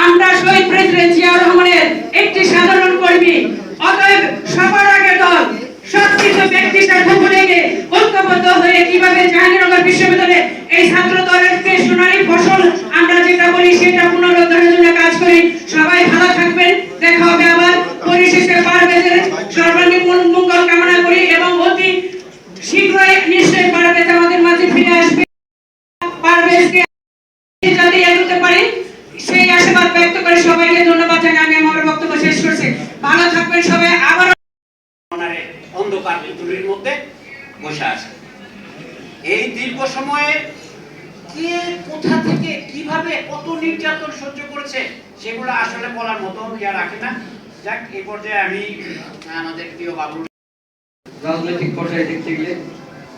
আমরা শহীদ প্রেসিডেন্ট জিয়াউর রহমানের একটি সাধারণ কর্মী। অতএব সবার আগে দল সবকিছু ব্যক্তি স্বার্থ ভুলে গিয়ে ঐক্যবদ্ধ হয়ে কিভাবে জাহাঙ্গীরনগর বিশ্ববিদ্যালয়ে এই ছাত্র দলের সোনালী ফসল আমরা যেটা বলি সেটা পুনরুদ্ধারের জন্য কাজ করি। সবাই ভালো থাকবেন, দেখা হবে আবার। পরিশেষে পারভেজের সর্বাঙ্গীন মঙ্গল কামনা করি এবং অতি শীঘ্রই নিশ্চয়ই পারভেজ আমাদের মাঝে ফিরে আসবে। পারভেজকে যাতে এগোতে পারি সেই আশীর্বাদ ব্যক্ত করে সবাইকে ধন্যবাদ জানাই আমি আমার বক্তব্য শেষ করছি। ভালো থাকবেন সবাই। আবার অন্ধকার ভিতরের মধ্যে বসে আছে। এই দীর্ঘ সময়ে কে কোথা থেকে কিভাবে কত নির্যাতন সহ্য করেছে সেগুলো আসলে বলার মতো ইয়া রাখে না। যাক, এই পর্যায়ে আমি আমাদের প্রিয় বাবু রাজনৈতিক পর্যায়ে দেখতে গেলে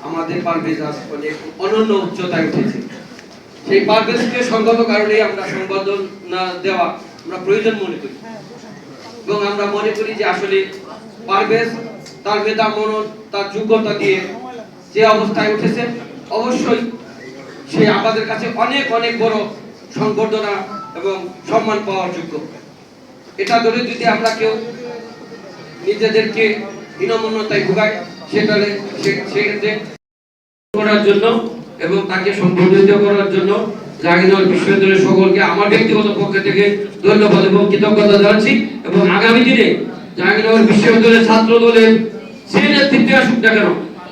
আমাদের পারভেজ অনেক অনন্য উচ্চতায় উঠেছে। সেই পারভেজকে সঙ্গত কারণে আমরা সম্বোধনা দেওয়া আমরা প্রয়োজন মনে করি এবং আমরা মনে করি যে আসলে পারভেজ তার মেধা মনন তার যোগ্যতা দিয়ে যে অবস্থায় উঠেছে অবশ্যই সে আমাদের কাছে অনেক অনেক বড় সংবর্ধনা এবং সম্মান পাওয়ার যোগ্য। এটা ধরে যদি আমরা কেউ নিজেদেরকে হীনমন্যতায় ভোগাই সেক্ষেত্রে করার জন্য এবং তাকে সম্বোধিত করার জন্য জাহাঙ্গীরনগর বিশ্ববিদ্যালয়ের সকলকে আমার ব্যক্তিগত পক্ষ থেকে ধন্যবাদ এবং কৃতজ্ঞতা জানাচ্ছি এবং আগামী দিনে জাহাঙ্গীরনগর বিশ্ববিদ্যালয়ের ছাত্র দলের যে নেতৃত্বে আসুক না কেন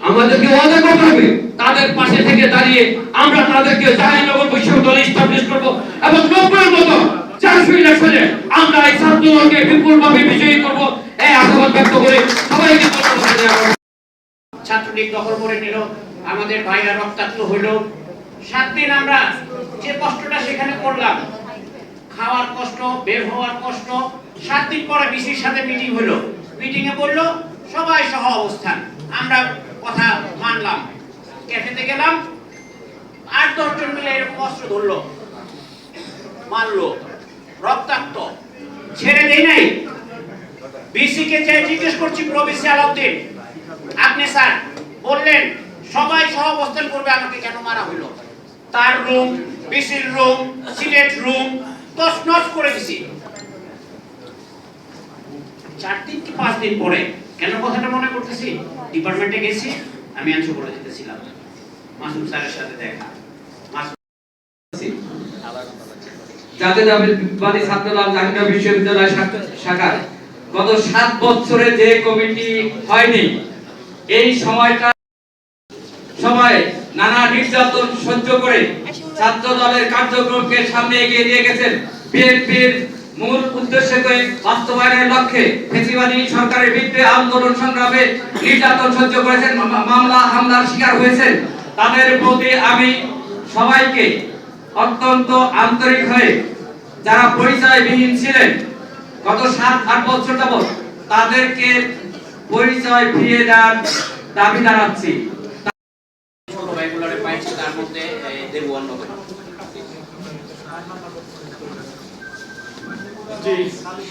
আমাদেরকে ওয়াদা করতে হবে তাদের পাশে থেকে দাঁড়িয়ে আমরা তাদেরকে জাহাঙ্গীরনগর বিশ্ববিদ্যালয় এস্টাবলিশ করব এবং 90-এর মতো 400 ইলেকশনে আমরা এই ছাত্র দলকে বিপুলভাবে বিজয়ী করব এই আশাবাদ ব্যক্ত করে সবাইকে ধন্যবাদ জানাই। ছাত্রলীগ দখল করে নিল, আমাদের ভাইরা রক্তাক্ত হইল। 7 দিন আমরা যে কষ্টটা সেখানে করলাম, খাওয়ার কষ্ট, বের হওয়ার কষ্ট। 7 দিন পরে বিসির সাথে মিটিং হলো, মিটিং এ বললো সবাই সহ অবস্থান। আমরা কথা মানলাম, ক্যাফেতে গেলাম, 8-10 জন মিলে এরকম অস্ত্র ধরলো, মারলো, রক্তাক্ত, ছেড়ে দেই নাই। বিসি কে যে জিজ্ঞেস করছি, প্রবিসি আলাউদ্দিন আপনি স্যার বললেন সবাই সহ অবস্থান করবে, আমাকে কেন মারা হইল? তার রুম, বিসির রুম, সিলেট রুম তছনছ করে দিছি। 4 দিন কি 5 দিন পরে কেন কথাটা মনে করতেছি, ডিপার্টমেন্টে গেছি, আমি অ্যানসার করে দিতেছিলাম, মাসুম স্যারের সাথে দেখা। জাতীয়তাবাদী ছাত্রদল জাহাঙ্গীরনগর বিশ্ববিদ্যালয় শাখার গত 7 বছরে যে কমিটি হয়নি, এই সময়টা সবাই নানা নির্যাতন সহ্য করে ছাত্র দলের কার্যক্রমকে সামনে এগিয়ে নিয়ে গেছেন। বিএনপির মূল উদ্দেশ্যকে বাস্তবায়নের লক্ষ্যে ফ্যাসিবাদী সরকারের বিরুদ্ধে আন্দোলন সংগ্রামে নির্যাতন সহ্য করেছেন, মামলা হামলার শিকার হয়েছেন। তাদের প্রতি আমি সবাইকে অত্যন্ত আন্তরিক হয়ে যারা পরিচয়বিহীন ছিলেন গত 7-8 বছর যাবত তাদেরকে পরিচয় ফিরিয়ে দেওয়ার দাবি জানাচ্ছি। ছোট ভাইগুলোরে পাইছি, তার মধ্যে দেবুয়ান নগর। জি,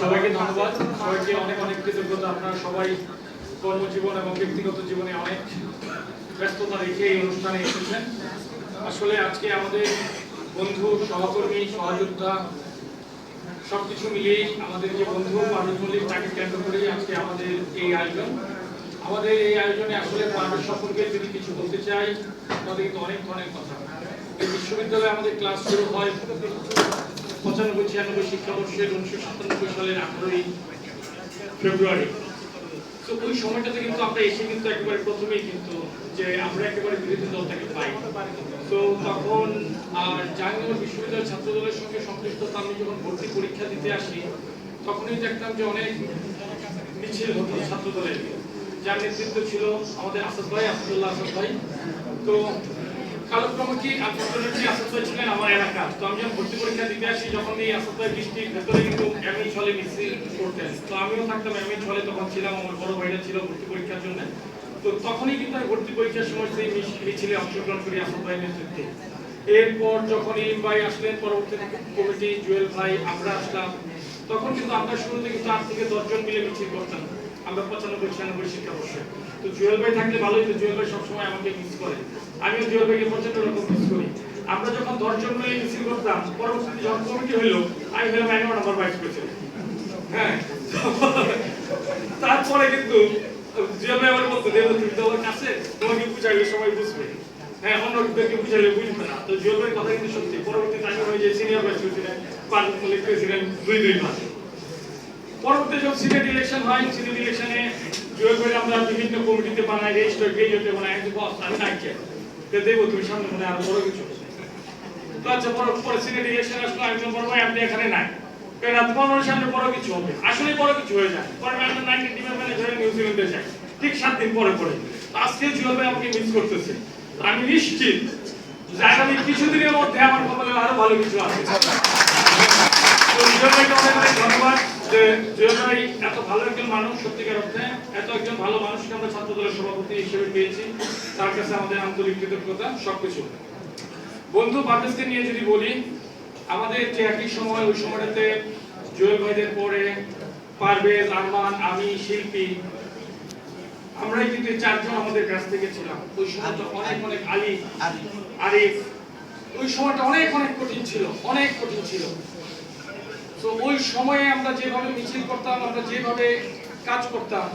সবাইকে ধন্যবাদ, সবাইকে অনেক অনেক কৃতজ্ঞতা। আপনারা সবাই কর্মজীবন এবং ব্যক্তিগত জীবনে অনেক ব্যস্ততা রেখে এই অনুষ্ঠানে এসেছেন। আসলে আজকে আমাদের বন্ধু, সহকর্মী, সহযোদ্ধা সবকিছু মিলিয়ে আমাদের যে বন্ধু পারভেজ মল্লিক, তাকে কেন্দ্র করেই আজকে আমাদের এই আয়োজন। আমাদের এই আয়োজনে আসলে পারভেজ সম্পর্কে যদি কিছু বলতে চাই তাহলে কিন্তু অনেক ধরনের কথা। এই বিশ্ববিদ্যালয়ে আমাদের ক্লাস শুরু হয় 95-96 শিক্ষাবর্ষের 1997 সালের 18ই ফেব্রুয়ারি। তো ওই সময়টাতে কিন্তু আমরা এসে কিন্তু একেবারে প্রথমেই কিন্তু যে আমরা একেবারে বিরোধী দলটাকে পাই। তো তখন জাহাঙ্গীরনগর বিশ্ববিদ্যালয়ের ছাত্র দলের সঙ্গে সম্পৃক্ততা আমি যখন ভর্তি পরীক্ষা দিতে আসি তখনই দেখতাম যে অনেক মিছিল হতো ছাত্র দলের, যার নেতৃত্ব ছিল আমাদের আসাদ ভাই, আসাদুল্লাহ আসাদ ভাই। তো কালক্রমে কি আনফরচুনেটলি আসাদ ভাই ছিলেন আমার এলাকা। তো আমি যখন ভর্তি পরীক্ষা দিতে আসি, যখন এই আসাদ ভাই বৃষ্টির ভেতরে কিন্তু এমএইচ হলে মিছিল করতেন, তো আমিও থাকতাম এমএইচ হলে, তখন ছিলাম, আমার বড় ভাইরা ছিল ভর্তি পরীক্ষার জন্য। তো তখনই কিন্তু আমি ভর্তি পরীক্ষার সময় সেই মিছিলে অংশগ্রহণ করি আসাদ ভাইয়ের নেতৃত্বে। এরপর যখন ইম ভাই আসলেন, পরবর্তী কমিটি জুয়েল ভাই, আমরা আসলাম, তখন কিন্তু আমরা শুরুতে কিন্তু 8 থেকে 10 জন মিলে মিছিল করতাম আমরা 95-96 শিক্ষাবর্ষে। তো জুয়েল ভাই থাকলে ভালোই, তো জুয়েল ভাই সবসময় আমাকে মিস করে, আমিও জুয়েল ভাইকে প্রচন্ড রকম মিস করি। আমরা যখন 10 জন মিলে মিছিল করতাম, পরবর্তীতে যখন কমিটি হইলো আমি হলাম 11 নম্বর ভাইস প্রেসিডেন্ট। হ্যাঁ, তারপরে কিন্তু জিয়াল ভাই আমার বলতো দেব তুমি তো আমার কাছে, তোমাকে বুঝাইলে সবাই বুঝবে, হ্যাঁ অন্যদেরকে বুঝাইলে বুঝবে না। তো জিয়াল ভাইয়ের কথা কিন্তু সত্যি। পরবর্তীতে আমি হয়ে যে senior vice president, parliament president 2 মাস। পরবর্তী যখন সিনেট ইলেকশন হয়, সিনেট ইলেকশনে জয় করে আমরা বিভিন্ন কমিটিতে বানাই, রেজিস্টার গেজেটে বানাই, কিন্তু বস আমি নাই কে দেবো তুমি সামনে মনে আরো বড় কিছু। তো আচ্ছা পরে সিনেট ইলেকশন আসলো, আমি বললাম বড় ভাই আপনি এখানে নাই, কারণ তোমার সামনে বড় কিছু হবে, আসলে বড় কিছু হয়ে যায়। পরে আমি 90 টিমের ম্যানেজারে নিউজিল্যান্ডে যাই, ঠিক 7 দিন পরে আজকে জয় ভাই আমাকে মিস করতেছে। আমি নিশ্চিত যে আগামী কিছুদিনের মধ্যে আমার কপালে আরো ভালো কিছু আছে। তো জয় ভাইকে অনেক অনেক ধন্যবাদ যে জয় ভাই এত ভালো একজন মানুষ, সত্যিকার অর্থে এত একজন ভালো মানুষকে আমরা ছাত্র দলের সভাপতি হিসেবে পেয়েছি, তার কাছে আমাদের আন্তরিক কৃতজ্ঞতা সবকিছু। বন্ধু পারভেজকে নিয়ে যদি বলি, আমাদের যে একই সময় ওই সময়টাতে জয় ভাইদের পরে পারভেজ, আরমান, আমি, শিল্পী, আমরাই কিন্তু 4 জন আমাদের কাছ থেকে ছিলাম। ওই সময়টা অনেক অনেক আরিফ, ওই সময়টা অনেক অনেক কঠিন ছিল, অনেক কঠিন ছিল। তো ওই সময়ে আমরা যেভাবে মিছিল করতাম, আমরা যেভাবে কাজ করতাম,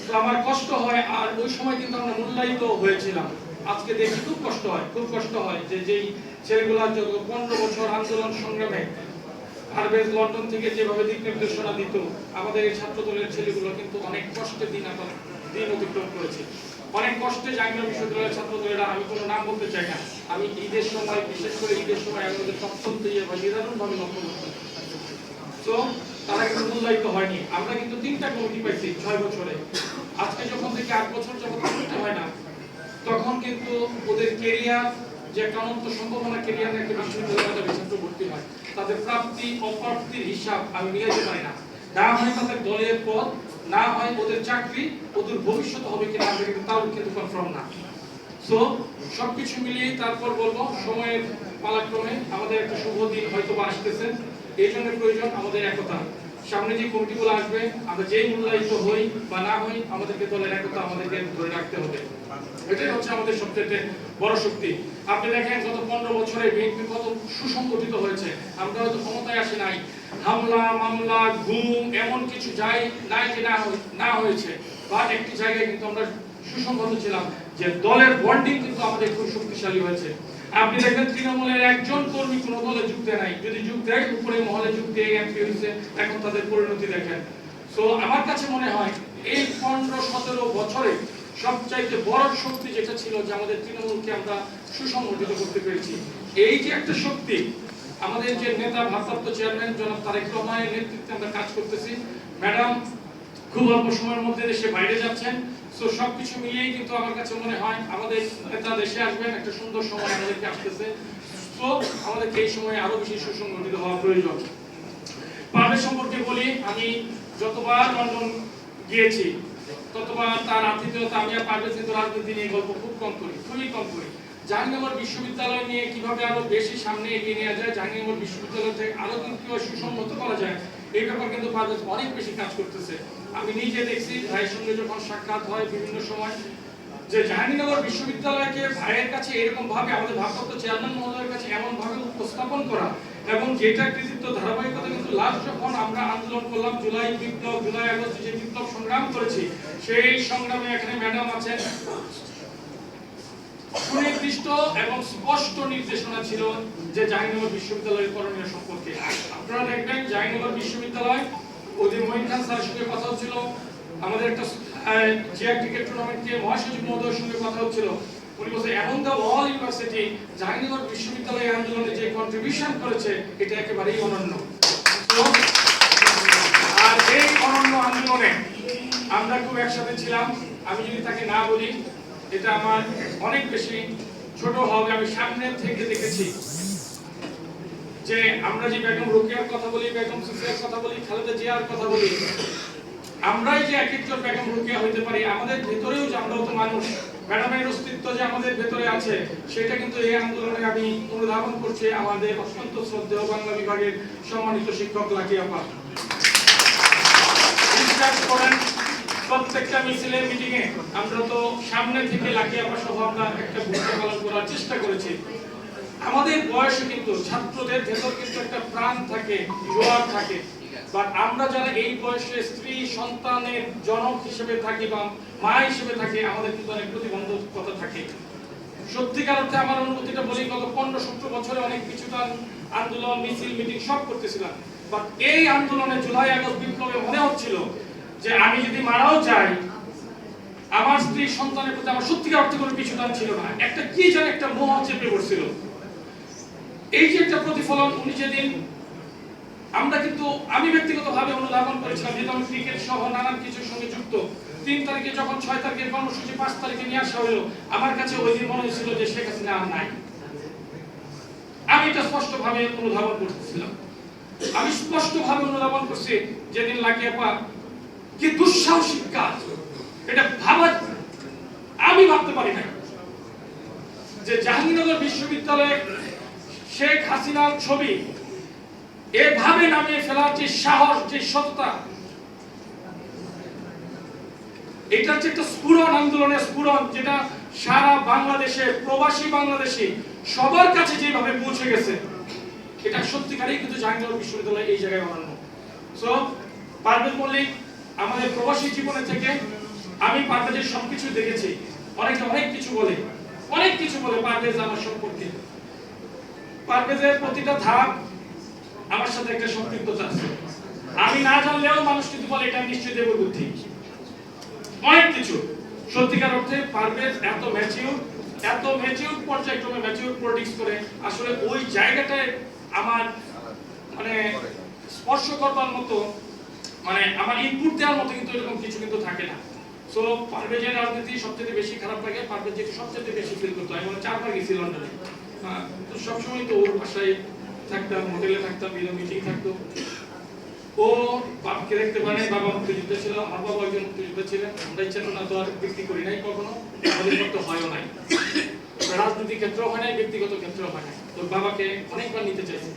তো আমার কষ্ট হয়। আর ওই সময় কিন্তু আমরা মূল্যায়িত হয়েছিলাম। আজকে দেখি খুব কষ্ট হয়, খুব কষ্ট হয় যে যেই ছেলেগুলা 15 বছর আন্দোলন সংগ্রামে পারভেজ লন্ডন থেকে যেভাবে দিক নির্দেশনা দিত, আমাদের এই ছাত্র দলের ছেলেগুলো কিন্তু অনেক কষ্টে দিন অতিক্রম করেছে। অনেক কষ্টে জাহাঙ্গীরনগর বিশ্ববিদ্যালয়ের ছাত্র দলেরা, আমি কোনো নাম বলতে চাই না, আমি ঈদের সময়, বিশেষ করে ঈদের সময় আমাদের অত্যন্ত নিদারুণভাবে লক্ষ্য করতাম। তো তারা কিন্তু মূল্যায়িত হয়নি। আমরা কিন্তু 3টা কমিটি পাইছি 6 বছরে। আজকে যখন থেকে 8 বছর যখন কমিটি হয় না, তখন কিন্তু ওদের কেরিয়ার যে একটা অনন্ত সম্ভাবনা, কেরিয়ারে একটা বিশ্ববিদ্যালয়ে ছাত্র ভর্তি হয়, তাদের প্রাপ্তি অপ্রাপ্তির হিসাব আমি মিলাইতে পারি না। না হয় তাদের দলের পদ, না হয় ওদের চাকরি, ওদের ভবিষ্যৎ হবে কিনা আমরা কিন্তু তাও কিন্তু কনফার্ম না। সো সবকিছু মিলিয়ে তারপর বলবো, সময়ের পালাক্রমে আমাদের একটা শুভ দিন হয়তো বা আসতেছে। এই জন্য প্রয়োজন আমাদের একতা। সামনে যে কমিটিগুলো আসবে, আমরা যেই মূল্যায়িত হই বা না হই, আমাদেরকে দলের একতা আমাদেরকে ধরে রাখতে হবে। এটাই হচ্ছে আমাদের সবচেয়ে বড় শক্তি। আপনি দেখেন গত 15 বছরে বিএনপি কত সুসংগঠিত হয়েছে। আমরা হয়তো ক্ষমতায় আসি নাই, হামলা মামলা গুম এমন কিছু যাই নাই যে না হয়েছে, বা একটি জায়গায় কিন্তু আমরা সুসংগত ছিলাম, যে দলের বন্ডিং কিন্তু আমাদের খুব শক্তিশালী হয়েছে। আপনি দেখেন তৃণমূলের একজন কর্মী কোনো দলে যুক্ত নাই, যদি যুক্ত দেয় উপরে মহলে যুক্ত দিয়ে এমপি হয়েছে, এখন তাদের পরিণতি দেখেন। সো আমার কাছে মনে হয় এই 15-17 বছরে সবচাইতে বড় শক্তি যেটা ছিল, যে আমাদের তৃণমূলকে আমরা সুসংগঠিত করতে পেরেছি। এই যে একটা শক্তি, আমাদের যে নেতা ভারপ্রাপ্ত চেয়ারম্যান জনাব তারেক রহমানের নেতৃত্বে আমরা কাজ করতেছি। ম্যাডাম খুব অল্প সময়ের মধ্যে দেশে বাইরে যাচ্ছেন। সো সবকিছু মিলিয়েই কিন্তু আমার কাছে মনে হয় আমাদের নেতা দেশে আসবেন, একটা সুন্দর সময় আমাদেরকে আসতেছে। তো আমাদেরকে এই সময়ে আরো বেশি সুসংগঠিত হওয়া প্রয়োজন। পারভেজ সম্পর্কে বলি, আমি যতবার লন্ডন গিয়েছি ততবার তার আতিথেয়তা, আমি আর পারভেজ কিন্তু রাজনীতি নিয়ে গল্প খুব কম করি, খুবই কম করি। জাহাঙ্গীরনগর বিশ্ববিদ্যালয় নিয়ে কিভাবে আরো বেশি সামনে এগিয়ে নেওয়া যায়, জাহাঙ্গীরনগর বিশ্ববিদ্যালয় থেকে আরো কিভাবে সুসংগত করা যায়, এই ব্যাপার কিন্তু পারভেজ অনেক বেশি কাজ করতেছে। আমি নিজে দেখছি ভাইয়ের সঙ্গে যখন সাক্ষাৎ হয় বিভিন্ন সময়, যে জাহাঙ্গীরনগর বিশ্ববিদ্যালয়কে ভাইয়ের কাছে এরকম ভাবে, আমাদের ভারপ্রাপ্ত চেয়ারম্যান মহোদয়ের কাছে এমন ভাবে উপস্থাপন করা, এবং যেটা কৃতিত্ব ধারাবাহিকতা কিন্তু লাস্ট যখন আমরা আন্দোলন করলাম, জুলাই বিপ্লব, জুলাই আগস্ট যে বিপ্লব সংগ্রাম করেছি, সেই সংগ্রামে এখানে ম্যাডাম আছেন, সুনির্দিষ্ট এবং স্পষ্ট নির্দেশনা ছিল যে জাহাঙ্গীরনগর বিশ্ববিদ্যালয়ের করণীয় সম্পর্কে। আপনারা দেখবেন জাহাঙ্গীরনগর বিশ্ববিদ্যালয়, ওদের মঈন খান স্যারের সঙ্গে কথা হচ্ছিল, আমাদের একটা চেয়ার ক্রিকেট টুর্নামেন্টে মহাসচিব মহোদয়ের সঙ্গে কথা হচ্ছিল। উনি বলছে এমন দ্য অল ইউনিভার্সিটি জাহাঙ্গীরনগর বিশ্ববিদ্যালয় আন্দোলনে যে কন্ট্রিবিউশন করেছে এটা একেবারেই অনন্য। আর এই অনন্য আন্দোলনে আমরা খুব একসাথে ছিলাম। আমি যদি তাকে না বলি, এটা আমার অনেক বেশি ছোট হবে। আমি সামনে থেকে দেখেছি যে আমরা যে বেগম রোকেয়ার কথা বলি, বেগম সুফিয়ার কথা বলি, খালেদা জিয়ার কথা বলি, আমরাই যে এক একজন বেগম রোকেয়া হইতে পারি, আমাদের ভেতরেও যে আমরাও তো মানুষ, ম্যাডামের অস্তিত্ব যে আমাদের ভেতরে আছে, সেটা কিন্তু এই আন্দোলনে আমি অনুধাবন করছি আমাদের অত্যন্ত শ্রদ্ধেয় বাংলা বিভাগের সম্মানিত শিক্ষক লাকি আপা। বিশ্বাস করেন, প্রত্যেকটা মিছিলের মিটিং এ আমরা তো সামনে থেকে লাকি আপা সহ আমরা একটা ভূমিকা পালন করার চেষ্টা করেছি। আমাদের বয়সে কিন্তু ছাত্রদের ভেতর কিন্তু একটা প্রাণ থাকে, জোয়ার থাকে, বাট আমরা যারা এই বয়সে স্ত্রী সন্তানের জনক হিসেবে থাকি বা মা হিসেবে থাকি, আমাদের কিন্তু অনেক প্রতিবন্ধকতা থাকে। সত্যিকার অর্থে আমার অনুভূতিটা বলি, গত 15-17 বছরে অনেক কিছুটা আন্দোলন, মিছিল, মিটিং সব করতেছিলাম, বাট এই আন্দোলনে জুলাই আগস্ট বিপ্লবে মনে হচ্ছিল যে আমি যদি মারাও যাই, আমার স্ত্রী সন্তানের প্রতি আমার সত্যিকার অর্থে কোনো পিছুটান ছিল না। একটা কি যেন একটা মোহ চেপে পড়ছিল। এই যে একটা প্রতিফলন, উনি যেদিন আমরা কিন্তু আমি ব্যক্তিগতভাবে অনুধাবন করেছিলাম, যেহেতু আমি ক্রিকেট সহ নানান কিছুর সঙ্গে যুক্ত। 3 তারিখে যখন 6 তারিখের কর্মসূচি 5 তারিখে নিয়ে আসা হলো, আমার কাছে ওই দিন মনে হয়েছিল যে শেখ হাসিনা আর নাই। আমি এটা স্পষ্টভাবে অনুধাবন করতেছিলাম। আমি স্পষ্টভাবে অনুধাবন করছি যেদিন লাগিয়ে পা কি দুঃসাহসিক কাজ, এটা ভাবা আমি ভাবতে পারি না যে জাহাঙ্গীরনগর বিশ্ববিদ্যালয়ে শেখ হাসিনার ছবি এভাবে নামিয়ে ফেলার যে সাহস, যে সততা, এটা হচ্ছে একটা স্ফুরণ, আন্দোলনের স্ফুরণ, যেটা সারা বাংলাদেশে প্রবাসী বাংলাদেশী সবার কাছে যেভাবে পৌঁছে গেছে, এটা সত্যিকারই কিন্তু জাহাঙ্গীরনগর বিশ্ববিদ্যালয় এই জায়গায় বানানো। সো পারভেজ মল্লিক আমাদের প্রবাসী জীবনে থেকে আমি পারভেজের সবকিছু দেখেছি। অনেকে অনেক কিছু বলে পারভেজ আমার সম্পর্কে। পারভেজের প্রতিটা ধাপ আমার সাথে একটা সম্পৃক্ততা আছে। আমি না জানলেও মানুষ কিন্তু বলে এটা নিশ্চয়ই দেব বুদ্ধি, অনেক কিছু। সত্যিকার অর্থে পারভেজ এত ম্যাচিউর পর্যায়ক্রমে ম্যাচিউর পলিটিক্স করে, আসলে ওই জায়গাটায় আমার মানে স্পর্শ করবার মতো, মানে আমার ইনপুট দেওয়ার মতো কিন্তু এরকম কিছু কিন্তু থাকে না। সো পারভেজের রাজনীতি সবচেয়ে বেশি খারাপ লাগে, পারভেজ যেটা সবচেয়ে বেশি ফিল করতো। আমি 4বার গেছি লন্ডনে, তো সবসময় তো ওর বাসায় থাকতাম, হোটেলে থাকতাম, মিটিং থাকতো। ও বাপকে দেখতে পারে, বাবা মুক্তিযুদ্ধ ছিল, আমার বাবা একজন মুক্তিযুদ্ধ ছিলেন। আমরা ইচ্ছা না তো আর বিক্রি করি নাই কখনো, আমাদের তো হয়ও নাই, রাজনীতি ক্ষেত্র হয় নাই, ব্যক্তিগত ক্ষেত্র হয় নাই। তোর বাবাকে অনেকবার নিতে চাইছি,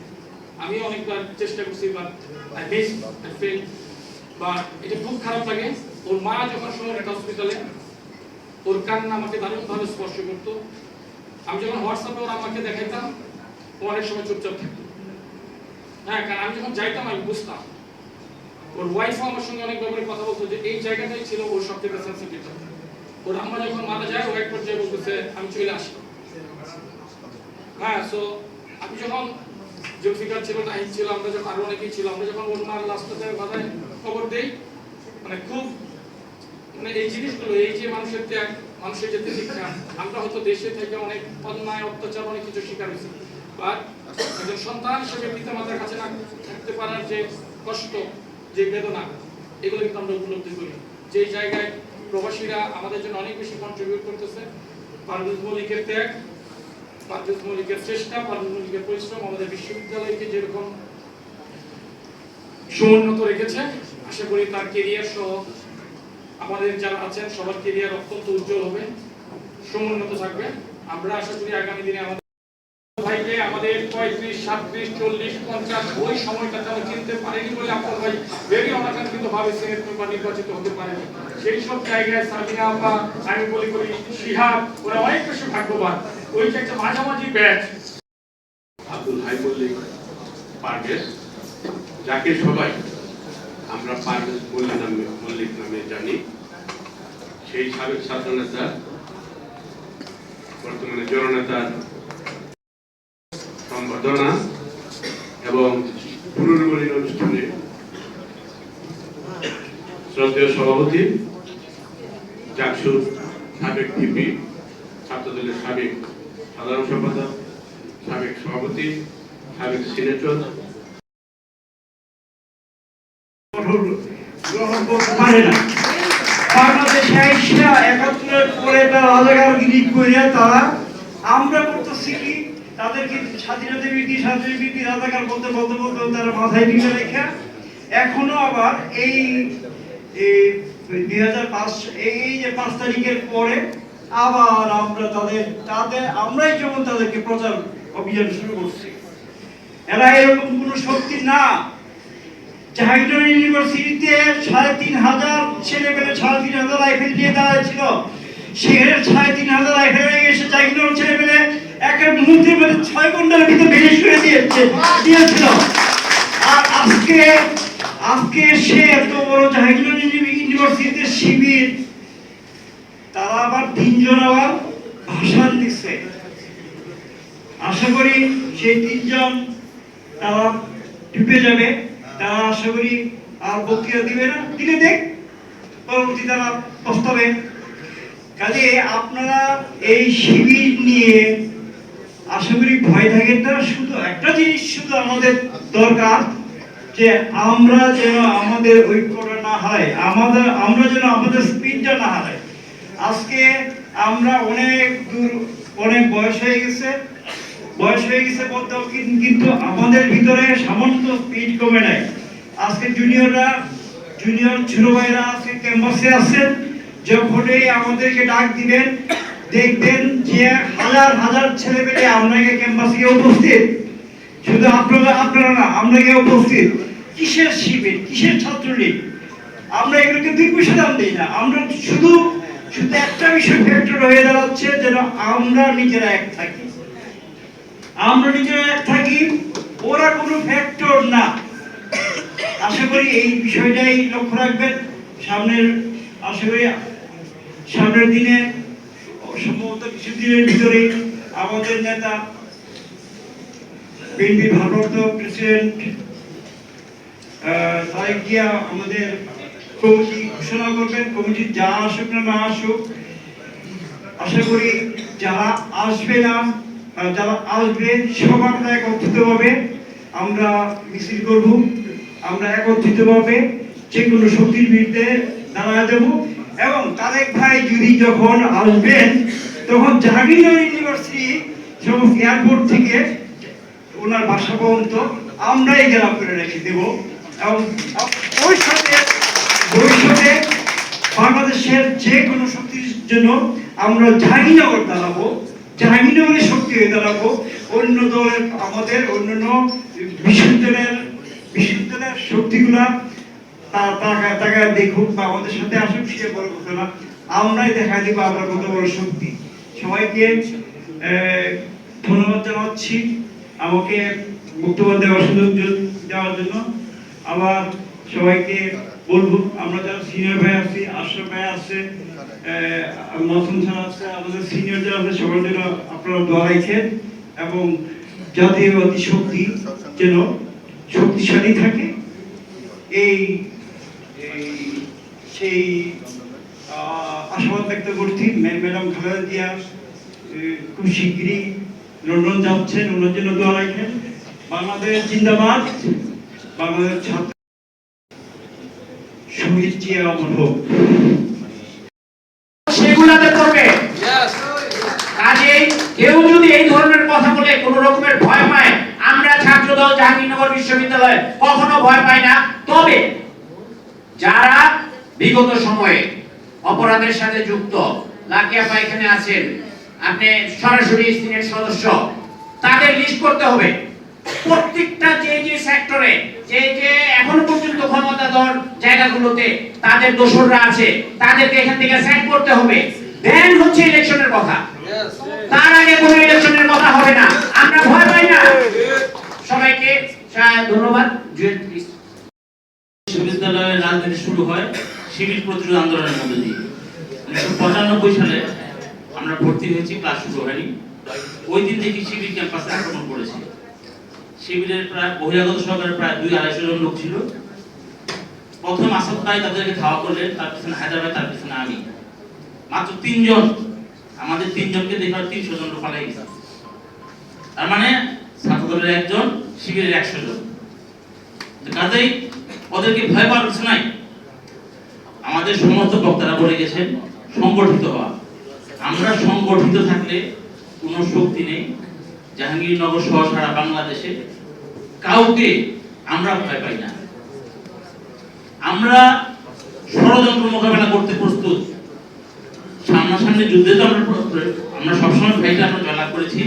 আমি অনেকবার চেষ্টা করছি, but I miss, I fail. বা এটা খুব খারাপ লাগে। ওর মা যখন শহরে হসপিটালে, ওর কান্না আমাকে দারুণভাবে স্পর্শ করতো। আমি যখন হোয়াটসঅ্যাপে ওর আমাকে দেখাইতাম, ও অনেক সময় চুপচাপ থাকতো। হ্যাঁ, কারণ আমি যখন যাইতাম আমি বুঝতাম। ওর ওয়াইফও আমার সঙ্গে অনেক ব্যাপারে কথা বলতো যে এই জায়গাটাই ছিল ওর সবথেকে সেন্সিটিভ। ওর আম্মা যখন মারা যায়, ও এক পর্যায়ে বলতেছে আমি চলে আসি। হ্যাঁ, সো আমি যখন জুলফিকার ছিল, নাহিদ ছিল, আমরা যখন আরো অনেকেই ছিল, আমরা যখন ওর মার লাস্টে বাধায় খবর দেই, মানে খুব মানে এই জিনিসগুলো, এই যে মানুষের ত্যাগ, মানুষের যে শিক্ষা, আমরা হয়তো দেশে থেকে অনেক অন্যায়, অত্যাচার, অনেক কিছু শিকার হয়েছি, বাট একজন সন্তান হিসেবে পিতা মাতার কাছে না থাকতে পারার যে কষ্ট, যে বেদনা, এগুলো কিন্তু আমরা উপলব্ধি করি। যে জায়গায় প্রবাসীরা আমাদের জন্য অনেক বেশি কন্ট্রিবিউট করতেছে। পারভেজ মল্লিকের ত্যাগ, পারভেজ মল্লিকের চেষ্টা, পারভেজ মল্লিকের পরিশ্রম আমাদের বিশ্ববিদ্যালয়কে যেরকম সমুন্নত রেখেছে, আশা করি তার কেরিয়ার সহ আমাদের যারা আছেন সবার কেরিয়ার অত্যন্ত উজ্জ্বল হবে, সমুন্নত থাকবে। আমরা আশা করি আগামী দিনে আমাদের ভাইকে আমাদের 35, 37, 40, 50 ওই সময়টাতে আমরা চিনতে পারিনি বলে আপনার ভাই ভেরি অনাকাঙ্ক্ষিত ভাবে সিনেট মেম্বার নির্বাচিত হতে পারেনি। সেই সব জায়গায় সাবিনা বা আমি বলি করি শিহাব, ওরা অনেক বেশি ভাগ্যবান। ওই যে একটা মাঝামাঝি ব্যাচ, আব্দুল হাই মল্লিক পারভেজ, যাকে সবাই আমরা পারভেজ মল্লিক নামে জানি, সেই সাবেক ছাত্রনেতা, বর্তমানে জননেতার সম্বর্ধনা এবং পুনর্মিলনী অনুষ্ঠানে শ্রদ্ধেয় সভাপতি, জাকসুর সাবেক ভিপি, ছাত্রদলের সাবেক সাধারণ সম্পাদক, সাবেক সভাপতি, সাবেক সিনেটর, গ্রহণ করতে পারে না। বাংলাদেশে আইসা 71 পরে তারা রাজাকারগিরি করে তারা আমরা করতেছি কি, তাদেরকে স্বাধীনতা বিরোধী রাজাকার বলতে তারা মাথায় নিয়ে রেখে এখনো আবার এই 2005 এই যে 5 তারিখের পরে আবার আমরা আমরাই যেমন তাদেরকে প্রচার অভিযান শুরু করছি। এরা এরকম কোনো শক্তি না। জাহাঙ্গীরনগর ইউনিভার্সিটিতে 3,500 ছেলেপেলে 3,500 রাইফেল নিয়ে দাঁড়ায় ছিল, সেখানে 3,500 রাইফেল হয়ে গেছে। জাহাঙ্গীরনগর ছেলেপেলে একটা মুহূর্তের মধ্যে 6 ঘন্টার ভিতরে বেরিয়ে শুয়ে দিয়েছিল। আর আজকে সে এত বড় জাহাঙ্গীরনগর ইউনিভার্সিটিতে শিবির, তারা আবার 3 জন আবার ভাষণ দিচ্ছে। আশা করি সেই 3 জন তারা ঢুকে যাবে, তারা আশা করি আর বক্তৃতা দিবে না, দিলে দেখ পরবর্তী তারা প্রস্তাবে। কাজে আপনারা এই শিবির নিয়ে আশা করি ভয় থাকেন না। শুধু একটা জিনিস শুধু আমাদের দরকার, যে আমরা যেন আমাদের ঐক্যটা না হয়, আমরা যেন আমাদের স্পিডটা না হারাই। আজকে আমরা অনেক দূর, অনেক বয়স হয়ে গেছে বলতে, কিন্তু আমাদের ভিতরে সামান্য স্পিড কমে নাই। আজকে জুনিয়র ছোট ভাইরা আজকে ক্যাম্পাসে আছেন, যখনই আমাদেরকে ডাক দিবেন দেখবেন যে হাজার হাজার ছেলে পেলে আমরা ক্যাম্পাসে গিয়ে উপস্থিত। শুধু আপনারা না, আমরা গিয়ে উপস্থিত। কিসের শিবির, কিসের ছাত্রলীগ, আমরা এগুলোকে 2 পয়সা দাম দিই না। আমরা শুধু একটা বিষয় ফ্যাক্টর হয়ে দাঁড়াচ্ছে, যেন আমরা নিজেরা এক থাকি, ওরা কোনো ফ্যাক্টর না। আশা করি এই বিষয়টাই লক্ষ্য রাখবেন। আশা করি সামনের দিনে, সম্ভবত কিছুদিনের ভিতরে আমাদের নেতা বিএনপির ভারপ্রাপ্ত প্রেসিডেন্ট তাই গিয়া আমাদের কমিটি ঘোষণা করবেন। কমিটি যা আসুক না আসুক, আশা করি যারা আসবে না, যারা আসবে সবার একত্রিতভাবে আমরা মিছিল করব। আমরা একত্রিতভাবে যে কোনো শক্তির বিরুদ্ধে দাঁড়ায় দেব। এবং তারেক ভাই যদি যখন আসবেন, তখন জাহাঙ্গীরনগর ইউনিভার্সিটি সমস্ত এয়ারপোর্ট থেকে ওনার বাসা পর্যন্ত আমরাই গেলাম করে রেখে দেব। এবং ওই সাথে ভবিষ্যতে বাংলাদেশের যে কোনো শক্তির জন্য আমরা জাহাঙ্গীরনগর দাঁড়াবো, জাহাঙ্গীরনগরের শক্তি হয়ে দাঁড়াবো। অন্য দলের, আমাদের অন্যান্য বিশ্ববিদ্যালয়ের শক্তিগুলা তাকা দেখুক বা আমাদের সাথে আসুক, সে বড় কথা না। আমরাই দেখা দিব আমরা কত বড় শক্তি। সবাইকে ধন্যবাদ জানাচ্ছি আমাকে বক্তব্য দেওয়ার সুযোগ দেওয়ার জন্য। আবার সবাইকে বলবো, আমরা যারা সিনিয়র ভাই আছি, আশরাফ ভাই আছে, মাসুম স্যার আছে, আমাদের সিনিয়র যারা আছে, সবার জন্য আপনারা দোয়া রাখেন এবং জাতীয়বাদী শক্তি যেন শক্তিশালী থাকে, সেই আশাবাদ ব্যক্ত করছি। ম্যাডাম খালেদা জিয়া খুব শীঘ্রই লন্ডন যাচ্ছেন, ওনার জন্য দোয়া রাখেন। বাংলাদেশ জিন্দাবাদ, বাংলাদেশ ছাত্র শহীদ জিয়া অমর হোক। সেগুলাতে করবে। কাজেই কেউ যদি এই ধরনের কথা বলে কোন রকমের ভয় পায়, আমরা ছাত্রদল জাহাঙ্গীরনগর বিশ্ববিদ্যালয় কখনো ভয় পাই না। তবে যারা বিগত সময়ে অপরাধের সাথে যুক্ত, লাকিয়া আপা এখানে আছেন, আপনি সরাসরি সিনেট সদস্য, তাদের লিস্ট করতে হবে। প্রত্যেকটা যে সেক্টরে যে এখনো পর্যন্ত ক্ষমতাধর জায়গাগুলোতে তাদের দোসররা আছে, তাদেরকে এখান থেকে সেট করতে হবে। দেন হচ্ছে ইলেকশনের কথা, তার আগে কোনো ইলেকশনের কথা হবে না। আমরা ভয় পাই না। সবাইকে ধন্যবাদ। বিশ্ববিদ্যালয়ের রাজনীতি শুরু হয় শিবির প্রতিরোধ আন্দোলনের মধ্যে দিয়ে। 1995 সালে আমরা ভর্তি হয়েছি, ক্লাস শুরু হয়নি। ওই দিন থেকে শিবির ক্যাম্পাসে আক্রমণ করেছে। শিবিরের প্রায় বহিরাগত সরকারের প্রায় 200-250 জন লোক ছিল। প্রথম আসাদ ভাই তাদেরকে ধাওয়া করলেন, তার পিছনে হায়দ্রাবাদ, তার পিছনে আমি। মাত্র 3 জন, আমাদের 3 জনকে দেখার 300 জন পালাই গেছে। তার মানে ছাত্রদলের 1 জন, শিবিরের 100 জন। কাজেই ওদেরকে ভয় পাওয়ার কিছু নাই। আমাদের সমস্ত বক্তারা বলে গেছেন সংগঠিত হওয়া। আমরা সংগঠিত থাকলে কোনো শক্তি নেই জাহাঙ্গীরনগর সহ সারা বাংলাদেশে কাউকে আমরা ভয় পাই না। আমরা ষড়যন্ত্র মোকাবেলা করতে প্রস্তুত। সামনাসামনি যুদ্ধে তো আমরা সবসময় ফাইটে আমরা জয়লাভ করেছি।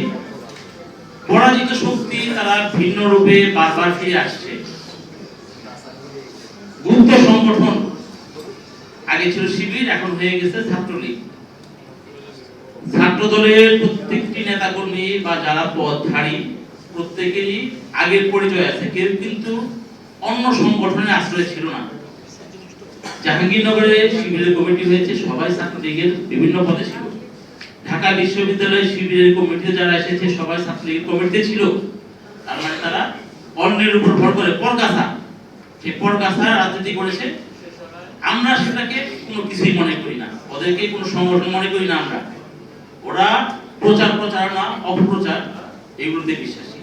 পরাজিত শক্তি তারা ভিন্ন রূপে বারবার ফিরে আসছে। গুপ্ত সংগঠন, আগে ছিল শিবির, এখন হয়ে গেছে ছাত্রলীগ। ছাত্র দলের প্রত্যেকটি নেতাকর্মী বা যারা পদধারী প্রত্যেকেরই আগের পরিচয় আছে, কেউ কিন্তু অন্য সংগঠনের আশ্রয় ছিল না। জাহাঙ্গীরনগরে শিবিরের কমিটি হয়েছে, সবাই ছাত্রলীগের বিভিন্ন পদে ছিল। ঢাকা বিশ্ববিদ্যালয়ের শিবিরের কমিটিতে যারা এসেছে সবাই ছাত্রলীগের কমিটিতে ছিল। তার মানে তারা অন্যের উপর ভর করে পরগাছা, সেই পরগাছা রাজনীতি করেছে। আমরা সেটাকে কোনো কিছুই মনে করি না, ওদেরকে কোনো সংগঠন মনে করি না আমরা। ওরা প্রচার প্রচারণা অপপ্রচার এগুলোতে বিশ্বাসী।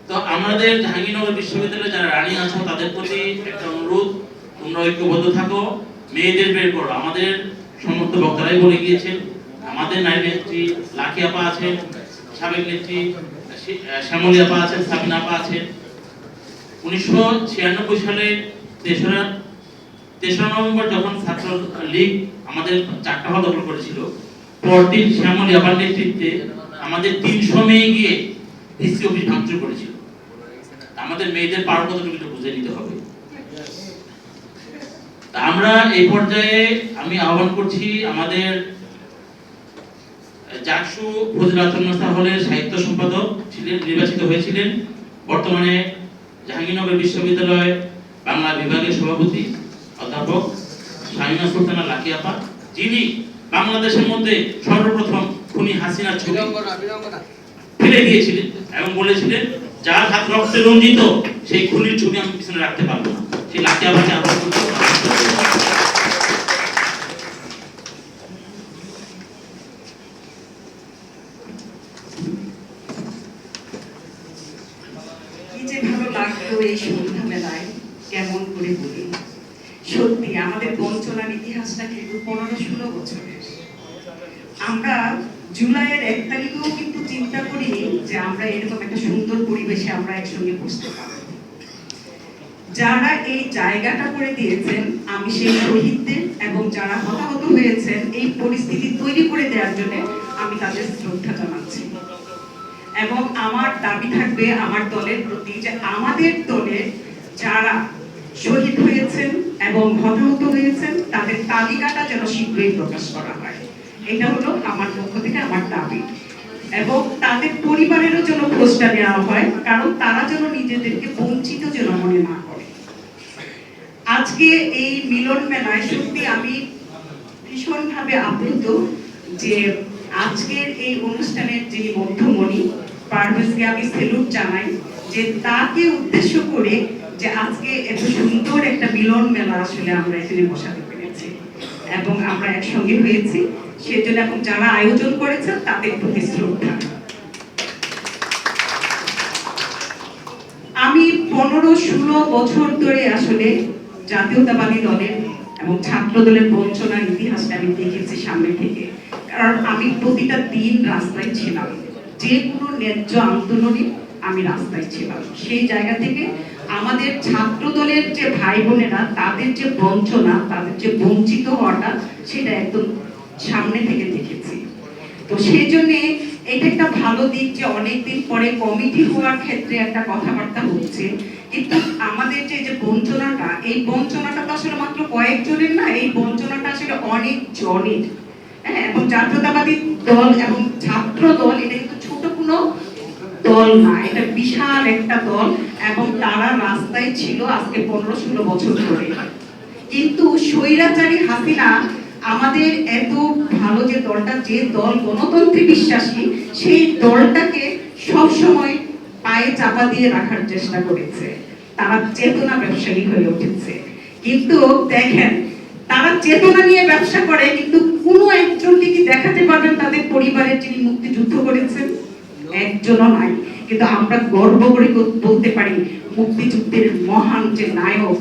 তো আমাদের জাহাঙ্গীরনগর বিশ্ববিদ্যালয়ে যারা রানিং আছো তাদের প্রতি একটা অনুরোধ, তোমরা ঐক্যবদ্ধ থাকো, মেয়েদের বের করো। আমাদের সমস্ত বক্তারাই বলে গিয়েছেন, আমাদের নারী নেত্রী লাকি আপা আছেন, সাবেক নেত্রী শ্যামলী আপা আছেন, সাবিনা আপা আছেন। 1996 সালে 3রা নভেম্বর যখন ছাত্র লীগ আমাদের 4টা হল দখল করেছিল, পরদিন শ্যামলী আপার নেতৃত্বে আমাদের 300 মেয়ে গিয়ে ডিসি অফিস ভাঙচুর করেছিল। আমাদের মেয়েদের পাওয়ার কতটুকু বুঝে নিতে হবে। আমরা এই পর্যায়ে আমি আহ্বান করছি আমাদের জাকসু ফজিলাতুন্নেসা হলের সাহিত্য সম্পাদক ছিলেন, নির্বাচিত হয়েছিলেন, বর্তমানে জাহাঙ্গীরনগর বিশ্ববিদ্যালয় বাংলা বিভাগের সভাপতি অধ্যাপক শামিমা সুলতানা লাকি আপা, যিনি বাংলাদেশের মধ্যে সর্বপ্রথম খুনি হাসিনার ছবি ফেলে দিয়েছিলেন এবং বলেছিলেন যার হাত রক্তে রঞ্জিত সেই খুনির ছবি আমি পিছনে রাখতে পারবো না। সেই লাকি আপাকে আহ্বান করছি। কি যে ভালো লাগলো এই সন্ধ্যা মেলায়, কেমন করে বলি। সত্যি আমাদের বঞ্চনার ইতিহাসটা কিন্তু 15-16 বছরের। আমরা জুলাইয়ের 1 তারিখেও কিন্তু চিন্তা করিনি যে আমরা এরকম একটা সুন্দর পরিবেশে আমরা একসঙ্গে বসতে পারবো। যারা এই জায়গাটা করে দিয়েছেন, আমি সেই শহীদদের এবং যারা হতাহত হয়েছেন এই পরিস্থিতি তৈরি করে দেওয়ার জন্য আমি তাদের শ্রদ্ধা জানাচ্ছি। এবং আমার দাবি থাকবে আমার দলের প্রতি যে আমাদের দলে যারা শহীদ হয়েছেন এবং হতাহত হয়েছেন তাদের তালিকাটা যেন শীঘ্রই প্রকাশ করা হয়। এটা হলো আমার পক্ষ থেকে আমার দাবি। এবং তাদের পরিবারেরও যেন খোঁজটা নেওয়া হয়, কারণ তারা যেন নিজেদেরকে বঞ্চিত যেন মনে না করে। আজকে এই মিলন মেলায় সত্যি আমি ভীষণভাবে আপ্লুত যে আজকের এই অনুষ্ঠানের যিনি মধ্যমণি পারভেজকে আমি সেলুট জানাই যে তাকে উদ্দেশ্য করে যে আজকে এত সুন্দর একটা মিলন মেলা আসলে আমরা এখানে বসাতে পেরেছি এবং আমরা একসঙ্গে হয়েছি, সেজন্য এবং যারা আয়োজন করেছেন তাদের প্রতি শ্রদ্ধা। আমি 15-16 বছর ধরে আসলে জাতীয়তাবাদী দলের এবং ছাত্র দলের বঞ্চনার ইতিহাসটা আমি দেখেছি সামনে থেকে, কারণ আমি প্রতিটা দিন রাস্তায় ছিলাম, যে কোনো ন্যায্য আন্দোলনে আমি রাস্তায় ছিলাম। সেই জায়গা থেকে আমাদের ছাত্র দলের যে ভাই বোনেরা তাদের যে বঞ্চনা, তাদের যে বঞ্চিত হওয়াটা, সেটা একদম সামনে থেকে দেখেছি। তো সেই জন্য এটা একটা ভালো দিক যে অনেকদিন পরে কমিটি হওয়ার ক্ষেত্রে একটা কথাবার্তা হচ্ছে। কিন্তু আমাদের যে বঞ্চনাটা, এই বঞ্চনাটা তো আসলে মাত্র কয়েকজনের না, এই বঞ্চনাটা আসলে অনেক জনের। হ্যাঁ, এবং জাতীয়তাবাদী দল এবং ছাত্র দল এটা কিন্তু ছোট কোনো দল না, এটা বিশাল একটা দল এবং তারা রাস্তায় ছিল আজকে 15-16 বছর ধরে। কিন্তু স্বৈরাচারী হাসিনা আমাদের এত ভালো যে দলটা, যে দল গণতন্ত্রে বিশ্বাসী, সেই দলটাকে সব সময় পায়ে চাপা দিয়ে রাখার চেষ্টা করেছে। তারা চেতনা ব্যবসায়ী হয়ে উঠেছে। কিন্তু দেখেন, তারা চেতনা নিয়ে ব্যবসা করে, কিন্তু কোনো একজনকে কি দেখাতে পারবেন তাদের পরিবারের যিনি মুক্তিযুদ্ধ করেছেন? একজনও নাই। কিন্তু আমরা গর্ব করে বলতে পারি মুক্তিযুদ্ধের মহান যে নায়ক,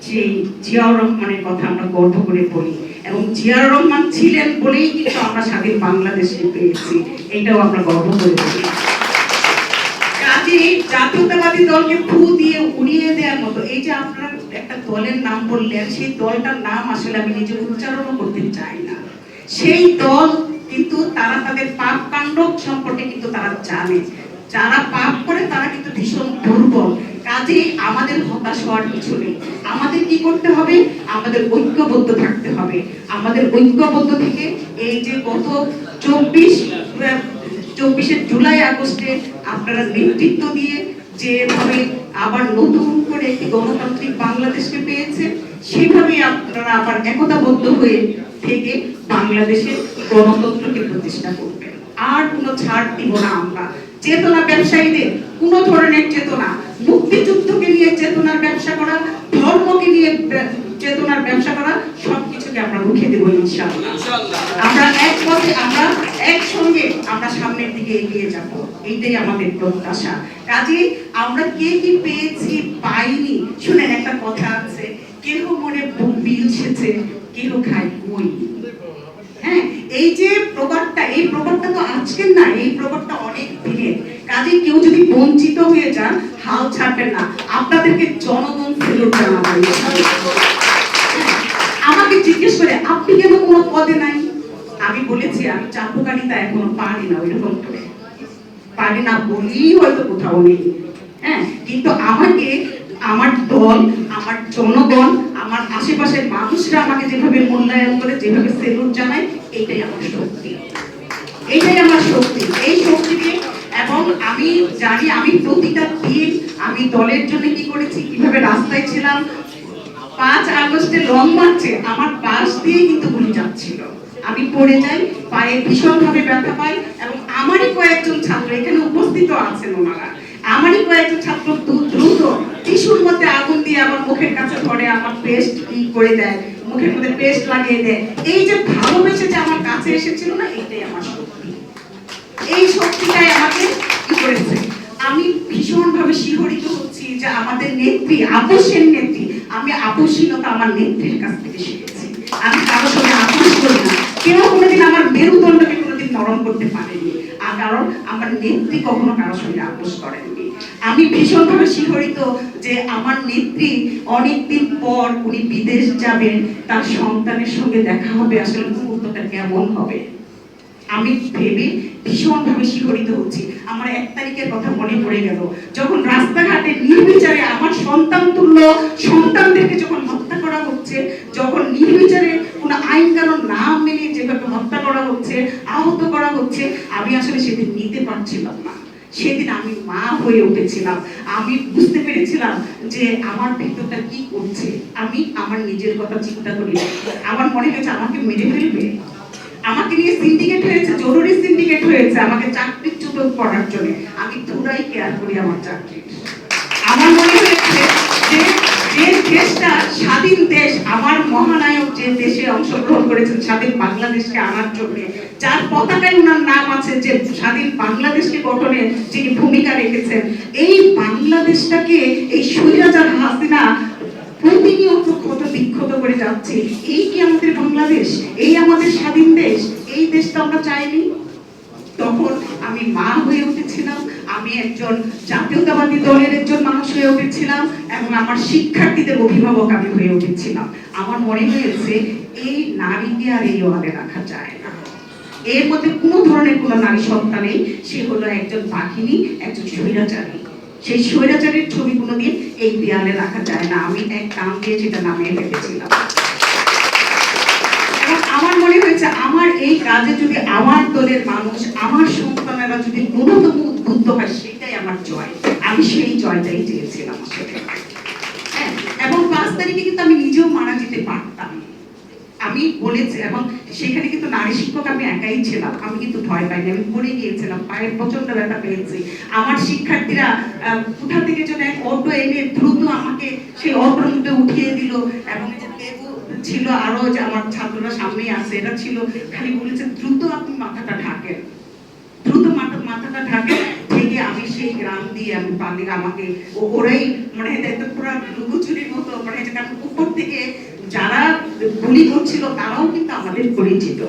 সেই জিয়াউর রহমানের কথা আমরা গর্ব করে বলি, এবং জিয়াউর রহমান ছিলেন বলেই কিন্তু আমরা স্বাধীন বাংলাদেশকে পেয়েছি, এটাও আমরা গর্ব করে বলি। কাজেই জাতীয়তাবাদী দলকে ফু দিয়ে উড়িয়ে দেওয়ার মতো, এই যে আপনারা একটা দলের নাম বললেন, সেই দলটার নাম আসলে আমি নিজে উচ্চারণও করতে চাই না। সেই দল কিন্তু তারা তাদের পাপ কাণ্ড সম্পর্কে কিন্তু তারা জানে, যারা পাপ করে তারা কিন্তু ভীষণ দুর্বল। কাজেই আমাদের হতাশ হওয়ার কিছু নেই। আমাদের কি করতে হবে, আমাদের ঐক্যবদ্ধ থাকতে হবে। আমাদের ঐক্যবদ্ধ থেকে এই যে গত 24 জুলাই আগস্টে আপনারা নেতৃত্ব দিয়ে যেভাবে আবার নতুন করে একটি গণতান্ত্রিক বাংলাদেশকে পেয়েছে, সেভাবেই আপনারা আবার একতাবদ্ধ হয়ে থেকে বাংলাদেশের গণতন্ত্রকে প্রতিষ্ঠা করবেন। আর কোনো ছাড় দিব না আমরা। চেতনা ব্যবসায়ীদের কোনো ধরনের চেতনা, মুক্তিযুদ্ধকে নিয়ে চেতনার ব্যবসা করা, ধর্মকে নিয়ে চেতনার ব্যবসা করা, সবকিছুকে আমরা রুখে দেবো ইনশাআল্লাহ। আমরা এক পথে, আমরা একসঙ্গে আমরা সামনের দিকে এগিয়ে যাব, এইটাই আমাদের প্রত্যাশা। কাজে আমরা কে কি পেয়েছি পাইনি, শুনেন একটা কথা আছে, কেহ মনে বুক বিলছেছে, কেহ খায় কই। হ্যাঁ, এই যে প্রবাদটা, এই প্রবাদটা তো আজকের না, এই প্রবাদটা অনেক দিনের। কাজে কেউ যদি বঞ্চিত হয়ে যান, হাল ছাড়বেন না, আপনাদেরকে জনগণ ফেরত জানাবে। আমাকে জিজ্ঞেস করে আপনি কেন কোনো পদে নাই, আমি বলেছি আমি চাপুকারিতা এখনো পারি না, ওইরকম করে পারি না বলেই হয়তো কোথাও নেই। হ্যাঁ, কিন্তু আমাকে আমার দল, আমার জনগণ, আমার আশেপাশের মানুষরা আমাকে যেভাবে মূল্যায়ন করে, যেভাবে সেলুট জানায়, এইটাই আমার শক্তি, এইটাই আমার শক্তি। এই শক্তিকে, এবং আমি জানি আমি প্রতিটা দিন আমি দলের জন্য কি করেছি, কিভাবে রাস্তায় ছিলাম। 5 আগস্টে লং মার্চে আমার পাশ দিয়ে কিন্তু গুলি যাচ্ছিল, আমি পড়ে যাই, পায়ে ভীষণভাবে ব্যথা পাই, এবং আমারই কয়েকজন ছাত্র এখানে উপস্থিত আছেন, ওনারা আমারই কয়েকজন ছাত্র দ্রুত টিস্যুর মধ্যে আগুন দিয়ে আমার মুখের কাছে ধরে আমার পেস্ট করে দেয়, মুখের মধ্যে পেস্ট লাগিয়ে দেয়। এই যে ভালোবেসে যে আমার কাছে এসেছিল না, এটাই আমার শক্তি। এই শক্তিটাই আমাকে কি করেছে, আমি ভীষণভাবে শিহরিত হচ্ছি যে আমাদের নেত্রী, আপোষের নেত্রী, আমি আপোষহীনতা আমার নেত্রীর কাছ থেকে শিখেছি। আমি কারোর সঙ্গে আপোষ করি না, কেউ কোনোদিন আমার মেরুদণ্ডকে কোনোদিন নরম করতে পারেনি, আর কারণ আমার নেত্রী কখনো কারোর সঙ্গে আপোষ করেননি। আমি ভীষণভাবে শিহরিত যে আমার নেত্রী অনেকদিন পর উনি বিদেশ যাবেন, তার সন্তানের সঙ্গে দেখা হবে, আসলে মুহূর্তটা কেমন হবে আমি ভেবে ভীষণভাবে শিহরিত হচ্ছি। আমার 1 তারিখের কথা মনে পড়ে গেল, যখন রাস্তাঘাটে নির্বিচারে আমার সন্তান তুল্য সন্তানদেরকে যখন হত্যা করা হচ্ছে, যখন নির্বিচারে কোনো আইন কানুন না মেনে যেভাবে হত্যা করা হচ্ছে, আহত করা হচ্ছে, আমি আসলে সেদিন নিতে পারছিলাম না। সেদিন আমি মা হয়ে উঠেছিলাম, আমি বুঝতে পেরেছিলাম যে আমার ভিতরটা কি করছে। আমি আমার নিজের কথা চিন্তা করি, আমার মনে হয়েছে আমাকে মেরে ফেলবে, আমাকে নিয়ে সিন্ডিকেট হয়েছে, জরুরি সিন্ডিকেট হয়েছে আমাকে চাকরিচ্যুত করার জন্য। আমি পুরাই কেয়ার করি আমার চাকরি। আমার মনে হয়েছে যে যে দেশটা স্বাধীন দেশ, আমার মহানায়ক যে দেশে অংশগ্রহণ করেছেন স্বাধীন বাংলাদেশকে আনার জন্য, যার পতাকায় ওনার নাম আছে, যে স্বাধীন বাংলাদেশকে গঠনে যিনি ভূমিকা রেখেছেন, এই বাংলাদেশটাকে এই স্বৈরাচার হাসিনা প্রতিনিয়ত ক্ষত বিক্ষত করে যাচ্ছে। এই কি আমাদের বাংলাদেশ? এই আমাদের স্বাধীন দেশ? এই দেশটা আমরা চাইনি। তখন আমি মা হয়ে উঠেছিলাম, আমি একজন জাতীয়তাবাদী দলের একজন মানুষ হয়ে উঠেছিলাম, এবং আমার শিক্ষার্থীদের অভিভাবক আমি হয়ে উঠেছিলাম। আমার মনে হয়েছে এই নারীকে আর এই ওয়ালে রাখা যায় না, এর মধ্যে কোনো ধরনের কোনো নারী সত্তা নেই। সে হলো একজন বাঘিনী, একজন স্বৈরাচারী। সেই স্বৈরাচারের ছবি কোনোদিন এই দেয়ালে রাখা যায় না। আমি এক কাম দিয়ে সেটা নামিয়ে ফেলেছিলাম। আমার মনে হয়েছে আমার এই কাজে যদি আমার দলের মানুষ, আমার সন্তানেরা যদি ন্যূনতম উদ্বুদ্ধ হয়, সেটাই আমার জয়। আমি সেই জয়টাই চেয়েছিলাম আসলে। হ্যাঁ, এবং 5 তারিখে কিন্তু আমি নিজেও মারা যেতে পারতাম, আমি বলেছি, এবং সেখানে কিন্তু নারী শিক্ষক আমি একাই ছিলাম। আমি কিন্তু ভয় পাইনি, আমি পড়ে গিয়েছিলাম, পায়ের প্রচন্ড ব্যথা পেয়েছি। আমার শিক্ষার্থীরা কোথা থেকে যেন এক অটো এনে দ্রুত আমাকে সেই অটোর মধ্যে উঠিয়ে দিল, এবং ছিল আরো যে আমার ছাত্ররা সামনেই আছে, এটা ছিল, খালি বলেছে দ্রুত আপনি মাথাটা ঢাকেন, দ্রুত মাথাটা ঢাকেন। থেকে আমি সেই গ্রাম দিয়ে আমি পালি, আমাকে ওরাই মনে হয় পুরো লুকোচুরির মতো মনে হয়েছে, কারণ উপর থেকে যারা গুলি করছিল তারাও কিন্তু আমাদের পরিচিত,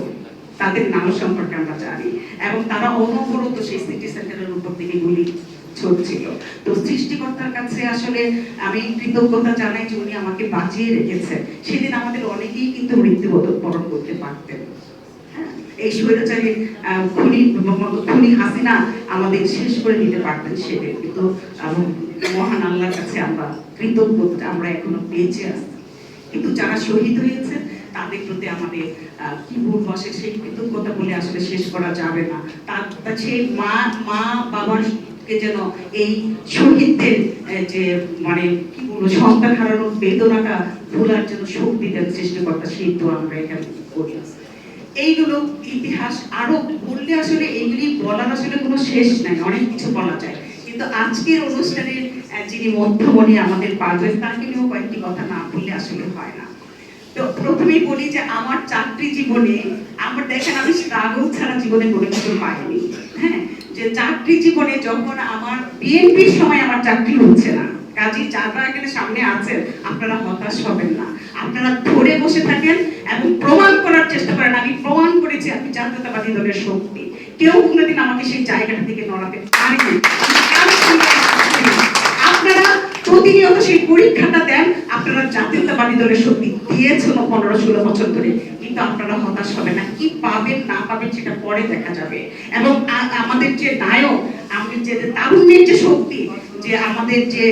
তাদের নাম সম্পর্কে আমরা জানি, এবং তারা অনবরত সেই সিটি সেন্টারের উপর থেকে গুলি ছড়ছিল। তো সৃষ্টিকর্তার কাছে আসলে আমি কৃতজ্ঞতা জানাই যে উনি আমাকে বাঁচিয়ে রেখেছেন। সেদিন আমাদের অনেকেই কিন্তু মৃত্যুবরণ করতে পারতেন। এই স্বৈরাচারী খুনি হাসিনা আমাদের শেষ করে নিতে পারতেন সেদিন, কিন্তু মহান আল্লাহর কাছে আমরা কৃতজ্ঞ, আমরা এখনো বেঁচে আছি। কিন্তু যারা শহীদ হয়েছে তাদের প্রতি আমাদের কি বলবো, আসলে সেই কৃতজ্ঞতা বলে আসলে শেষ করা যাবে না। তার সেই মা বাবাকে যেন এই শহীদদের যে মানে কি বলবো সন্তান হারানোর বেদনাটা ভোলার জন্য শক্তি দেন সৃষ্টিকর্তা, সেই তো আমরা এখানে করি। এইগুলো ইতিহাস আরো বললে আসলে এইগুলি বলার আসলে কোনো শেষ নাই, অনেক কিছু বলা যায়। কিন্তু আজকের অনুষ্ঠানের যিনি মধ্যমণি আমাদের পারভেজ, তাকে নিয়েও কয়েকটি কথা না বললে আসলে হয় না। তো প্রথমেই বলি যে আমার চাকরি জীবনে আমার দেখেন আমি স্ট্রাগল ছাড়া জীবনে কোনো কিছু পাইনি। হ্যাঁ, যে চাকরি জীবনে যখন আমার বিএনপির সময় আমার চাকরি হচ্ছে না, কাজী যারা এখানে সামনে আছেন আপনারা হতাশ হবেন না, আপনারা ধরে বসে থাকেন এবং প্রমাণ করার চেষ্টা করেন। আমি প্রমাণ করেছি আমি জাতীয়তাবাদী দলের শক্তি, কেউ কোনোদিন আমাকে সেই জায়গাটা থেকে নড়াতে পারেনি। আপনারা প্রতিনিয়ত সেই পরীক্ষাটা দেন, আপনারা জাতীয়তাবাদী দলের শক্তি দিয়েছেন 15-16 বছর ধরে, কিন্তু আপনারা হতাশ হবে না। কি পাবেন না পাবেন সেটা পরে দেখা যাবে। এবং আমাদের যে নায়ক, আমাদের যে তারুণ্যের যে শক্তি, যে আমাদের যে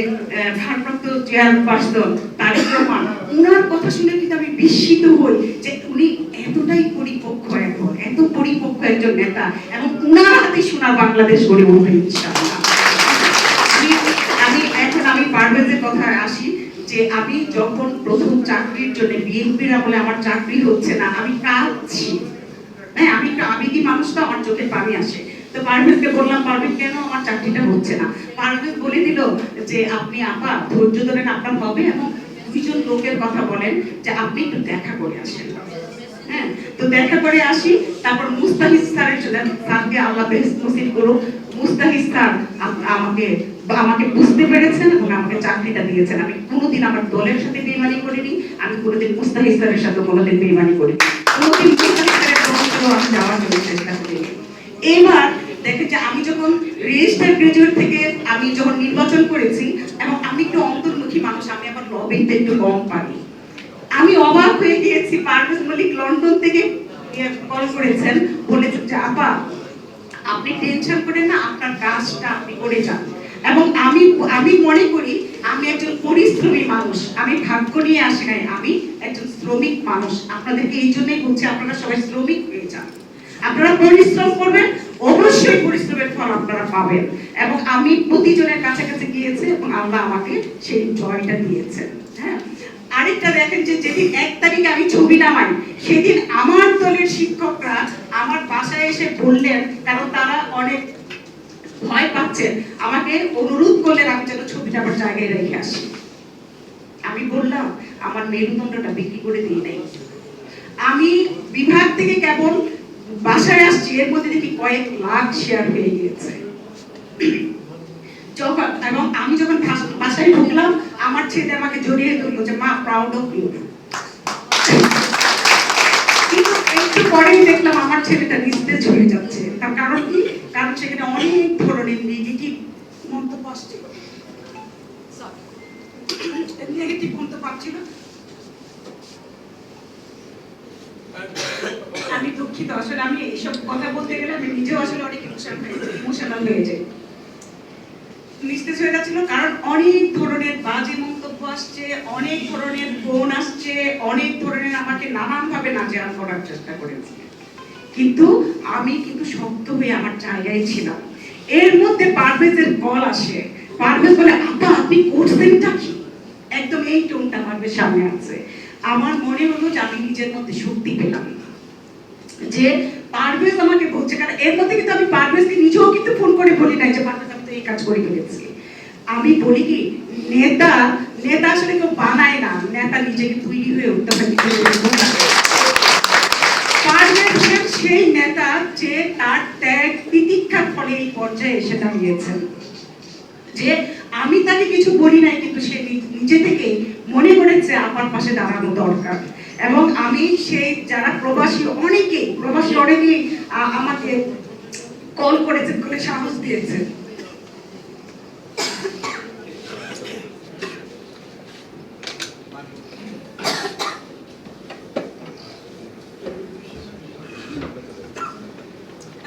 ভারপ্রাপ্ত চেয়ারপারসন তারেক রহমান, উনার কথা শুনে কিন্তু আমি বিস্মিত হই যে উনি এতটাই পরিপক্ক, এখন এত পরিপক্ক একজন নেতা, এবং উনার হাতে সোনার বাংলাদেশ গড়ে উঠবে ইনশাআল্লাহ। আমি পারভেজের কথায় আসি যে আমি যখন প্রথম চাকরির জন্য বিএনপির আমলে আমার চাকরি হচ্ছে না, আমি কাঁদছি। হ্যাঁ, আমি একটু আবেগী মানুষ, তো আমার চোখে পানি আসে। তো পারভেজকে বললাম, পারভেজ কেন আমার চাকরিটা হচ্ছে না? পারভেজ বলে দিল যে আপনি আপা ধৈর্য ধরেন, আপনার হবে। এবং দুইজন লোকের কথা বলেন যে আপনি একটু দেখা করে আসেন। হ্যাঁ, তো দেখা করে আসি। তারপর মুস্তাহিদ স্যারের জন্য, স্যারকে আল্লাহ বেহেশত নসিব করুক, মুস্তাহিদ স্যার আমাকে বুঝতে পেরেছেন এবং আমাকে চাকরিটা দিয়েছেন। আমি কোনোদিন আমার দলের সাথে বেইমানি করিনি, আমি কোনোদিন মুস্তাহিদ স্যারের সাথে কোনোদিন বেইমানি করিনি, কোনোদিন মুস্তাহিদ স্যারের প্রমোশনে আমি যাওয়ার জন্য চেষ্টা করিনি। এবার দেখেন যে আমি যখন রেজিস্টার গ্রাজুয়েট থেকে আমি যখন নির্বাচন করেছি, এবং আমি একটু অন্তর্মুখী মানুষ, আমি আবার লবিংটা একটু কম পারি। আমি অবাক হয়ে গিয়েছি, পারভেজ মল্লিক লন্ডন থেকে কল করেছেন, বলেছেন যে আপা আপনি টেনশন করেন না, আপনার কাজটা আপনি করে যান। এবং আমি মনে করি আমি একজন পরিশ্রমী মানুষ, আমি ভাগ্য নিয়ে আসি নাই, আমি একজন শ্রমিক মানুষ। আপনাদেরকে এই জন্যই বলছি আপনারা সবাই শ্রমিক হয়ে যান, আপনারা পরিশ্রম করবেন, অবশ্যই পরিশ্রমের ফল আপনারা পাবেন। এবং আমি প্রতিজনের কাছাকাছি গিয়েছি এবং আল্লাহ আমাকে সেই জয়টা দিয়েছেন। হ্যাঁ, আরেকটা দেখেন যে যেদিন 1 তারিখে আমি ছবি নামাই, সেদিন আমার দলের শিক্ষকরা আমার বাসায় এসে বললেন, কারণ তারা অনেক ভয় পাচ্ছেন, আমাকে অনুরোধ করলেন আমি যেন ছবিটা আমার জায়গায় রেখে আসি। আমি বললাম আমার মেরুদণ্ডটা বিক্রি করে দিই নাই, আমি বিভাগ থেকে কেবল বাসায় আসছি, এর মধ্যে দেখি কয়েক লাখ শেয়ার হয়ে গিয়েছে। এবং আমি যখন বাসায় ঢুকলাম, আমার ছেলে আমাকে জড়িয়ে ধরলো যে মা প্রাউড অফ ইউ। কিন্তু একটু পরেই দেখলাম আমার ছেলেটা নিস্তেজ হয়ে যাচ্ছে। তার কারণ কি? কারণ সেখানে অনেক ধরনের নেগেটিভ মন্তব্য আসছিল, নেগেটিভ মন্তব্য আসছিল। আমি দুঃখিত, আসলে আমি এইসব কথা বলতে গেলে আমি নিজেও আসলে অনেক ইমোশনাল হয়ে যাই, নিস্তেজ হয়ে যাচ্ছিল। কারণ অনেক ধরনের বাজে মন্তব্য আসছে, অনেক ধরনের ফোন আসছে, অনেক ধরনের আমাকে নানান ভাবে নাজেহাল করার চেষ্টা করেছে, কিন্তু আমি কিন্তু শক্ত হয়ে আমার জায়গায় ছিলাম। এর মধ্যে পারভেজের কল আসে, পারভেজ বলে আপা আপনি করছেনটা কি? একদম এই টোনটা পারভেজ সামনে আছে। আমার মনে হলো যে আমি নিজের মধ্যে শক্তি পেলাম, যে পারভেজ আমাকে বলছে। কারণ এর মধ্যে কিন্তু আমি পারভেজকে নিজেও কিন্তু ফোন করে বলি নাই যে পারভেজ আমি তো এই কাজ করে ফেলেছি। আমি বলি কি, নেতা আসলে কেউ বানায় না, নেতা নিজেকে তৈরি হয়ে উঠতে হয়। পারভেজ সেই নেতা যে তার ত্যাগ তিতিক্ষার ফলে এই পর্যায়ে এসে দাঁড়িয়েছেন, যে আমি তাকে কিছু বলি নাই, কিন্তু সে নিজে থেকে মনে করেছে আমার পাশে দাঁড়ানো দরকার। এবং আমি সেই যারা প্রবাসী অনেকেই আমাকে কল করেছেন, করে সাহস দিয়েছেন।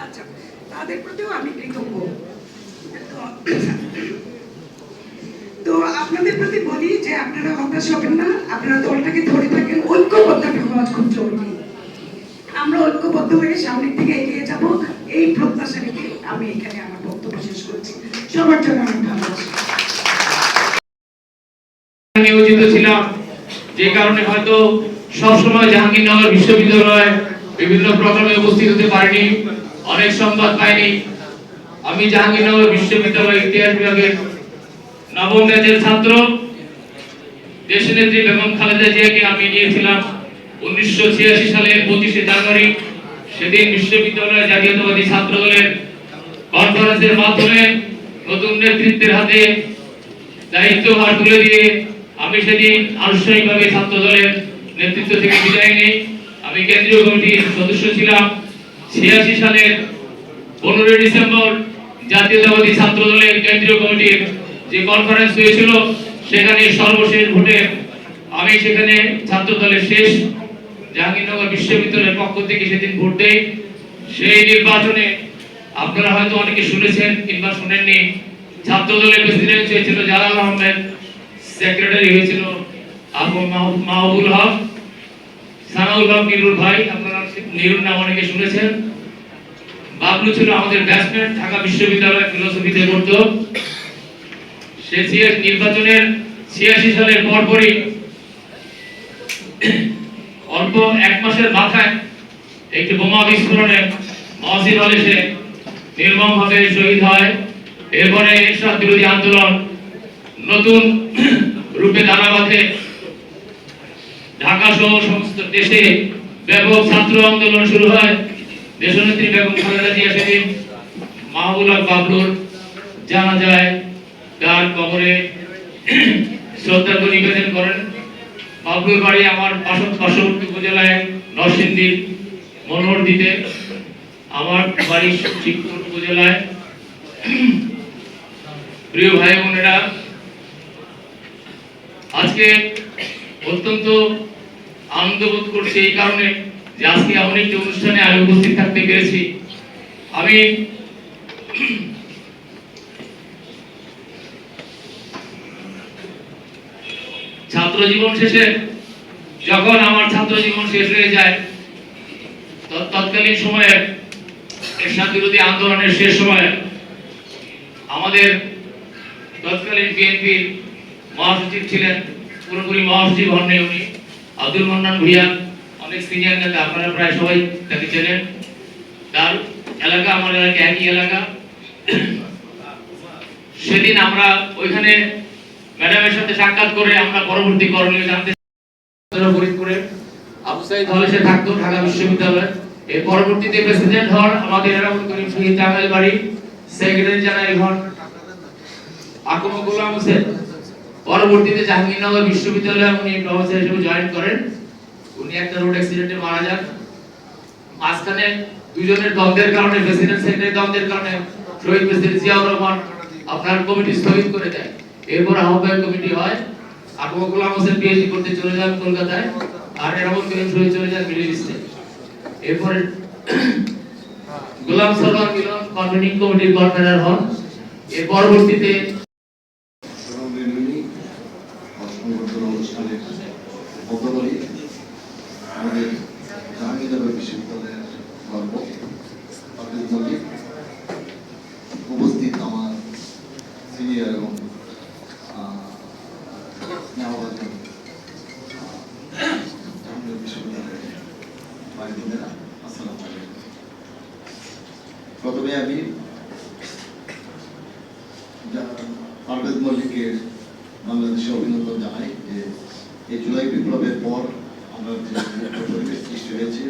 আচ্ছা, তাদের প্রতিও আমি কৃতজ্ঞ। তো আপনাদের প্রতি বলি যে আপনারা হতাশ হবেন না, আপনারা দলটাকে ধরে থাকেন, ঐক্যবদ্ধতা হওয়া খুব জরুরি। আমরা ঐক্যবদ্ধ হয়ে সামনের দিকে এগিয়ে যাব, এই প্রত্যাশা রেখে আমি এখানে আমার বক্তব্য শেষ করছি। সবার জন্য আমি ভালোবাসি। নিয়োজিত ছিলাম, যে কারণে হয়তো সবসময় জাহাঙ্গীরনগর বিশ্ববিদ্যালয়ে বিভিন্ন প্রোগ্রামে উপস্থিত হতে পারিনি, অনেক সংবাদ পাইনি। আমি জাহাঙ্গীরনগর বিশ্ববিদ্যালয়ের ইতিহাস বিভাগের নবম ব্যাচের ছাত্র। দেশনেত্রী বেগম খালেদা জিয়াকে আমি নিয়েছিলাম 1986 সালের 25শে জানুয়ারি। সেদিন বিশ্ববিদ্যালয়ের জাতীয়তাবাদী ছাত্র দলের কনফারেন্সের মাধ্যমে নতুন নেতৃত্বের হাতে দায়িত্বভার তুলে দিয়ে আমি সেদিন আনুষ্ঠানিকভাবে ছাত্র দলের নেতৃত্ব থেকে বিদায় নিই। আমি কেন্দ্রীয় কমিটির সদস্য ছিলাম। 86 সালের 15 ডিসেম্বর জাতীয়তাবাদী ছাত্র দলের কেন্দ্রীয় কমিটির যে কনফারেন্স হয়েছিল, সেখানে সর্বশেষ ভোটে আমি সেখানে ছাত্র দলের শেষ জাহাঙ্গীরনগর বিশ্ববিদ্যালয়ের পক্ষ থেকে সেদিন ভোট দেই। সেই নির্বাচনে আপনারা হয়তো অনেকে শুনেছেন কিংবা শুনেননি, ছাত্র দলের প্রেসিডেন্ট হয়েছিল জালাল আহমেদ, সেক্রেটারি হয়েছিল আবু মাহবুল হক, সানাউল হক নিরুল ভাই, আপনারা নিরুল নাম অনেকে শুনেছেন। বাবলু ছিল আমাদের ব্যাটসম্যান, ঢাকা বিশ্ববিদ্যালয়ে ফিলোসফিতে পড়তো। সে নির্বাচনের 86 সালের পরপরই অল্প 1 মাসের মাথায় একটি বোমা বিস্ফোরণে মহসিন হলে সে নির্মমভাবে শহীদ হয়। এরপরে এরশাদ বিরোধী আন্দোলন নতুন রূপে দানা বাঁধে। ঢাকা সহ সমস্ত দেশে ব্যাপক ছাত্র আন্দোলন শুরু হয়। দেশনেত্রী বেগম খালেদা জিয়া সেদিন মাহবুব হক বাবলুর জানাজায় তার কবরে শ্রদ্ধা নিবেদন করেন। বাবলুর বাড়ি আমার পার্শ্ববর্তী উপজেলায় নরসিংদীর মনোহরদীতে, আমার বাড়ি শিবপুর উপজেলায়। প্রিয় ভাই বোনেরা, আজকে অত্যন্ত আনন্দ বোধ করছি এই কারণে যে আজকে এমন একটি অনুষ্ঠানে আমি উপস্থিত থাকতে পেরেছি। আমি ছাত্র জীবন শেষে, যখন আমার ছাত্র জীবন শেষ হয়ে যায়, তৎকালীন সময়ে এরশাদ বিরোধী আন্দোলনের শেষ সময়ে আমাদের তৎকালীন বিএনপির মহাসচিব ছিলেন, পুরোপুরি মহাসচিব হননি উনি, আব্দুল মান্নান ভুঁইয়া, অনেক সিনিয়র নেতা, আপনারা প্রায় সবাই তাকে চেনেন। তার এলাকা আমার এলাকা একই এলাকা। সেদিন আমরা ওইখানে ম্যাডামের সাথে সাক্ষাৎ করে আমরা পরবর্তী করণীয় জানতে ফরিদপুরে আবু সাইদ হলে সে থাকতো ঢাকা বিশ্ববিদ্যালয়ে। এর পরবর্তীতে প্রেসিডেন্ট হন আমাদের এরাবুল করিম শহীদ জামাল বাড়ি, সেক্রেটারি জেনারেল হন আকম গোলাম হোসেন। পরবর্তীতে জাহাঙ্গীরনগর বিশ্ববিদ্যালয়ে উনি প্রফেসর হিসেবে জয়েন করেন। উনি একটা রোড অ্যাক্সিডেন্টে মারা যান। মাঝখানে দুজনের দ্বন্দ্বের কারণে, প্রেসিডেন্ট সেক্রেটারি দ্বন্দ্বের কারণে শহীদ প্রেসিডেন্ট জিয়াউর রহমান আপনার কমিটি স্থগিত করে দেয়। এরপর আহ্বায়ক কমিটি হয়। আকম গোলাম হোসেন পিএইচডি করতে চলে যান কলকাতায়, আর এরাবুল করিম শহীদ চলে যান মিডল ইস্টে। এরপরে গোলাম সরওয়ার মিলন কনভেনিং কমিটির কনভেনার হন। এর পরবর্তীতে আমাদের জাহাঙ্গীরনগর বিশ্ববিদ্যালয়ের গর্ব উপস্থিত আমার সিনিয়র এবং জাহাঙ্গীরনগর বিশ্ববিদ্যালয়ের ভাই বোনেরা, আসসালামু আলাইকুম। প্রথমে আমি পারভেজ মল্লিকের বাংলাদেশে অভিনন্দন জানাই যে এই জুলাই বিপ্লবের পর আমরা যে পরিবেশ সৃষ্টি হয়েছে,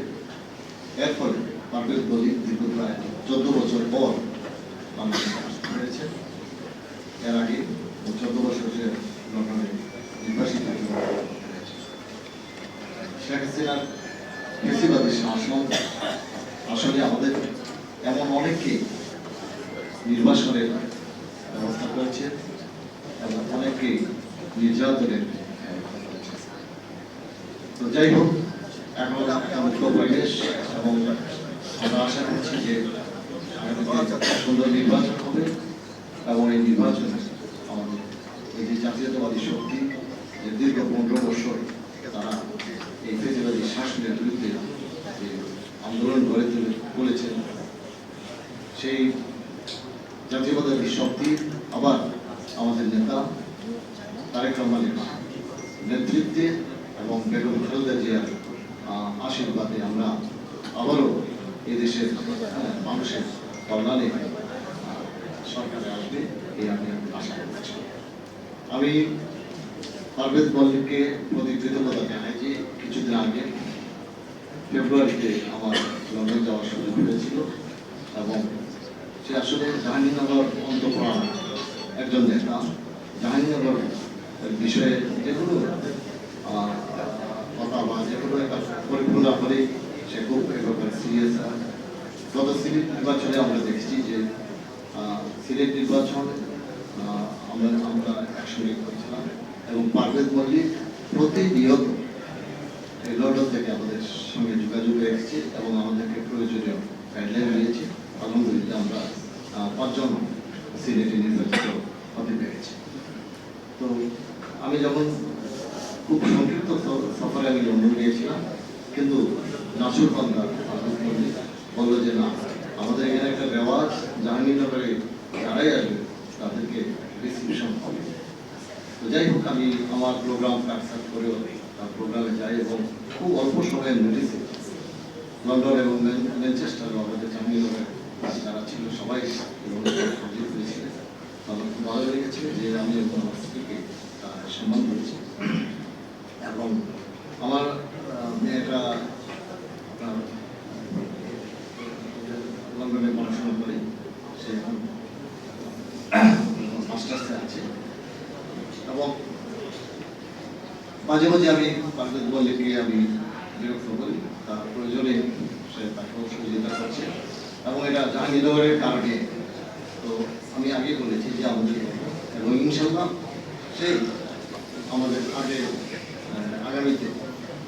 এর ফলে পারভেজ মল্লিক দীর্ঘ প্রায় 14 বছর পর বাংলাদেশে আসতে হয়েছে। এর আগে 14 বছর সে লন্ডনে নির্বাসিত হয়েছে। শেখ হাসিনার ফেসিবাদী শাসন আসলে আমাদের এমন অনেককে নির্বাসনের ব্যবস্থা করেছে এবং অনেককে নির্যাতনের। তো যাই হোক, এখন মুক্ত পরিবেশ এবং আমরা আশা করছি যে সুন্দর নির্বাচন হবে এবং এই নির্বাচনে আমাদের এই যে জাতীয়তাবাদী শক্তি যে দীর্ঘ 15 বছর তারা এই ফেসিবাদী শাসনের বিরুদ্ধে যে আন্দোলন গড়ে তুলেছেন, সেই জাতীয়তাবাদী শক্তি আবার আমাদের নেতা তারেক রহমানের নেতৃত্বে এবং বেগম খালেদা জিয়ার আশীর্বাদে আমরা আবারও এদেশের মানুষের কল্যাণে সরকারে আসবে এই আমি আশা করছি। আমি পারভেজ মল্লিককে প্রতি কৃতজ্ঞতা জানাই যে কিছুদিন আগে ফেব্রুয়ারিতে আমার লন্ডন যাওয়ার সুযোগ হয়েছিল এবং সে আসলে জাহাঙ্গীরনগর অন্তঃপুরা একজন নেতা। জাহাঙ্গীরনগর বিষয়ে যেগুলো কথা বা যেগুলো একটা পরিপূর্ণ করে সে খুব ব্যাপারে সিরিয়াস। গত সিলেট নির্বাচনে আমরা দেখছি যে সিলেট নির্বাচন আমরা একসঙ্গে করেছিলাম এবং পারভেজ মল্লিক প্রতিনিয়ত এই লন্ডন থেকে আমাদের সঙ্গে যোগাযোগ রেখেছে এবং আমাদেরকে প্রয়োজনীয় গাইডলাইন দিয়েছে। আলহামদুলিল্লাহ আমরা 5 জন সিলেটে নির্বাচিত হতে পেরেছি। তো আমি যখন খুব সংক্ষিপ্ত সফরে আমি লন্ডন গিয়েছিলাম, কিন্তু নাসুর বান্দা বললো যে না, আমাদের এখানে একটা রেওয়াজ, জাহাঙ্গীরনগরে যারাই আসবে তাদেরকে রিসিপশন হবে। তো যাই হোক, আমি আমার প্রোগ্রাম কাটসাট করেও প্রোগ্রামে যাই এবং খুব অল্প সময়ের নোটিসে লন্ডন এবং ম্যানচেস্টারে আমাদের জাহাঙ্গীরনগরের যারা ছিল সবাই হাজির হয়েছিলেন। আমার খুব ভালো লেগেছে যে আমি আমার স্ত্রীকে সম্মান করেছি এবং আমার মেয়েটা লন্ডনে পড়াশোনা করে, সে এখন মাস্টার্সে আছে এবং মাঝে মাঝে আমি পারভেজ মল্লিককে আমি বিরক্ত করি, তার প্রয়োজনে সে তাকে সহযোগিতা করছে এবং এটা জাহাঙ্গীরনগরের কারণে। তো আমি আগে বলেছি যে আমাদের এবং ইনশাল্লাহ সেই আমাদের আগামীতে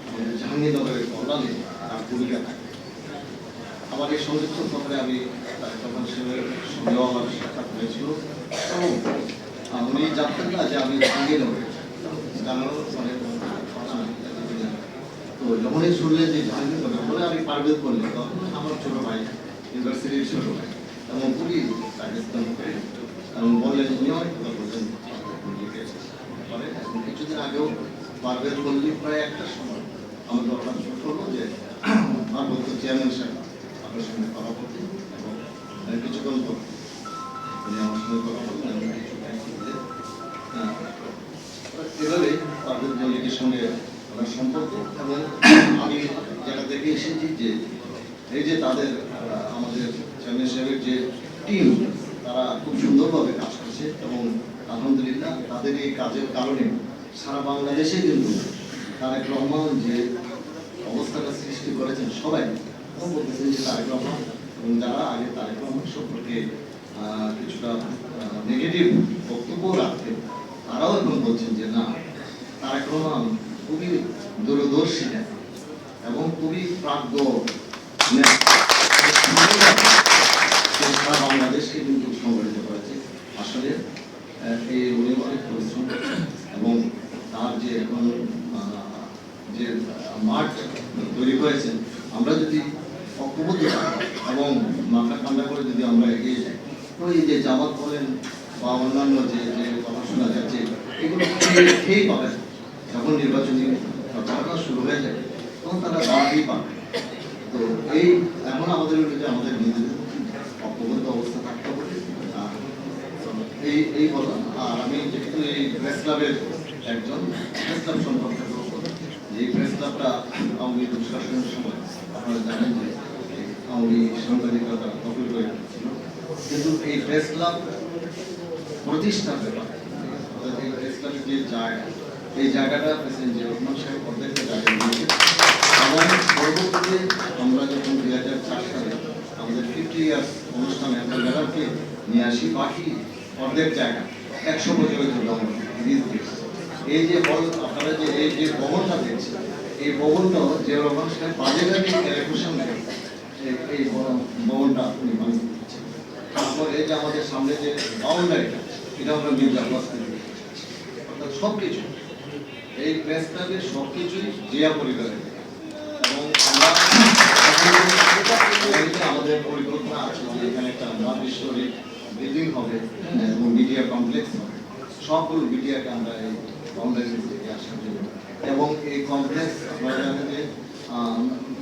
আমাদের জাহাঙ্গীরনগরের কল্যাণে তার ভূমিকা থাকে। আমার এই সংযুক্ত সফরে আমি তখন সঙ্গেও আমার সাক্ষাৎ হয়েছিল এবং উনি জানতেন না যে আমি জাহাঙ্গীরনগরে জানানোর মানে তো যখনই শুনলেন যে জাহাঙ্গীরনগর বলে আমি পারভেজ বললেন, তখন আমার ছোট ভাই, ইউনিভার্সিটির ছোট ভাই এবং খুবই তাকে করে এবং বললেন উনিও কথা বললেন করে। এবং কিছুদিন আগেও পারভেজ মল্লিক প্রায় 1টার সময় আমাকে হঠাৎ করলো যে ভারপ্রাপ্ত চেয়ারম্যান সাহেব আপনার সঙ্গে কথা বলতে এবং কিছুক্ষণ পর উনি আমার সঙ্গে কথা বললেন এবং কিছু এভাবে পারভেজ মল্লিকের সঙ্গে আমার সম্পর্ক। এবং আমি যেটা দেখে এসেছি যে এই যে তাদের আমাদের চেয়ারম্যান সাহেবের যে টিম, তারা খুব সুন্দরভাবে কাজ করছে এবং আলহামদুলিল্লাহ তাদের এই কাজের কারণে সারা বাংলাদেশে কিন্তু তারেক রহমান যে অবস্থাটা সৃষ্টি করেছেন, সবাই বলতেছেন যে তারেক রহমান এবং যারা আগে তারেক রহমান সম্পর্কে কিছুটা নেগেটিভ বক্তব্য রাখতেন, তারাও এখন বলছেন যে না, তারেক রহমান খুবই দূরদর্শী এবং খুবই প্রাজ্ঞ সারা বাংলাদেশকে কিন্তু সংগঠিত করেছে। আসলে এই উনি অনেক পরিশ্রম করছেন এবং তার যে এখন যে মাঠ তৈরি করেছেন, আমরা যদি ঐক্যবদ্ধ এবং মাথা ঠান্ডা করে যদি আমরা এগিয়ে যাই, তো এই যে জামাত বলেন বা অন্যান্য যে কথা শোনা যাচ্ছে, এগুলো খেয়েই পাবে। যখন নির্বাচনী প্রচারণা শুরু হয়ে যায় তখন তারা দাঁড়াতেই পাবে। তো এই এখন আমাদের বিরুদ্ধে আমাদের নিজেদের ঐক্যবদ্ধ অবস্থা থাকতে হবে। এই বলা। আর আমি যেহেতু এই প্রেস ক্লাবের একজন, প্রেস ক্লাব সম্পর্কে এই প্রেস ক্লাবটা আওয়ামী দুঃশাসনের সময় আপনারা জানেন যে আওয়ামী সাংবাদিকরা তারা দখল করে ছিল, কিন্তু এই প্রেস ক্লাব প্রতিষ্ঠার ব্যাপার এই প্রেস ক্লাবের যে জায়গা, এই জায়গাটা প্রেসিডেন্ট জিয়াউর রহমান সাহেব অর্ধেকটা জায়গা দিয়েছে এবং পরবর্তীতে আমরা যখন 2004 সালে আমাদের 50 ইয়ার্স অনুষ্ঠানে একটা লেবারকে নিয়ে আসি, বাকি অর্ধেক জায়গা 100 বছরের জন্য এই যে আপনারা যে এই যে ভবনটা দেখছেন, এই ভবনটা জিয়াউর রহমান সাহেব বাজেভাবে ক্যালকুলেশন করে এই ভবনটা উনি বানিয়ে দিচ্ছেন। তারপর এই যে আমাদের সামনে যে বাউন্ডারিটা, এটা আমরা মির্জা আব্বাস থেকে সবকিছু এই প্রেস ক্লাবের সবকিছুই জিয়া পরিবারের এবং আমাদের পরিকল্পনা আছে যে এখানে একটা মাল্টি-স্টোরি বিল্ডিং হবে এবং মিডিয়া কমপ্লেক্স হবে। সবগুলো মিডিয়াকে আমরা এই বাউন্ডারি থেকে আসার জন্য এবং এই কমপ্লেক্স আপনারা জানেন যে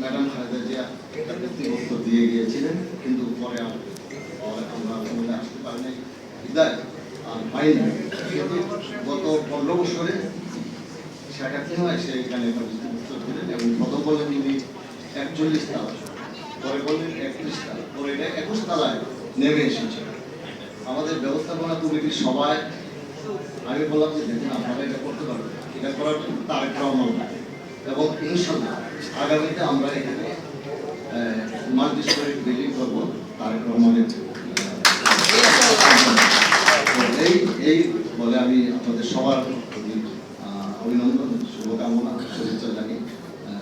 ম্যাডাম খালেদা জিয়া একটা ব্যক্তিগত দিয়ে গিয়েছিলেন, কিন্তু পরে আমরা সময় আসতে পারিনি বিদায় পাইনি। কিন্তু গত 15 বছরে সেটা কি হয়, সে এখানে উত্তর দিলেন এবং প্রথম বলেন উনি 41 তালা, পরে বললেন 31 তালা, পরে এটা 21 তালায় নেমে এসেছে। আমাদের ব্যবস্থাপনা কমিটির সবাই আমি বললাম যে দেখুন আপনারা এটা করতে পারবেন, এটা করার জন্য তারেক রহমান এবং ইনশাল্লাহ আগামীতে আমরা এখানে মাল্টি-স্টোরি বিল্ডিং করবো তারেক রহমানের। এই বলে আমি আপনাদের সবার প্রতি অভিনন্দন, শুভকামনা, শুভেচ্ছা জানিয়ে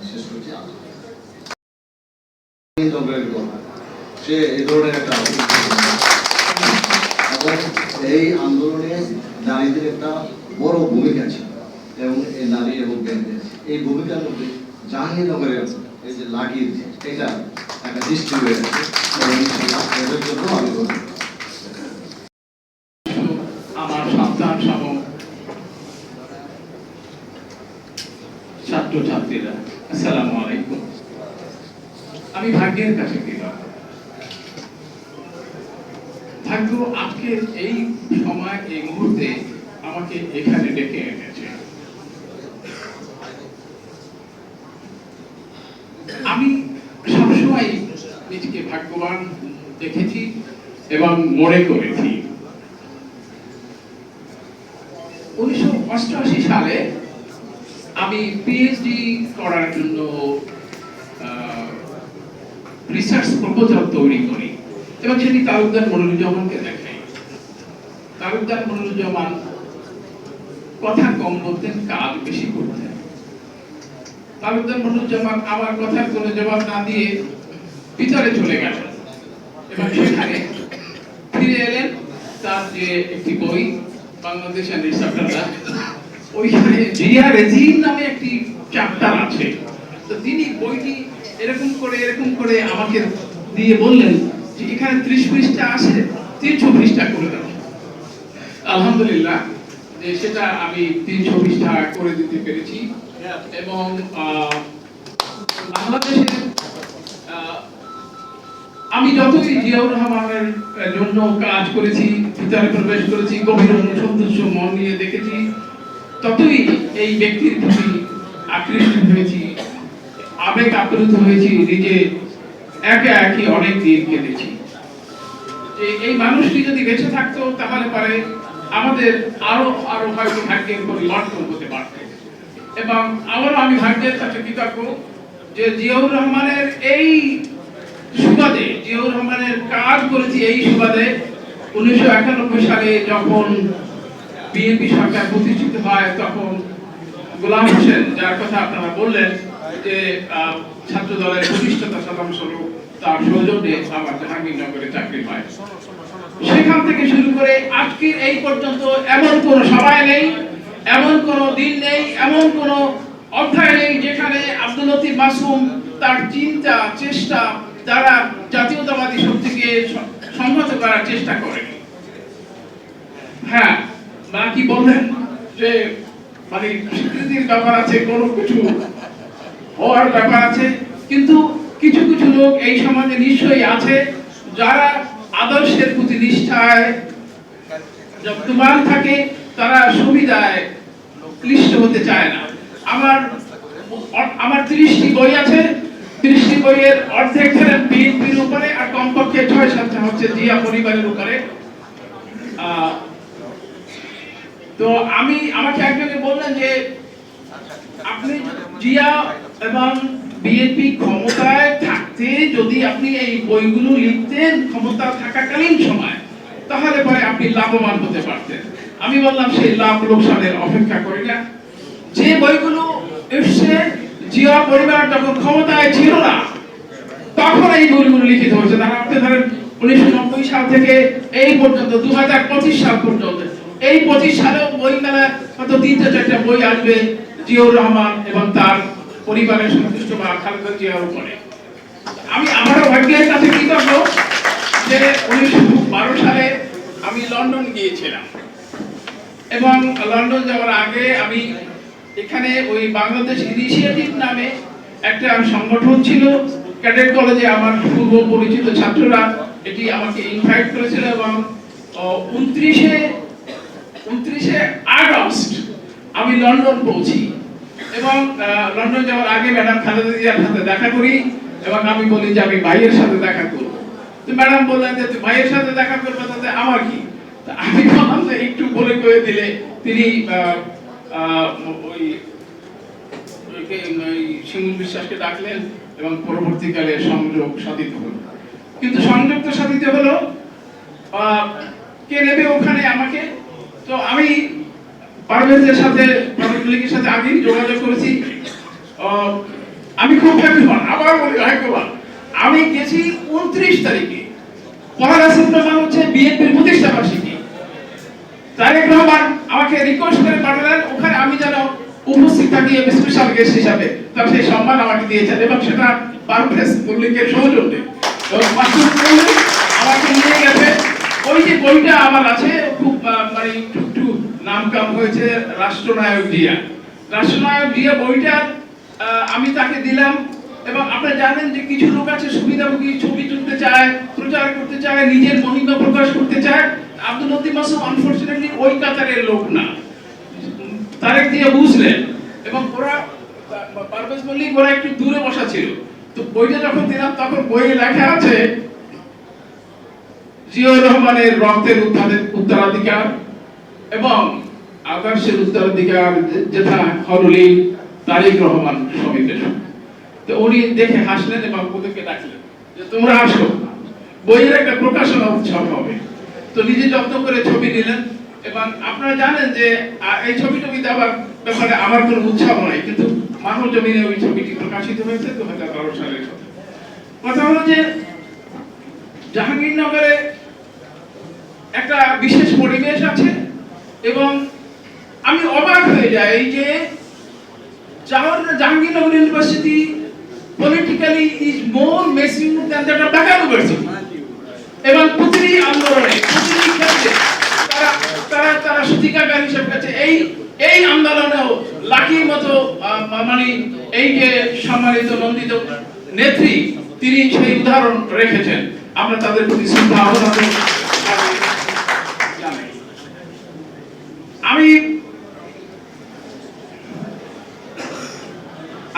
শেষ করছি। সে এই ধরনের একটা এবং এই আন্দোলনে নারীদের একটা বড় ভূমিকা ছিল এবং এই নারী এবং ব্যান্ডেজ এই ভূমিকার মধ্যে জাহাঙ্গীরনগরের এই যে লাগিয়ে এটা একটা দৃষ্টি হয়ে গেছে এবং এদের জন্য আমি বলি আমার সন্তান সহ ছাত্রছাত্রীরা আসসালামু আলাইকুম। আমি ভাগ্যের কাছে দিলাম, ভাগ্য আজকে এই সময় এই মুহূর্তে আমাকে এখানে ডেকে এনেছে। আমি সবসময় নিজেকে ভাগ্যবান দেখেছি এবং মনে করেছি। 1988 সালে আমি পিএইচডি করার জন্য রিসার্চ প্রপোজাল তৈরি করি এবং সেটি তালুকদার মনিরুজ্জামানকে দেখাই। তালুকদার মনিরুজ্জামান কথা কম বলতেন, কাজ বেশি করতেন। তালুকদার মনিরুজ্জামান আমার কথার কোনো জবাব না দিয়ে ভিতরে চলে গেলেন এবং সেখানে ফিরে এলেন। তার যে একটি বই বাংলাদেশ এন্ড ইটস আফটারলাইফ, ওইখানে জিয়া রেজিম নামে একটি চ্যাপ্টার আছে। তো তিনি বইটি এরকম করে আমাকে দিয়ে বললেন যে এখানে 30 পৃষ্ঠা আছে, 300 পৃষ্ঠা করে দাও। আলহামদুলিল্লাহ যে সেটা আমি 300 পৃষ্ঠা করে দিতে পেরেছি এবং বাংলাদেশের আমি যতই জিয়াউর রহমানের জন্য কাজ করেছি, ভিতরে প্রবেশ করেছি, গভীর অনুসন্ধিৎস মন নিয়ে দেখেছি, ততই এই ব্যক্তির প্রতি আকৃষ্ট হয়েছি, আবেগ আপ্লুত হয়েছি, নিজে একে একে অনেক দিন কেটেছি। এই মানুষটি যদি বেঁচে থাকতো তাহলে পরে আমাদের আরো হয়তো ভাগ্যের পরিবর্তন হতে পারত। এবং আবারও আমি ভাগ্যের কাছে কৃতজ্ঞ যে জিয়াউর রহমানের এই সুবাদে, জিয়াউর রহমানের কাজ করেছি এই সুবাদে 1991 সালে যখন বিএনপি সরকার প্রতিষ্ঠিত হয় তখন গোলাম হোসেন, যার কথা আপনারা বললেন যে ছাত্র দলের প্রতিষ্ঠাতা শতাংশ লোক, তার সৌজন্যে আমার জাহাঙ্গীরনগরে চাকরি হয়। সেখান থেকে শুরু করে আজকের এই পর্যন্ত এমন কোনো সভায় নেই, এমন কোনো দিন নেই, এমন কোনো অধ্যায় নেই যেখানে আব্দুল লতিফ মাসুম তার চিন্তা চেষ্টা দ্বারা জাতীয়তাবাদী শক্তিকে সংহত করার চেষ্টা করেনি। হ্যাঁ, বাকি বললেন যে মানে স্বীকৃতির ব্যাপার আছে, কোনো কিছু হওয়ার ব্যাপার আছে, কিন্তু কিছু কিছু লোক এই সমাজে নিশ্চয়ই আছে যারা আদর্শের প্রতি নিষ্ঠায় যত্নবান থাকে, তারা সুবিধায় ক্লিষ্ট হতে চায় না। আমার 30টি বই আছে, 30টি বইয়ের অর্ধেক ধরেন বিএনপির উপরে আর কমপক্ষে 6-7টা হচ্ছে জিয়া পরিবারের উপরে। তো আমাকে একজনে বললেন যে আপনি জিয়া এবং বিএনপি ক্ষমতায় থাকতে যদি আপনি এই বইগুলো লিখতেন ক্ষমতা থাকাকালীন সময়, তাহলে পরে আপনি লাভবান হতে পারতেন। আমি বললাম সেই লাভ লোকসানের অপেক্ষা করি না। যে বইগুলো এসছে জিয়া পরিবার যখন ক্ষমতায় ছিল না তখন এই বইগুলো লিখিত হয়েছে। তারা আপনি ধরেন 1990 সাল থেকে এই পর্যন্ত 2025 সাল পর্যন্ত, এই 25 সালেও বই মেলা হয়তো তিনটা চারটা বই আসবে জিয়াউর রহমান এবং তার পরিবারের সন্তুষ্ট বা খালেদা জিয়ার উপরে। আমি আমারও ভাগ্যের কাছে কৃতজ্ঞ যে 1912 সালে আমি লন্ডন গিয়েছিলাম এবং লন্ডন যাওয়ার আগে আমি এখানে ওই বাংলাদেশ ইনিশিয়েটিভ নামে একটা সংগঠন ছিল ক্যাডেট কলেজে, আমার পূর্ব পরিচিত ছাত্ররা এটি আমাকে ইনভাইট করেছিল এবং 29শে আগস্ট আমি লন্ডন পৌঁছি এবং লন্ডন যাওয়ার আগে ম্যাডাম খালেদা জিয়ার সাথে দেখা করি এবং আমি বলি যে আমি ভাইয়ের সাথে দেখা করব। তো ম্যাডাম বললেন যে ভাইয়ের সাথে দেখা করবে, তাতে আমার কি? আমি বললাম যে একটু বলে করে দিলে তিনি ওই শিমুল বিশ্বাসকে ডাকলেন এবং পরবর্তীকালে সংযোগ সাধিত হলো। কিন্তু সংযোগ তো সাধিত হলো, কে নেবে ওখানে আমাকে? তো আমি পারভেজের সাথে পারভেজের সাথে আগেই যোগাযোগ করেছি। আমি খুব ভাগ্যবান, আবার বলি ভাগ্যবান, আমি গেছি 29 তারিখে, 1 সেপ্টেম্বর হচ্ছে বিএনপির প্রতিষ্ঠা বার্ষিকী। তারেক রহমান আমাকে রিকোয়েস্ট করে পাঠালেন ওখানে আমি যেন উপস্থিত থাকি স্পেশাল গেস্ট হিসাবে, তার সেই সম্মান আমাকে দিয়েছেন এবং সেটা পারভেজ মল্লিকের সৌজন্যে আমাকে নিয়ে গেছে। ওই যে বইটা আমার আছে, খুব মানে একটু নাম কাম হয়েছে, রাষ্ট্রনায়ক জিয়া। রাষ্ট্রনায়ক জিয়া বইটা আমি তাকে দিলাম এবং আপনারা জানেন যে কিছু লোক আছে সুবিধাভোগী, ছবি তুলতে চায়, প্রচার করতে চায়, নিজের মহিমা প্রকাশ করতে চায়। আব্দুল লতিফ মাসুদ আনফরচুনেটলি ওই কাতারের লোক না। তারেক দিয়ে বুঝলেন এবং ওরা পারভেজ মল্লিক ওরা একটু দূরে বসা ছিল। তো বইটা যখন দিলাম তখন বইয়ে লেখা আছে জিয়াউর রহমানের রক্তের উত্তরাধিকার এবং আদর্শের উত্তরাধিকার যেটা হরলি তারেক রহমান সমিতির। তো উনি দেখে হাসলেন এবং ওদেরকে ডাকলেন যে তোমরা আসো, বইয়ের একটা প্রকাশনা উৎসব হবে। তো নিজে যত্ন করে ছবি নিলেন এবং আপনারা জানেন যে এই ছবিটা দেওয়ার ব্যাপারে আমার কোনো উৎসাহ নাই, কিন্তু মানব জমিনে ওই ছবিটি প্রকাশিত হয়েছে 2012 সালের কথা। হলো যে জাহাঙ্গীরনগরে একটা বিশেষ পরিবেশ আছে এবং আমি অবাক হয়ে যাই যে Jahangirnagar university politically is more messing than that of Dhaka University. এবং প্রতিটি আন্দোলনে, প্রতিটি ক্ষেত্রে তারা সত্যিকার হিসেবে কাছে এই আন্দোলনেও লাকির মতো মানে এই যে সম্মানিত নন্দিত নেত্রী, তিনি সেই উদাহরণ রেখেছেন। আমরা তাদের প্রতি শ্রদ্ধা অবদান জানাই।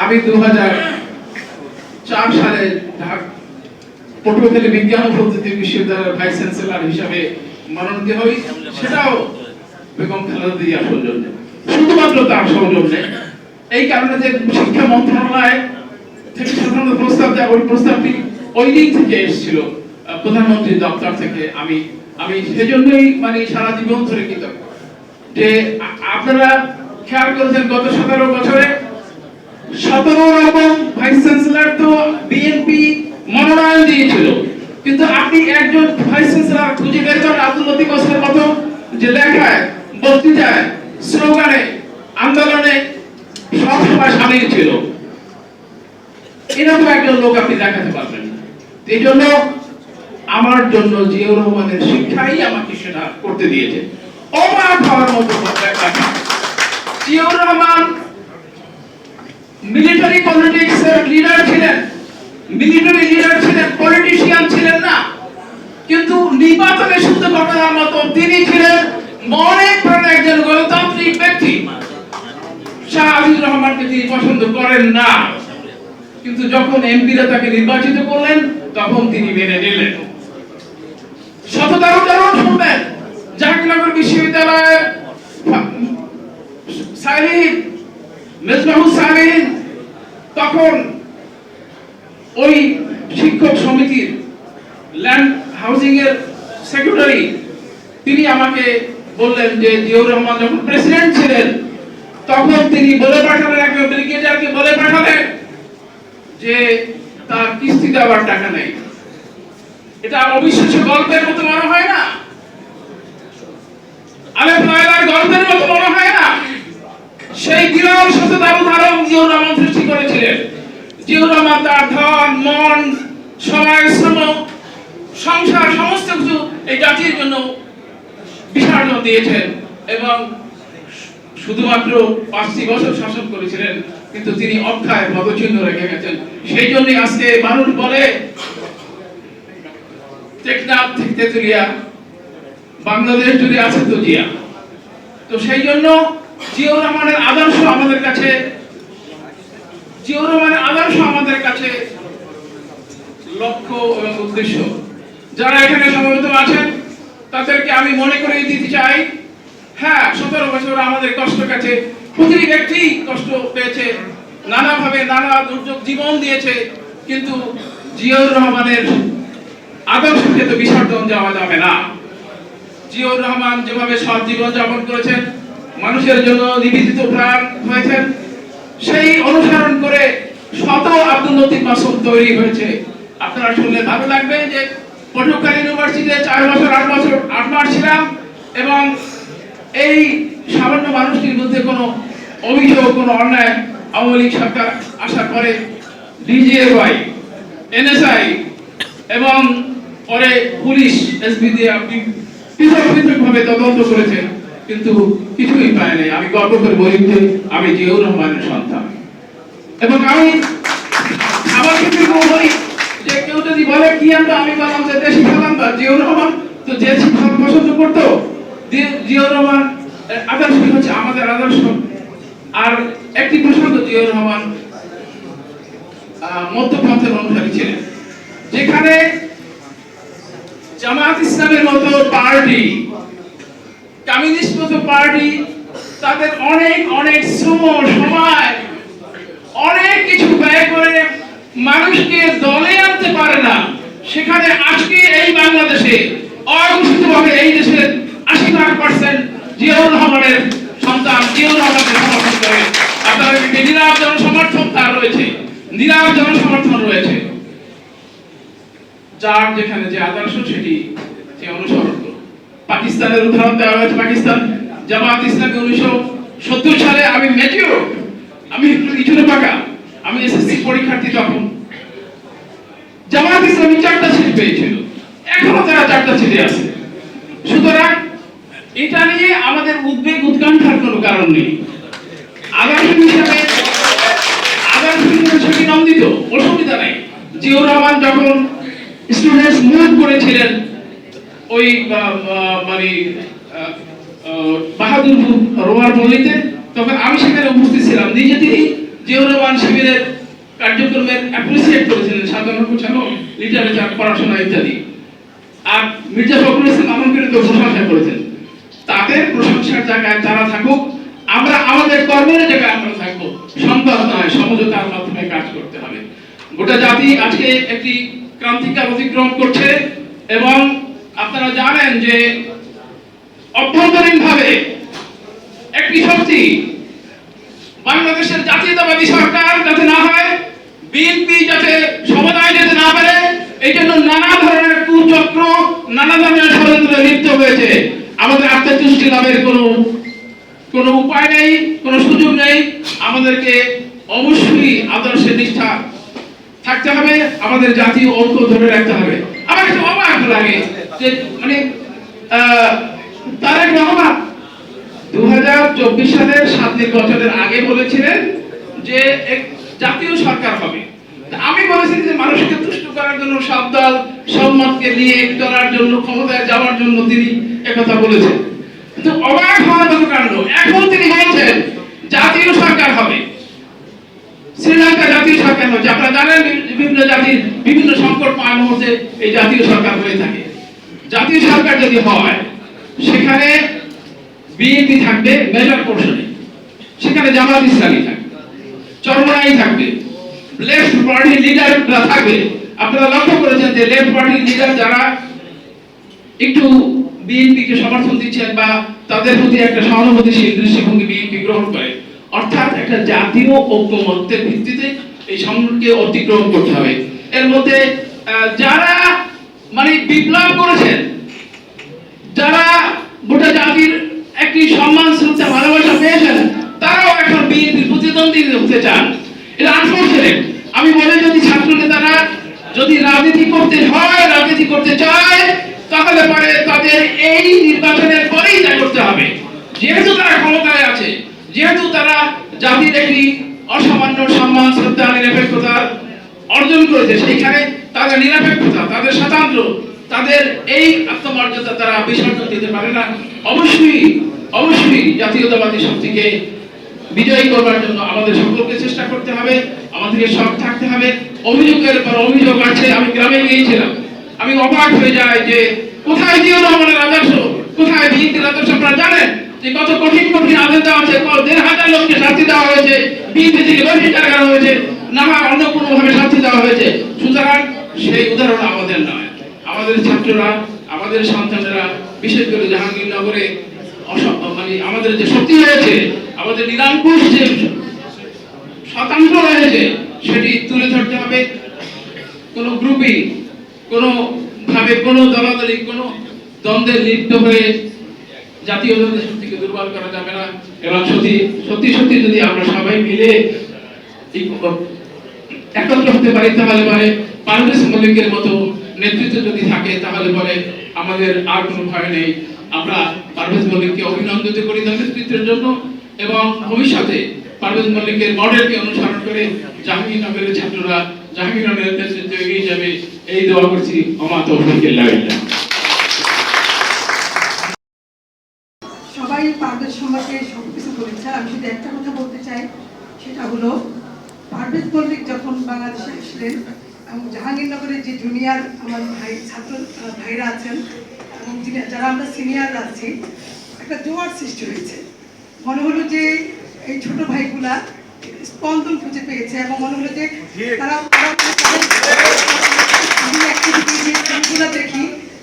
আমি 2004 সালে পটুয়াখালী বিজ্ঞান ও প্রযুক্তি বিশ্ববিদ্যালয়ের ভাইস চ্যান্সেলর হিসাবে মনোনীত হই, সেটাও বেগম খালেদা জিয়ার সৌজন্যে, শুধুমাত্র তার সৌজন্যে। এই কারণে যে শিক্ষা মন্ত্রণালয় থেকে সাধারণত প্রস্তাব দেয়, ওই প্রস্তাবটি ওই দিক থেকে এসেছিল প্রধানমন্ত্রীর দপ্তর থেকে। আমি সেজন্যই মানে সারা জীবন ধরে কৃতজ্ঞ যে আপনারা খেয়াল করেছেন গত 17 বছরে 17 রকম ভাইস চ্যান্সেলর তো বিএনপি মনোনয়ন দিয়েছিল, কিন্তু আপনি একজন ভাইস চ্যান্সেলর খুঁজে বের করেন আব্দুল লতিফ মাসুদের মতো যে লেখায়, বক্তৃতায়, স্লোগানে, আন্দোলনে সব সময় সামিল ছিল, এরকম একজন লোক আপনি দেখাতে পারবেন। এই জন্য আমার জন্য জিয়াউর রহমানের শিক্ষাই আমাকে সেটা করতে দিয়েছে। অবাক হওয়ার মতো ব্যাপার, জিয়াউর রহমান মিলিটারি পলিটিক্সের লিডার ছিলেন, মিলিটারি লিডার ছিলেন, পলিটিশিয়ান ছিলেন না, কিন্তু নির্বাচনে শুদ্ধ ঘটনার মতো তিনি ছিলেন মনে প্রাণে একজন গণতান্ত্রিক ব্যক্তি। শাহ আজিজুর রহমানকে তিনি পছন্দ করেন না, কিন্তু যখন এমপিরা তাকে নির্বাচিত করলেন তখন তিনি মেনে নিলেন। শততার উদাহরণ শুনবেন, জাহাঙ্গীরনগর বিশ্ববিদ্যালয়ে সাইলিন মেজবাহুল সালিন, তখন ওই শিক্ষক সমিতির ল্যান্ড হাউজিং এর সেক্রেটারি, তিনি আমাকে বললেন যে জিয়াউর রহমান যখন প্রেসিডেন্ট ছিলেন তখন তিনি বলে পাঠালেন, একজন ব্রিগেডিয়ারকে বলে পাঠালেন যে তার কিস্তি দেওয়ার টাকা নেই। এটা অবিশ্বাস্য গল্পের মতো মনে হয় না? আলেফ লায়লার গল্পের মতো মনে হয় না? ভবিষ্যতের উদাহরণ জিয়াউর রহমান সৃষ্টি করেছিলেন। জিয়াউর রহমান তার ধন, মন, সময়, শ্রম, সংসার সমস্ত কিছু এই জাতির জন্য বিসর্জন দিয়েছেন এবং শুধুমাত্র ৫টি বছর শাসন করেছিলেন, কিন্তু তিনি অক্ষয় পদচিহ্ন রেখে গেছেন। সেই জন্যই আজকে মানুষ বলে টেকনাফ থেকে তেতুলিয়া বাংলাদেশ জুড়ে আছে তো জিয়া। তো সেই জন্য জিয়াউর রহমানের আদর্শ আমাদের কাছে লক্ষ্য এবং উদ্দেশ্য। যারা এখানে সমবেত আছেন তাদেরকে আমি মনে করিয়ে দিতে চাই, হ্যাঁ 17 বছর আমাদের কষ্ট গেছে, প্রতিটি ব্যক্তি কষ্ট পেয়েছে, নানাভাবে নানা দুর্যোগ জীবন দিয়েছে, কিন্তু জিয়াউর রহমানের আদর্শকে তো বিসর্জন যাওয়া যাবে না। জিয়াউর রহমান যেভাবে সৎ জীবন যাপন করেছেন, মানুষের জন্য নিবেদিত প্রাণ হয়েছেন, সেই অনুসরণ করে শত আব্দুল লতিফ মাসুম তৈরি হয়েছে। আপনারা শুনলে ভালো লাগবে যে পটুয়াখালী ইউনিভার্সিটিতে 4 বছর 8 মাস ছিলাম এবং এই সামান্য মানুষটির মধ্যে কোনো অভিযোগ, কোনো অন্যায় আওয়ামী লীগ সরকার আসার পরে ডিজিএফআই, এনএসআই এবং পরে পুলিশ, এসপি দিয়ে পৃথকভাবে তদন্ত করেছেন, কিন্তু কিছুই পায় নাই। আমি গর্ব করে বলি যে আমি জিয়াউর রহমানের সন্তান। এবং আমি আমার ক্ষেত্রে বলি যে কেউ যদি বলে কি আমরা, আমি বললাম যে দেশি খেলাম বা জিয়াউর রহমান তো দেশি খেলা পছন্দ করতো। জিয়াউর রহমান আদর্শ হচ্ছে আমাদের আদর্শ। আর একটি প্রসঙ্গ, জিয়াউর রহমান মধ্যপন্থের অনুসারী ছিলেন, যেখানে জামায়াত ইসলামের মতো পার্টি, কমিউনিস্ট মতো পার্টি তাদের অনেক শ্রম, সময়, অনেক কিছু ব্যয় করে মানুষকে দলে আনতে পারে না, সেখানে আজকে এই বাংলাদেশে অঘোষিতভাবে এই দেশের 80% জিয়াউর রহমানের সন্তান, জিয়াউর রহমানকে সমর্থন করে। আপনারা নীরব জনসমর্থন তার রয়েছে, নীরব জনসমর্থন রয়েছে। যার যেখানে যে আদর্শ সেটি সে অনুসরণ করুন। পাকিস্তানের উদাহরণ দেওয়া হয়েছে। পাকিস্তান জামায়াত ইসলামী 1970 সালে, আমি ম্যাচিওর, আমি একটু ইচুরে পাকা, আমি এসএসসি পরীক্ষার্থী তখন। জামায়াত ইসলামী 4টা সিট পেয়েছিল, এখনো তারা 4টা সিটে আছে। সুতরাং এটা নিয়ে আমাদের উদ্বেগ উৎকণ্ঠার কোনো কারণ নেই। আদর্শ হিসাবে সেটি নন্দিত, অসুবিধা নাই। জিয়াউর রহমান যখন স্টুডেন্টস মুভ করেছিলেন ওই মানে বাহাদুরপুর রোমার পল্লীতে, তখন আমি সেখানে উপস্থিত ছিলাম। নিজে তিনি জিয়াউর রহমান শিবিরের কার্যক্রমের অ্যাপ্রিসিয়েট করেছিলেন, সাধারণ গোছানো লিটারেচার, পড়াশোনা ইত্যাদি। আর মির্জা ফখরুল ইসলাম আমলকে তো প্রশংসা করেছেন। তাদের প্রশংসার জায়গায় তারা থাকুক, আমরা আমাদের কর্মের জায়গায় আমরা থাকবো। সম্ভব নয়, সমঝোতার মাধ্যমে কাজ করতে হবে। গোটা জাতি আজকে একটি ক্রান্তিকাল অতিক্রম করছে এবং আপনারা জানেন যে অভ্যন্তরীণভাবে একটি শক্তি বাংলাদেশের জাতীয়তাবাদী সরকার যাতে না হয়, বিএনপি যাতে সমন্বয় যেতে না পারে, এই জন্য নানা ধরনের কুচক্র, নানা ধরনের ষড়যন্ত্রে লিপ্ত হয়েছে। আমাদের আত্মতুষ্টি লাভের কোনো উপায় নেই, কোনো সুযোগ নেই। আমাদেরকে অবশ্যই আদর্শে নিষ্ঠা থাকতে হবে, আমাদের জাতীয় ঐক্য ধরে রাখতে হবে। আমার কাছে অবাক লাগে যে মানে তারেক রহমান 2024 সালের 7 নির্বাচনের আগে বলেছিলেন যে এক জাতীয় সরকার হবে। আমি বলেছি যে মানুষকে তুষ্ট করার জন্য সব দল সব মতকে নিয়ে চলার জন্য, ক্ষমতায় যাওয়ার জন্য তিনি একথা বলেছেন। কিন্তু অবাক হওয়ার মতো কাণ্ড, এখন তিনি বলছেন জাতীয় সরকার হবে। শ্রীলঙ্কা জাতীয় সরকার হচ্ছে, আপনারা জানেন বিভিন্ন জাতির বিভিন্ন সংকটময় মুহূর্তে এই জাতীয় সরকার হয়ে থাকে। জাতীয় সরকার যদি হয়, সেখানে বিএনপি থাকবে মেজর পোর্শনে, সেখানে জামাত ইসলামী থাকবে, চরমনাই থাকবে, লেফট পার্টির লিডাররা থাকবে। আপনারা লক্ষ্য করেছেন যে লেফট পার্টির লিডার যারা একটু বিএনপিকে সমর্থন দিচ্ছেন বা তাদের প্রতি একটা সহানুভূতিশীল দৃষ্টিভঙ্গি বিএনপি গ্রহণ করে, অর্থাৎ একটা জাতীয় ঐক্যমত্যের ভিত্তিতে এই সংকটকে অতিক্রম করতে হবে। এর মধ্যে যারা মানে বিপ্লব করেছেন, যারা গোটা জাতির একটি সম্মান, শ্রদ্ধা, ভালোবাসা পেয়েছেন, তারাও এখন বিএনপির প্রতি রাজনীতি করতে হয়, রাজনীতি করতে চায়, তাহলে পরে তাদের এই নির্বাচনের পরেই তা করতে হবে। যেহেতু তারা ক্ষমতায় আছে, যেহেতু তারা জাতির একটি অসামান্য সম্মান, শ্রদ্ধা, নিরপেক্ষতা অর্জন করেছে, সেইখানে তাদের নিরপেক্ষতা, তাদের স্বাতন্ত্র্য, তাদের এই আত্মমর্যাদা তারা বিসর্জন দিতে পারে না। অবশ্যই অবশ্যই জাতীয়তাবাদী শক্তিকে বিজয়ী করবার জন্য আমাদের সকলকে চেষ্টা করতে হবে, আমাদেরকে সৎ থাকতে হবে। অভিযোগের পর অভিযোগ আছে। আমি গ্রামে গিয়েছিলাম, আমি অবাক হয়ে যাই যে কোথায় জিয়াউর রহমানের আদর্শ, কোথায় বিএনপির আদর্শ। আপনারা জানেন যে কত কঠিন কঠিন আদেশ দেওয়া আছে, ১,৫০০ লোককে শাস্তি দেওয়া হয়েছে, বিএনপি থেকে বহিষ্কার করা হয়েছে, না অন্য কোনো ভাবে শাস্তি দেওয়া হয়েছে। সুতরাং সেই উদাহরণ আমাদের নয়। আমাদের ছাত্ররা, আমাদের সন্তানেরা, বিশেষ করে জাহাঙ্গীরনগরে মানে আমাদের যে শক্তি হয়েছে, আমাদের নিরঙ্কুশ যে স্বতন্ত্র হয়েছে, সেটি তুলে ধরতে হবে। কোনো গ্রুপই কোনো ভাবে কোনো দলাদলি কোনো দ্বন্দ্বে লিপ্ত হয়ে জাতীয় শক্তিকে দুর্বল করা যাবে না। এবং সত্যি সত্যি যদি আমরা সবাই মিলে একত্র হতে পারি, তাহলে পরে পারভেজ মল্লিকের মতো নেতৃত্ব যদি থাকে, তাহলে পরে আমাদের আর কোনো ভয় নেই। আমরা পারভেজ মল্লিককে অভিনন্দিত করি তার নেতৃত্বের জন্য, এবং ভবিষ্যতে পারভেজ মল্লিকের মডেলকে অনুসরণ করে জাহাঙ্গীরনগরের ছাত্ররা জাহাঙ্গীরনগরের নেতৃত্বে এগিয়ে যাবে, এই দোয়া করছি। ওমা তৌফিক ইল্লা বিল্লাহ। সবাই পারভেজ সম্পর্কে সবকিছু বলেছে। আমি শুধু একটা কথা বলতে চাই, সেটা হলো পারভেজ মল্লিক যখন বাংলাদেশে আসলেন এবং জাহাঙ্গীরনগরের যে জুনিয়র আমার ভাই ছাত্র ভাইরা আছেন এবং যারা আমরা সিনিয়ররা আছি, একটা জোয়ার সৃষ্টি হয়েছে। মনে হলো যে এই ছোট ভাইগুলা স্পন্দন খুঁজে পেয়েছে এবং মনে হলো যে তারা দেখি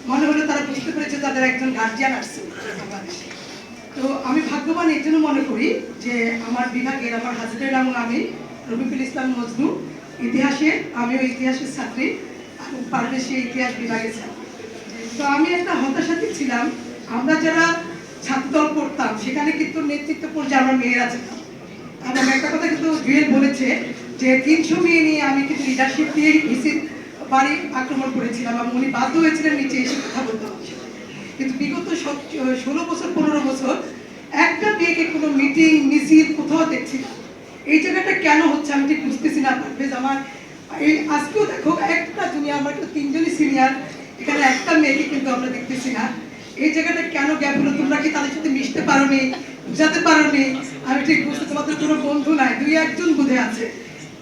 মনে হলো তারা বুঝতে পেরেছে তাদের একজন গার্জিয়ান আসছে বাংলাদেশে। তো আমি ভাগ্যবান এই জন্য মনে করি যে আমার বিভাগের আমার হাজবেন্ড এবং আমি রফিকুল ইসলাম মজনু ইতিহাসে, আমিও ইতিহাসের ছাত্রী এবং পারভেজে ইতিহাস বিভাগের ছাত্রী। তো আমি একটা হতাশাতে ছিলাম, আমরা যারা ছাত্রদল করতাম সেখানে কিন্তু নেতৃত্ব পর্যায়ে আমরা মেয়েরা ছিলাম। এবং একটা কথা কিন্তু জুয়েল বলেছে যে ৩০০ মেয়ে নিয়ে আমি কিন্তু লিডারশিপ দিয়ে ইসির বাড়ি আক্রমণ করেছিলাম এবং উনি বাধ্য হয়েছিলেন নিচে এসে কথা বলতে হবে। কিন্তু বিগত ১৬ বছর ১৫ বছর একটা মেয়েকে কোনো মিটিং মিছিল কোথাও দেখছি না। এই জায়গাটা কেন হচ্ছে আমি ঠিক বুঝতেছি না। পারভেজ আমার এই আজকেও দেখো একটা জুনিয়র, আমরা কিন্তু ৩ জনই সিনিয়র, এখানে একটা মেয়েকে কিন্তু আমরা দেখতেছি না। এই জায়গাটা কেন গ্যাপ হলো? তোমরা কি তাদের সাথে মিশতে পারোনি, বুঝাতে পারোনি? আমি ঠিক বুঝতে, তোমাদের কোনো বন্ধু নাই, ২-১ জন বোধে আছে।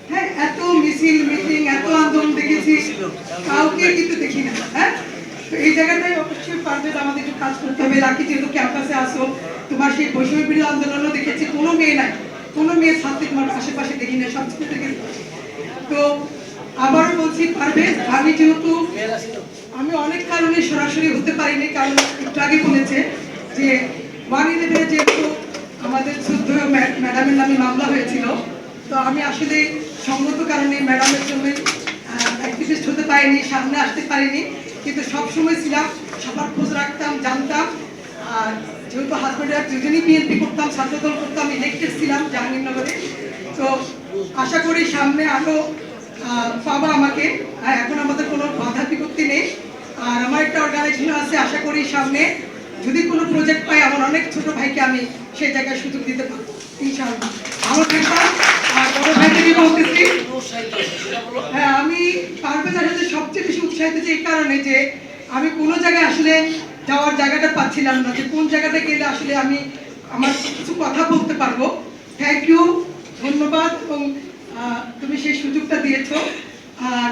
হ্যাঁ, এত মিছিল মিটিং এত আন্দোলন দেখেছি, কাউকে কিন্তু দেখি না। হ্যাঁ, তো এই জায়গাটাই অবশ্যই পারভেজ আমাদের একটু কাজ করতে হবে। রাখি যেহেতু ক্যাম্পাসে আসো, তোমার সেই বৈষম্য বিরোধী আন্দোলনও দেখেছি, কোনো মেয়ে নাই, কোনো মেয়ে ছাত্রী তোমার আশেপাশে দেখি না, সব ছেলে থেকে। তো আবারও বলছি পারভেজ, আমি যেহেতু আমি অনেক কারণে সরাসরি হতে পারিনি, কারণ একটু আগে বলেছে যে 111 যেহেতু আমাদের শ্রদ্ধেয় ম্যাডামের নামে মামলা হয়েছিল, তো আমি আসলে সঙ্গত কারণে ম্যাডামের জন্য অ্যাক্টিভিস্ট হতে পারিনি, সামনে আসতে পারিনি। কিন্তু সবসময় ছিলাম, সবার খোঁজ রাখতাম, জানতাম। আর যেহেতু হাজব্যান্ডরা দুজনই বিএনপি করতাম, ছাত্রদল করতাম, ইলেক্টেড ছিলাম জাহাঙ্গীরনগরে। তো আশা করি সামনে আরও পাবা আমাকে। এখন আমাদের কোনো বাধা বিপত্তি নেই। আর আমার একটা অর্গানাইজেশন আছে, আশা করি সামনে যদি কোনো প্রজেক্ট পাই আমার অনেক ছোট ভাইকে আমি সেই জায়গায় সুযোগ দিতে পারবো ইনশাআল্লাহ। আমার থাকবা আর বড় ভাইকে বলতেছি, হ্যাঁ আমি পারভেজের সাথে সবচেয়ে বেশি উৎসাহিত যে এই কারণে যে আমি কোনো জায়গায় আসলে যাওয়ার জায়গাটা পাচ্ছিলাম না, যে কোন জায়গাটা গেলে আসলে আমি আমার কিছু কথা বলতে পারবো। থ্যাংক ইউ, ধন্যবাদ, এবং তুমি সেই সুযোগটা দিয়েছো। আর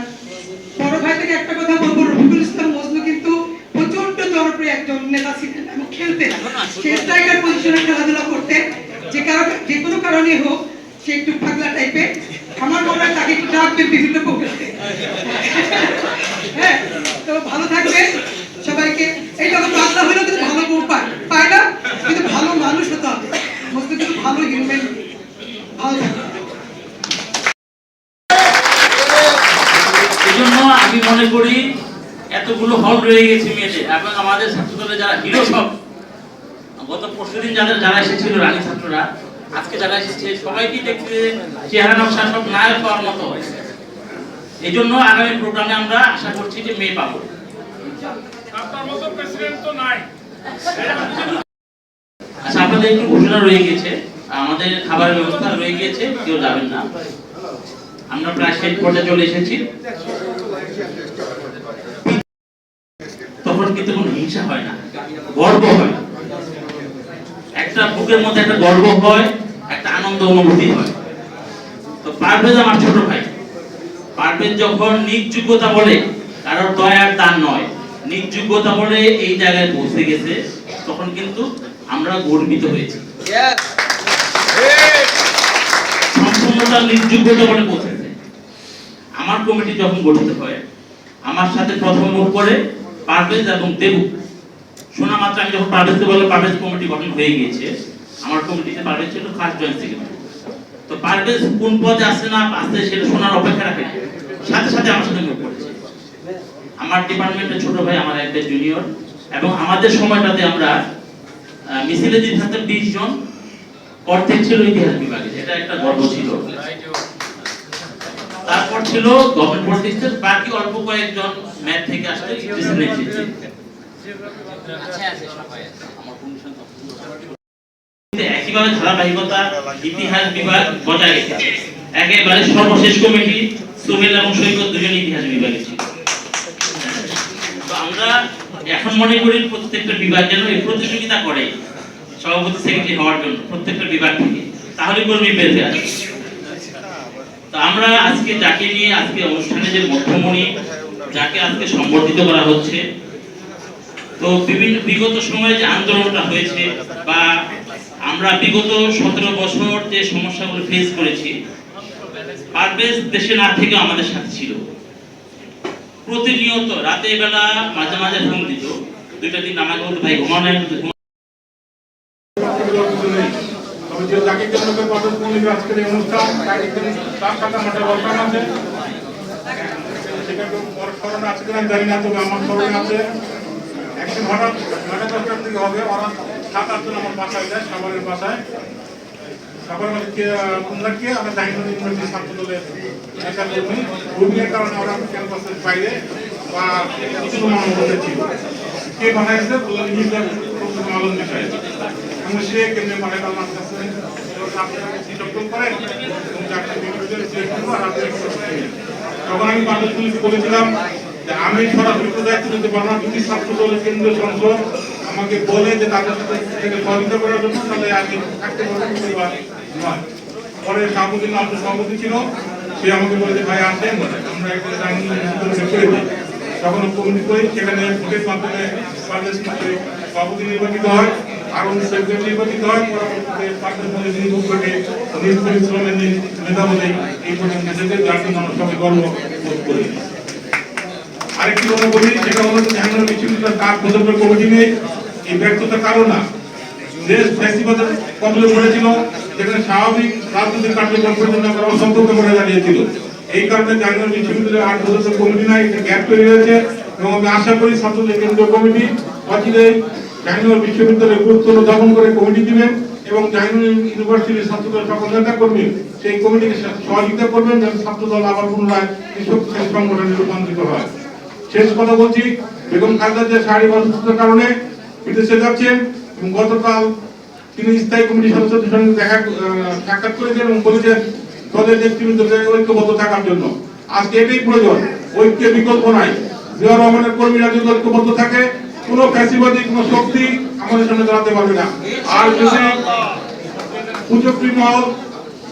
বড় ভাই থেকে একটা কথা বলবো, রফিকুল ইসলাম মজনু কিন্তু প্রচন্ড জনপ্রিয় একজন নেতা ছিলেন এবং খেলতেন, সে স্ট্রাইকার পজিশনে খেলাধুলা করতেন। যে কোনো কারণে হোক সে একটু পাগলা টাইপের, আমার মনে হয় তাকে একটু ডাকবেন বিভিন্ন প্রোগ্রামে। হ্যাঁ, তো ভালো থাকবে সবাইকে। এইটা তো পাগলা হলেও কিন্তু ভালো বউ পায় না, কিন্তু ভালো মানুষ হতে হবে, মজনু কিন্তু ভালো হিউম্যান। ভালো থাকবে। এজন্য আমি মনে করি এতগুলো হল রয়ে গেছে মেয়েদের, এবং আমাদের ছাত্রদলে যারা হিরো সব গত পরশুদিন যারা এসেছিল রানী ছাত্ররা, আজকে যারা এসেছে সবাইকে দেখতে চেহারা নকশা সব নায়ক হওয়ার মতো। এই জন্য আগামী প্রোগ্রামে আমরা আশা করছি যে মেয়ে পাবো। আপনার মতো প্রেসিডেন্ট তো নাই। আচ্ছা, আপনাদের একটু ঘোষণা রয়ে গেছে, আমাদের খাবারের ব্যবস্থা রয়ে গিয়েছে, কেউ যাবেন না। আমরা প্রায় শেষ পর্যায়ে চলে এসেছি। তখন কিন্তু কোনো হিংসা হয় না, গর্ব হয়। একটা বুকের মধ্যে একটা গর্ব হয়, একটা আনন্দ অনুভূতি হয়। তো পারভেজ আমার ছোট ভাই, পারভেজ যখন নিজ যোগ্যতা বলে, কারোর দয়ার দান নয়, নিজ যোগ্যতা বলে এই জায়গায় পৌঁছে গেছে, তখন কিন্তু আমরা গর্বিত হয়েছি। সম্পূর্ণ তার নিজ যোগ্যতা বলে পৌঁছেছে। আমার কমিটি যখন গঠিত হয়, আমার সাথে প্রথম মুখ করে পারভেজ এবং দেবু। শোনা মাত্র আমি যখন পারভেজকে বললাম পারভেজ কমিটি গঠন হয়ে গিয়েছে, আমার কমিটিতে পারভেজ ছিল ফার্স্ট জয়েন্ট সেক্রেটারি। তো পারভেজ কোন পদে আসছে না আসছে সেটা শোনার অপেক্ষা রাখে না, সাথে সাথে আমার সাথে মুখ করেছে। আমার ডিপার্টমেন্টের ছোট ভাই, আমার একটা জুনিয়র, এবং আমাদের সময়টাতে আমরা মিছিলে যে থাকতেন 20 জন, অর্ধেক ছিল ইতিহাস বিভাগে, এটা একটা গর্ব ছিল। তারপর ছিল গভর্নমেন্ট পলিটিক্সের, বাকি অল্প কয়েকজন ম্যাথ থেকে আসলে একইভাবে ধারাবাহিকতা ইতিহাস বিভাগ বজায় রেখেছে। একেবারে সর্বশেষ কমিটি সোহেল এবং সৈকত দুজন ইতিহাস বিভাগে ছিল। তো আমরা এখন মনে করি প্রত্যেকটা বিভাগ যেন এই প্রতিযোগিতা করে সভাপতি সেক্রেটারি হওয়ার জন্য, প্রত্যেকটা বিভাগ থেকে, তাহলে কর্মী বেঁচে আসে। তো আমরা আজকে যাকে নিয়ে আজকে অনুষ্ঠানে যে মধ্যমণি, যাকে আজকে সম্বর্ধিত করা হচ্ছে, তো বিভিন্ন বিগত সময়ে যে আন্দোলনটা হয়েছে বা আমরা বিগত 17 বছর যে সমস্যাগুলো ফেস করেছি, পারভেজ দেশে না থেকে আমাদের সাথে ছিল। প্রতিনিয়ত রাতে বেলা মাঝে মাঝে ফোন দিত, 2টা দিন আমাকে বলতো ভাই ঘুমানো যাকে কেন্দ্র করে পারভেজ মল্লিকের আজকের এই অনুষ্ঠান, তার সাথে আমাদের বলতাম আছে, সেটা স্মরণে আছে কিনা জানি না, তবে আমার স্মরণে আছে। একদিন হঠাৎ 9:10টার দিকে হবে, ওরা 7-8 জন আমার বাসায় যায়, সাভারের বাসায়। সাভারের মধ্যে কুমলাকে আমরা জাহিনুল ইউনিভার্সিটি ছাত্র দলের নেতা কর্মী, রুমিনের কারণে ওরা ক্যাম্পাসের বাইরে বা কিছু মানুষ বসেছি। কে বানাইছে বললাম ইউনিভার্সিটি আলোচনা বিষয়ে। আমি সে কেমনে পাঠাই আমার কাছে তখন আমি পারভেজ মল্লিককে বলেছিলাম যে আমি সরাসরি দায়িত্ব নিতে পারবো না, যদি ছাত্র দলের কেন্দ্রীয় সংসদ আমাকে বলে যে তাদের সাথে সহযোগিতা করার জন্য, তাহলে আমি থাকতে পারবো নয়। পরে সভাপতি আব্দুল সভাপতি ছিল, সে আমাকে বলে যে ভাই আসেন আমরা একটা করে দিই। তখন কমিটি করি, সেখানে ভোটের মাধ্যমে পারভেজ মল্লিক সভাপতি নির্বাচিত হয়, আরো সেক্রেটারি নির্বাচিত হয়। পরবর্তীতে পারভেজ মল্লিক নির্বাচিত করে নিজ পরিশ্রমের নেতা বলে এই পর্যন্ত এসেছে, যার জন্য আমরা সবাই গর্ব বোধ করি। আরেকটি কথা বলি, সেটা হলো জাহাঙ্গীরনগর বিশ্ববিদ্যালয়ের কাজ প্রদর্শন কমিটি নিয়ে এই ব্যর্থতার কারণ না, দেশ ফ্যাসিবাদের কবলে পড়েছিল, যেখানে স্বাভাবিক রাজনৈতিক কার্যক্রম পরিচালনা করা অসম্ভব করে দাঁড়িয়েছিল। এই কারণে জাহাঙ্গীরনগর বিশ্ববিদ্যালয়ের 8 প্রদর্শন কমিটি নাই, একটা গ্যাপ তৈরি হয়েছে। এবং আমি আশা করি ছাত্রদের কেন্দ্রীয় কমিটি অচিরেই জাহাঙ্গীরনগর বিশ্ববিদ্যালয়ের গুরুত্ব অনুধাবন করে কমিটি দিবেন এবং জাহাঙ্গীরনগর ইউনিভার্সিটির ছাত্রদল সকল নেতা কর্মী সেই কমিটিকে সহযোগিতা করবেন, যেন ছাত্রদল আবার পুনরায় শক্তিশালী সংগঠনে রূপান্তরিত হয়। শেষ কথা বলছি, বেগম খালেদা জিয়া শারীরিক অসুস্থতার কারণে বিদেশে যাচ্ছেন এবং গতকাল তিনি স্থায়ী কমিটির সদস্যদের সঙ্গে সাক্ষাৎ করেছেন এবং বলেছেন দলের নেতৃবৃন্দকে ঐক্যবদ্ধ থাকার জন্য। আজকে এটাই প্রয়োজন, ঐক্যের বিকল্প নাই। জিয়া রহমানের কর্মীরা যদি ঐক্যবদ্ধ থাকে, কোনো ফ্যাসিবাদী কোনো শক্তি আমাদের সামনে দাঁড়াতে পারবে না। আর যদি কুচক্রী মহল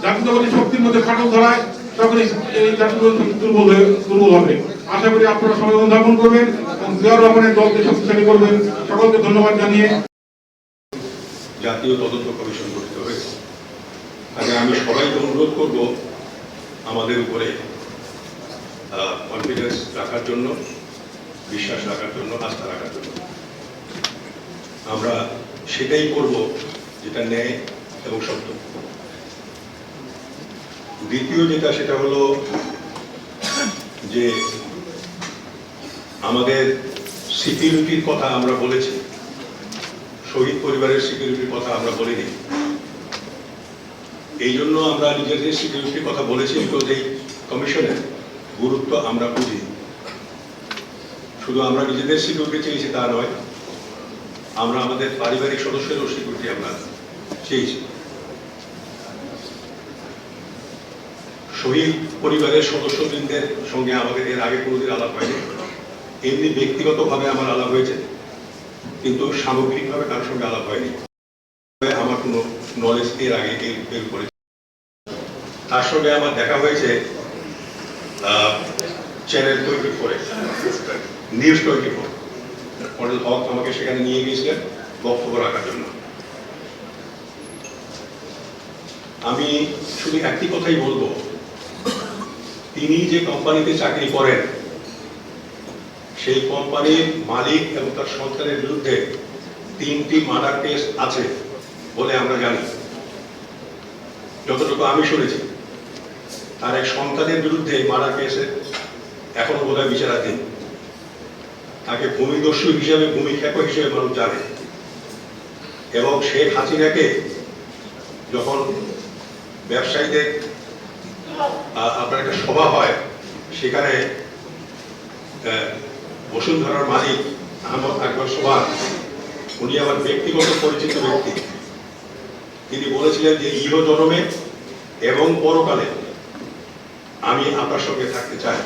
জাতীয়তাবাদী শক্তির মধ্যে ফাটল ধরায়, তখন এই জাতীয়তাবাদী শক্তি দুর্বল হবে। আশা করি আপনারা সবাই অনুধাবন করবেন এবং জিয়া রহমানের দলকে শক্তিশালী করবেন। সকলকে ধন্যবাদ জানিয়ে জাতীয় তদন্ত কমিশন গঠিত হয়েছে। আগে আমি সবাইকে অনুরোধ করব আমাদের উপরে কনফিডেন্স রাখার জন্য, বিশ্বাস রাখার জন্য, আস্থা রাখার জন্য। আমরা সেটাই করব যেটা ন্যায় এবং সত্য। দ্বিতীয় যেটা, সেটা হলো যে আমাদের সিকিউরিটির কথা আমরা বলেছি, শহীদ পরিবারের সিকিউরিটির কথা আমরা বলিনি। এই জন্য আমরা নিজেদের সিকিউরিটির কথা বলেছি, বিকজ এই কমিশনের গুরুত্ব আমরা বুঝি। শুধু আমরা নিজেদের সিকিউরিটি চেয়েছি তা নয়, আমরা আমাদের পারিবারিক সদস্যেরও সিকিউরিটি আমরা চেয়েছি। শহীদ পরিবারের সদস্যবৃন্দের সঙ্গে আমাদের এর আগে কোনোদিন আলাপ হয়নি। এমনি ব্যক্তিগতভাবে আমার আলাপ হয়েছে, কিন্তু সামগ্রিকভাবে কারোর সঙ্গে আলাপ হয়নি। আমার কোনো নলেজ এর আগে এর উপরে। তার সঙ্গে আমার দেখা হয়েছে চ্যানেল 24 নিউজ 24। মডেল হক আমাকে সেখানে নিয়ে গিয়েছিলেন বক্তব্য রাখার জন্য। আমি শুধু একটি কথাই বলবো, তিনি যে কোম্পানিতে চাকরি করেন সেই কোম্পানির মালিক এবং তার সন্তানের বিরুদ্ধে 3টি মার্ডার কেস আছে বলে আমরা জানি। যতটুকু আমি শুনেছি, তার এক সন্তানের বিরুদ্ধে মার্ডার কেসে এখনো বোধহয় বিচারাধীন। তাকে ভূমিদস্যু হিসেবে, ভূমিক্ষেপ হিসেবে মানুষ জানে। এবং শেখ হাসিনাকে যখন ব্যবসায়ীদের আপনার একটা সভা হয়, সেখানে বসুন্ধরার মালিক আহমদ আকবর সোহাগ, উনি আমার ব্যক্তিগত পরিচিত ব্যক্তি, তিনি বলেছিলেন যে ইহ জন্মে এবং পরকালে আমি আপনার সঙ্গে থাকতে চাই।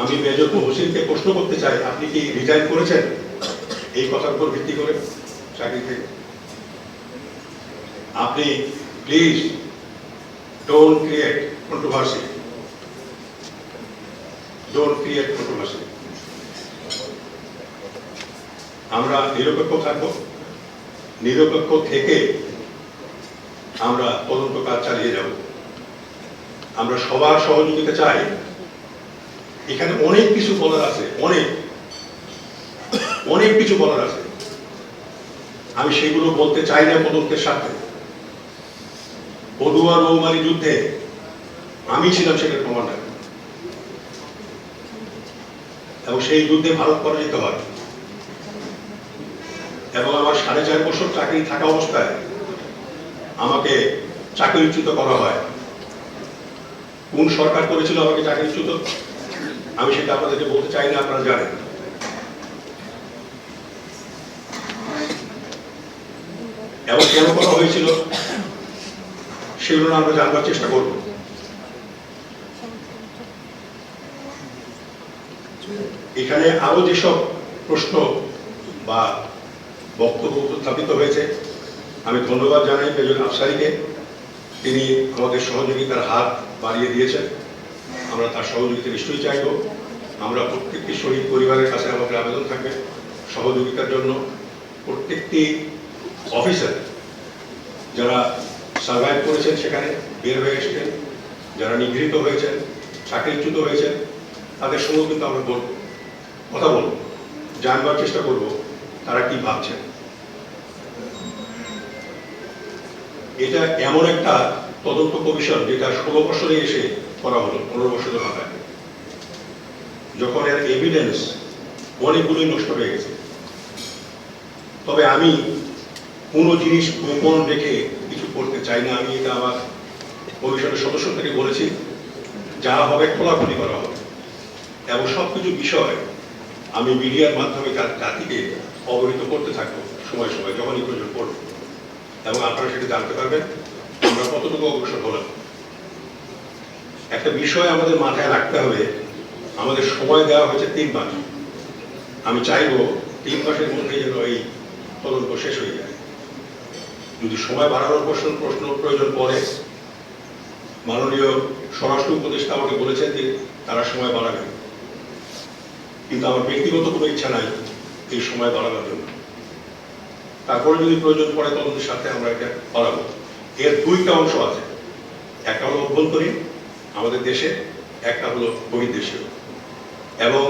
আমি মেজর হোসেনকে প্রশ্ন করতে চাই, আপনি কি রিজাইন করেছেন এই কথার উপর ভিত্তি করে চাকরি থেকে? আপনি please don't create controversy, don't create controversy. আমরা নিরপেক্ষ থাকব, নিরপেক্ষ থেকে আমরা তদন্ত কাজ চালিয়ে যাব। আমরা সবার সহযোগিতা চাই। এখানে অনেক কিছু বলার আছে, অনেক কিছু বলার আছে। আমি সেগুলো বলতে চাই না তদন্তের সাথে। পদুয়া রৌমারী যুদ্ধে আমি ছিলাম সেটার কমান্ডার, এবং সেই যুদ্ধে ভারত পরাজিত হয়। এবং আমার 4.5 বছর চাকরি থাকা অবস্থায় আমাকে চাকরিচ্যুত করা হয়। কোন সরকার করেছিল আমাকে চাকরিচ্যুত আমি সেটা আপনাদেরকে বলতে চাই না, আপনারা জানেন। এবং কেন করা হয়েছিল সেগুলো আমরা জানবার চেষ্টা করব। এখানে আরো যেসব প্রশ্ন বা বক্তব্য উত্থাপিত হয়েছে, আমি ধন্যবাদ জানাই মেজর আফসারীকে। তিনি আমাদের সহযোগিতার হাত বাড়িয়ে দিয়েছেন। আমরা তার সহযোগিতা নিশ্চয়ই চাইব। আমরা প্রত্যেকটি শহীদ পরিবারের কাছে আমাদের আবেদন থাকবে সহযোগিতার জন্য। প্রত্যেকটি অফিসার যারা সার্ভাইভ করেছেন, সেখানে বের হয়ে এসেছেন, যারা নিগৃহীত হয়েছেন, চাকরিচ্যুত হয়েছেন, তাদের সঙ্গেও কিন্তু আমরা কথা বলবো, জানবার চেষ্টা করব তারা কি ভাবছেন। এটা এমন একটা তদন্ত কমিশন যেটা 16 বছরে এসে করা হলো, 15 বছরের মাথায়, যখন এর এভিডেন্স অনেকগুলোই নষ্ট হয়ে গেছে। তবে আমি কোনো জিনিস গোপন রেখে কিছু করতে চাই না। আমি এটা আমার কমিশনের সদস্য থেকে বলেছি, যা হবে খোলাখুলি করা হবে। এবং সবকিছু বিষয় আমি মিডিয়ার মাধ্যমে জাতিকে অবহিত করতে থাকবো সময় সময়, যখনই প্রয়োজন পড়বে। এবং আপনারা সেটা জানতে পারবেন আমরা কতটুকু অগ্রসর হলাম। একটা বিষয় আমাদের মাথায় রাখতে হবে, আমাদের সময় দেওয়া হয়েছে 3 মাস। আমি চাইবো 3 মাসের মধ্যে যেন এই তদন্ত শেষ হয়ে যায়। যদি সময় বাড়ানোর প্রশ্ন প্রয়োজন পড়ে, মাননীয় স্বরাষ্ট্র উপদেষ্টা আমাকে বলেছেন যে তারা সময় বাড়াবে, কিন্তু আমার ব্যক্তিগত কোনো ইচ্ছা নাই এই সময় বাড়ানোর জন্য। তারপরে যদি প্রয়োজন পড়ে তদন্তের সাথে আমরা এটা বাড়াবো। এর 2টা অংশ আছে, একটা হলো অভ্যন্তরীণ আমাদের দেশে, একটা হলো বহির্দেশীয়। এবং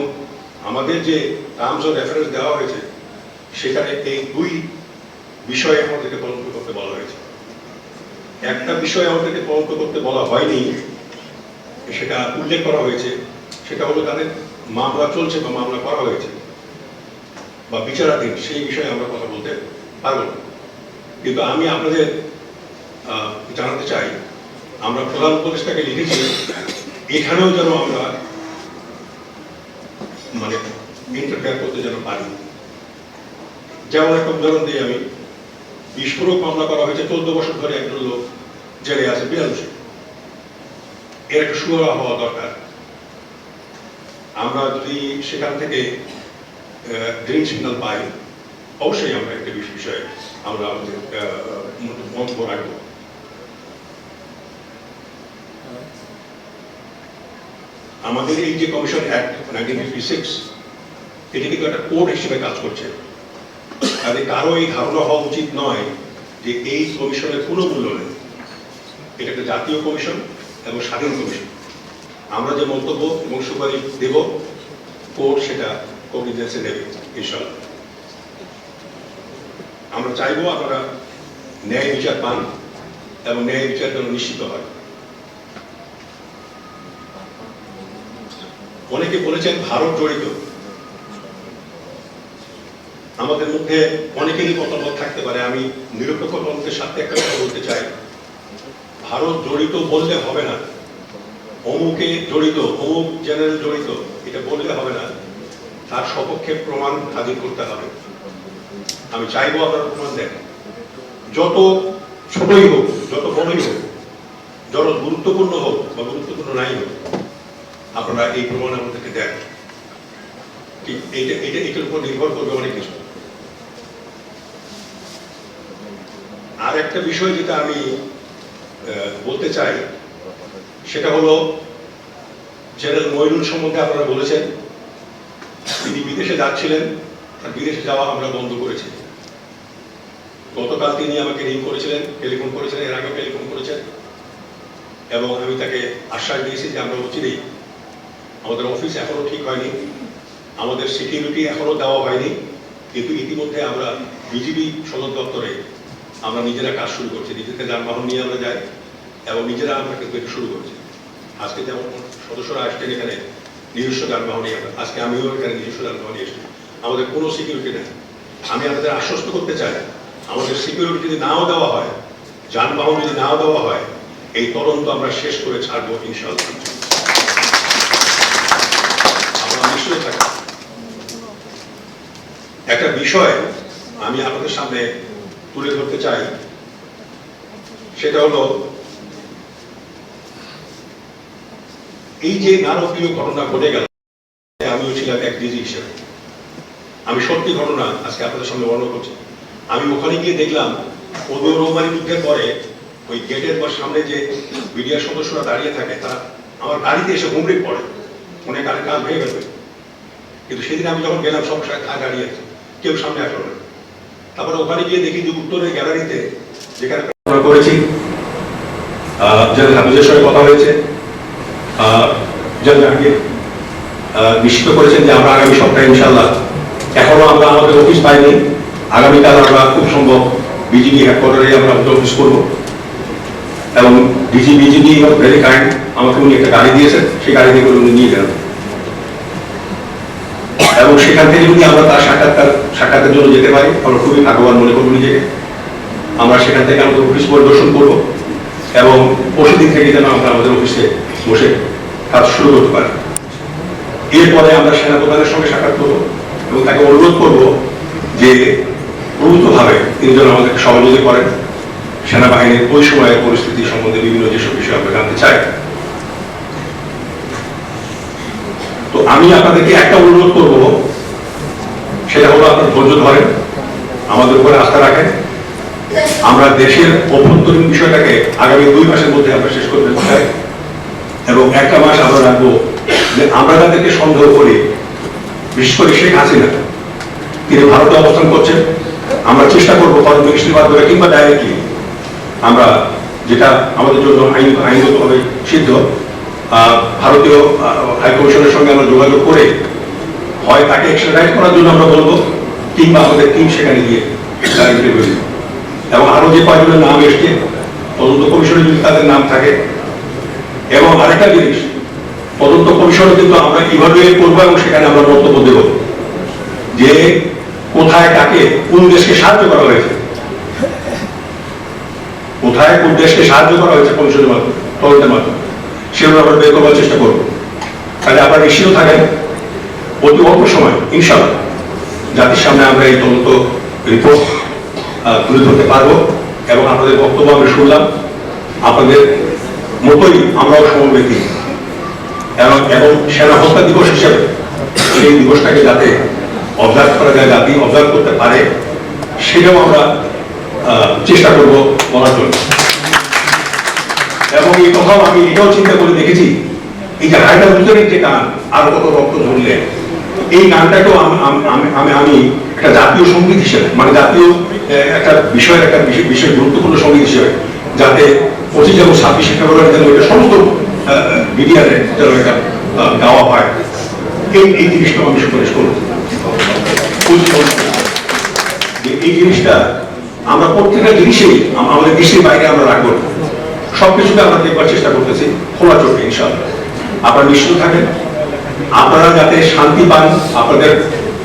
আমাদের যে টার্মস অফ রেফারেন্স দেওয়া হয়েছে সেখানে এই 2 বিষয়ে আমাদেরকে তদন্ত করতে বলা হয়েছে। একটা বিষয় আমাদেরকে তদন্ত করতে বলা হয়নি, সেটা উল্লেখ করা হয়েছে, সেটা হলো তাদের মামলা চলছে বা মামলা করা হয়েছে বা বিচারাধীন, সেই বিষয়ে আমরা কথা বলতে পারবো না। কিন্তু আমি আপনাদের জানাতে চাই, আমরা প্রধান উপদেষ্টাকে লিখেছি এখানেও যেন আমরা এফআইআর করতে যেন পারি। যেমন একটা উদাহরণ দিই আমি, বিস্ফোরক মামলা করা হয়েছে 14 বছর ধরে, একজন লোক জেলে আছে বেলারুশে। এর একটা সুরা হওয়া দরকার। আমরা যদি সেখান থেকে গ্রিন সিগন্যাল পাই, অবশ্যই আমরা একটা বিষয়ে আমরা আমাদের মন্তব্য রাখবো। আমাদের এই যে কমিশন অ্যাক্ট 1956, এটি কিন্তু একটা কোড হিসেবে কাজ করছে। তাদের কারো এই ধারণা হওয়া উচিত নয় যে এই কমিশনের কোনো মূল্য নেই। এটা একটা জাতীয় কমিশন এবং স্বাধীন কমিশন। আমরা যে মন্তব্য এবং সুপারিশ দেব, কোর্ট সেটা কগনিজেন্সে নেবে ইনশাআল্লাহ। আমরা চাইবো আপনারা ন্যায় বিচার পান এবং ন্যায় বিচার যেন নিশ্চিত হয়। অনেকে বলেছেন ভারত জড়িত। আমাদের মধ্যে অনেকেরই মতামত থাকতে পারে, আমি নিরপেক্ষ তন্ত্রের সাথে একটা কথা বলতে চাই। ভারত জড়িত বললে হবে না, অমুকে জড়িত, অমুক জেনারেল জড়িত, এটা বললে হবে না, তার সপক্ষে প্রমাণ হাজির করতে হবে। আমি চাইবো আপনারা প্রমাণ দেন, যত ছোটই হোক, যত বড়ই হোক, যত গুরুত্বপূর্ণ হোক বা গুরুত্বপূর্ণ নাই হোক, আপনারা এই প্রমাণ আমাদেরকে দেন। এটার উপর নির্ভর করবে অনেক কিছু। আর একটা বিষয় যেটা আমি বলতে চাই, সেটা হলো জেনারেল মইনুল সম্বন্ধে আপনারা বলেছেন তিনি বিদেশে যাচ্ছিলেন, আর বিদেশে যাওয়া আমরা বন্ধ করেছি। গতকাল তিনি আমাকে রিং করেছিলেন, টেলিফোন করেছিলেন, এর আগেও টেলিফোন করেছেন, এবং আমি তাকে আশ্বাস দিয়েছি যে আমরা অচিরেই, আমাদের অফিস এখনো ঠিক হয়নি, আমাদের সিকিউরিটি এখনো দেওয়া হয়নি, কিন্তু ইতিমধ্যে আমরা বিজিবি সদর দপ্তরে আমরা নিজেরা কাজ শুরু করছি। নিজেদের যানবাহন নিয়ে আমরা যাই এবং নিজেরা আমরা কিন্তু এটা শুরু করছি। আজকে যেমন সদস্যরা আসছেন এখানে নিজস্ব যানবাহন নিয়ে, আজকে আমিও এখানে নিজস্ব যানবাহন নিয়ে এসেছি। আমাদের কোনো সিকিউরিটি নেই। আমি আপনাদের আশ্বস্ত করতে চাই, আমাদের সিকিউরিটি যদি নাও দেওয়া হয়, যানবাহন যদি নাও দেওয়া হয়, এই তদন্ত আমরা শেষ করে ছাড়বো ইনশাআল্লাহ। আমরা নিশ্চয় থাকি। একটা বিষয় আমি আপনাদের সামনে তুলে ধরতে চাই, সেটা হলো এই যে নারকীয় ঘটনা ঘটে গেল, আমিও ছিলাম এক ডিজি হিসেবে। আমি সত্যি ঘটনা আজকে আপনাদের সামনে বর্ণনা করছি। আমি ওখানে গিয়ে দেখলাম ওদুর রহমানের যুদ্ধের পরে ওই গেটের বা সামনে যে মিডিয়ার সদস্যরা দাঁড়িয়ে থাকে, তারা আমার গাড়িতে এসে হুমড়ে পড়ে, মনে গাড়ির কাজ ভেঙে গেছে। কিন্তু সেদিন আমি যখন গেলাম, সব দাঁড়িয়ে আছে, কেউ সামনে আসলো না। তারপরে ওখানে গিয়ে দেখি যে উত্তরের গ্যালারিতে যেখানে করেছি, হাফিজের সঙ্গে কথা হয়েছে, নিশ্চিত করেছেন যে আমরা আগামী সপ্তাহে ইনশাআল্লাহ, এখনো আমরা আমাদের অফিস পাইনি, আগামীকাল আমরা খুব সম্ভব বিজিবি হেডকোয়ার্টারে আমরা অফিস করব। এবং বিজিবি ভেরি কাইন্ড, আমাকে উনি একটা গাড়ি দিয়েছেন, সেই গাড়ি দিয়ে উনি নিয়ে গেলেন, এবং সেখান থেকে যদি আমরা তার সাক্ষাতের জন্য যেতে পারি, আমরা খুবই ভাগ্যবান মনে করবো নিজেকে। আমরা সেখান থেকে আমাদের অফিস পরিদর্শন করবো এবং পরশুদিন থেকে যেন আমরা আমাদের অফিসে বসে কাজ শুরু করতে পারি। এরপরে আমরা সেনাপ্রধানের সঙ্গে সাক্ষাৎ করবো এবং তাকে অনুরোধ করবো যে প্রভূতভাবে তিনি যেন আমাদেরকে সহযোগী করেন সেনাবাহিনীর ওই সময়ের পরিস্থিতি সম্বন্ধে বিভিন্ন যেসব বিষয় আমরা জানতে চাই। তো আমি আপনাদেরকে একটা অনুরোধ করব, সেটা হলো আপনার ধৈর্য ধরেন, আমাদের উপরে আস্থা রাখেন। আমরা দেশের অভ্যন্তরীণ বিষয়টাকে আগামী 2 মাসের মধ্যে আমরা শেষ করতে চাই, এবং 1টা মাস আমরা রাখবো যে আমরা যাদেরকে সন্দেহ করি, বিশেষ করে শেখ হাসিনা, তিনি ভারতে অবস্থান করছেন, আমরা চেষ্টা করবো তদন্ত মিনিস্ট্রির মাধ্যমে কিংবা ডাইরেক্টলি আমরা, যেটা আমাদের জন্য আইনগতভাবে সিদ্ধ, ভারতীয় হাইকমিশনের সঙ্গে আমরা যোগাযোগ করে হয় তাকে এক্সট্রাডাইট করার জন্য আমরা বলবো, কিংবা আমাদের টিম সেখানে গিয়ে ইন্টারভিউ দিব। এবং আরো যে কয়েকজনের নাম এসছে তদন্ত কমিশনে যদি তাদের নাম থাকে, এবং আরেকটা জিনিস, তদন্ত কমিশনে কিন্তু আমরা ইভালুয়েট করবো এবং সেখানে আমরা বক্তব্য দেব যে কোথায় কাকে কোন দেশকে সাহায্য করা হয়েছে, কোথায় কোন দেশকে সাহায্য করা হয়েছে কমিশনের মাধ্যমে, তদন্তের মাধ্যমে, সেগুলো আমরা বের করবার চেষ্টা করবো। তাহলে আপনারা নিশ্চিত থাকেন অতি অল্প সময় ইনশাআল্লাহ জাতির সামনে আমরা এই তদন্ত রিপোর্ট তুলে ধরতে পারবো। এবং আপনাদের বক্তব্য আমরা শুনলাম, আপনাদের মতোই আমরাও সমব্যক্তি এবং সেনা হত্যা দিবস হিসেবে সেই দিবসটাকে যাতে অবজার্ভ করা যায়, জাতি অবজার্ভ করতে পারে, সেটাও আমরা চেষ্টা করব বলার জন্য। এবং এই কথাও আমি এটাও চিন্তা করে দেখেছি, এই যে হায়দার হুজুরের যে গান আরো কত রক্ত ঝরলে, এই গানটাকেও আমি একটা জাতীয় সঙ্গীত হিসেবে, মানে জাতীয় একটা বিষয়ের একটা বিষয় গুরুত্বপূর্ণ সঙ্গীত হিসেবে, যাতে 25 এবং 26 ফেব্রুয়ারি যেন এটা সমস্ত মিডিয়াতে যেন এটা গাওয়া হয়, এই জিনিসটা আমি সুপারিশ করব। এই জিনিসটা আমরা প্রত্যেকটা জিনিসেই আমাদের দেশের বাইরে আমরা রাখবো, সবকিছুতে আমরা দেখবার চেষ্টা করতেছি খোলা চোখে ইনশাআল্লাহ। আপনারা নিশ্চিত থাকেন, আপনারা যাতে শান্তি পান, আপনাদের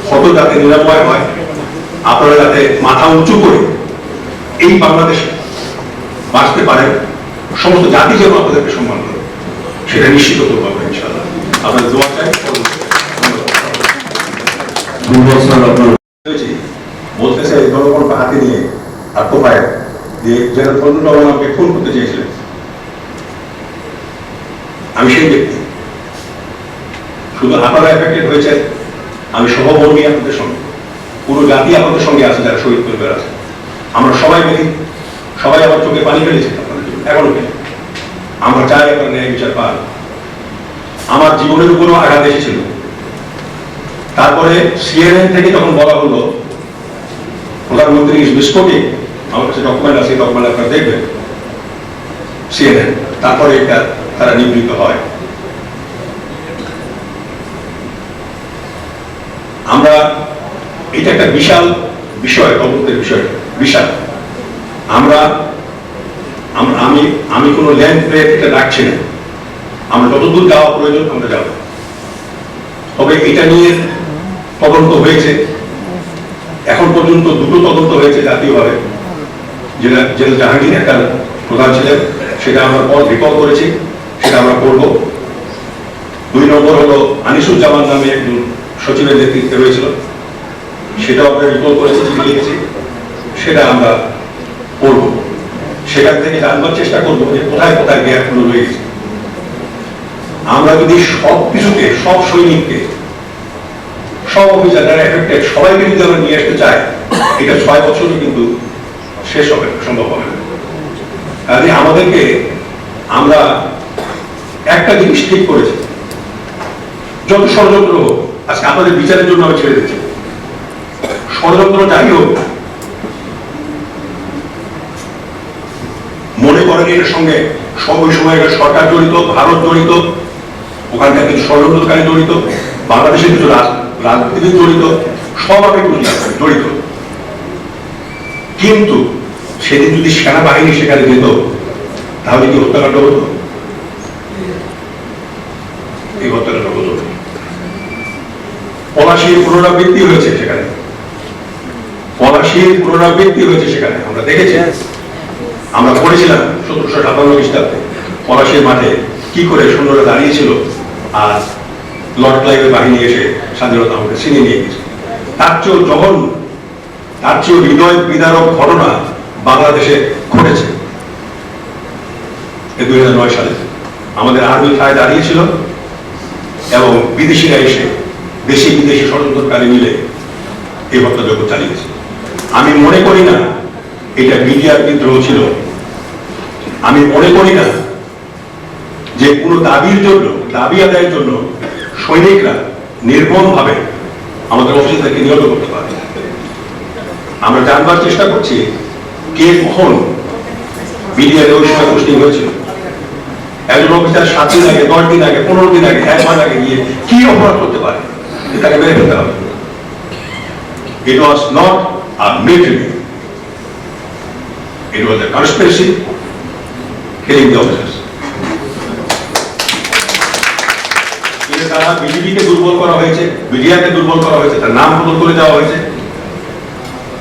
ফটো যাতে নিরাপয় হয়, আপনারা যাতে মাথা উঁচু করে এই বাংলাদেশে বাঁচতে পারেন, সমস্ত জাতি যেন আপনাদেরকে সম্মান করে, সেটা নিশ্চিত করতে পারবো ইনশাআল্লাহ। আপনাদের দোয়া চাই। বলতেছে জনগণকে হাতে নিয়ে আর কোপায় দিয়ে জেনারেল ফজলুর রহমান আমাকে ফোন করতে চেয়েছিলেন, আমি সেই ব্যক্তি। শুধু আপনারা এফেক্টেড হয়েছে, আমি সহকর্মী আপনাদের সঙ্গে, পুরো জাতি আপনাদের সঙ্গে আছে, যারা শহীদ পরিবার আছে, আমরা সবাই মিলি, সবাই আমার চোখে পানি ফেলেছি আপনাদের জন্য, এখনো ফেলি। আমরা চাই আপনার ন্যায় বিচার পান। আমার জীবনের উপরও আঘাত এসেছিল। তারপরে CNN থেকে যখন বলা হলো প্রধানমন্ত্রী বিস্ফোটে, আমার কাছে ডকুমেন্ট আছে, ডকুমেন্ট আপনারা দেখবেন, CNN, তারপরে এটা তারা নিবৃত্ত হয়। আমরা এটা একটা বিশাল বিষয়, তদন্তের বিষয় বিশাল। আমি কোনো ল্যান্ড প্লেট এটা রাখছি না, আমরা যতদূর যাওয়া প্রয়োজন আমরা যাব। তবে এটা নিয়ে তদন্ত হয়েছে, এখন পর্যন্ত দুটো তদন্ত হয়েছে জাতীয়ভাবে। জেনারেল জাহাঙ্গীর একটা প্রধান ছিলেন, সেটা আমরা পর রিকল করেছি, সেটা আমরা করব। 2 নম্বর হলো আনিসুজ্জামান নামে একজন সচিবের নেতৃত্বে হয়েছিল, সেটাও আমরা রিকল করেছি, চিঠি লিখেছি, সেটা আমরা করব। সেখান থেকে জানবার চেষ্টা করবো যে কোথায় কোথায় গ্যাপগুলো রয়েছে। আমরা যদি সব কিছুকে, সব সৈনিককে, সব অফিসার যারা এফেক্টেড, সবাইকে যদি আমরা নিয়ে আসতে চাই, এটা 6 বছরও কিন্তু শেষ হবে, সম্ভব হবে না। কাজে আমাদেরকে, আমরা একটা জিনিস ঠিক করেছি, যত ষড়যন্ত্র হোক, আজকে আপনাদের বিচারের জন্য আমি ছেড়ে দিচ্ছি, ষড়যন্ত্র যাই হোক, মনে করেন এর সঙ্গে ওই সময় সরকার জড়িত, ভারত জড়িত, ওখানকার কিছু ষড়যন্ত্রকারী জড়িত, বাংলাদেশের কিছু রাজনীতিবিদ জড়িত, সব আমি জড়িত। কিন্তু সেদিন যদি সেনাবাহিনী সেখানে যেত, তাহলে কি হত্যাকাণ্ড হতো? এই হত্যাকাণ্ড হতো। পলাশীর পুনরাবৃত্তি হয়েছে সেখানে, পলাশীর পুনরাবৃত্তি হয়েছে সেখানে, আমরা দেখেছি, আমরা পড়েছিলাম 1757 খ্রিস্টাব্দে পলাশীর মাঠে কি করে সৈন্যরা দাঁড়িয়েছিল, আর লর্ড ক্লাইভের বাহিনী এসে স্বাধীনতা আমাকে ছিনিয়ে নিয়ে গেছে। তার চেয়েও জঘন্য, তার চেয়েও হৃদয় বিদারক ঘটনা বাংলাদেশে ঘটেছে। 2009 সালে আমাদের আর্মি ঠায় দাঁড়িয়েছিল এবং বিদেশিরা এসে, দেশি বিদেশি ষড়যন্ত্রকারী মিলে এই হত্যাযজ্ঞ চালিয়েছে। আমি মনে করি না এটা মিডিয়ার বিদ্রোহ ছিল। আমি মনে করি না যে কোনো দাবির জন্য, দাবি আদায়ের জন্য সৈনিকরা নির্মমভাবে আমাদের অফিসারদেরকে নিহত করতে পারে। আমরা জানবার চেষ্টা করছি কে কখন মিডিয়াতে ওই সময় পোস্টিং হয়েছিল। একজন অফিসার 7 দিন আগে, 10 দিন আগে, 15 দিন আগে, 1 মাস আগে গিয়ে কি অপরাধ করতে পারে, তাকে মেরে ফেলতে হবে। It was not a military, it was a conspiracy killing the officers. তারা বিজেপিকে দুর্বল করা হয়েছে, বিডিআরকে দুর্বল করা হয়েছে, তার নাম বদল করে দেওয়া হয়েছে,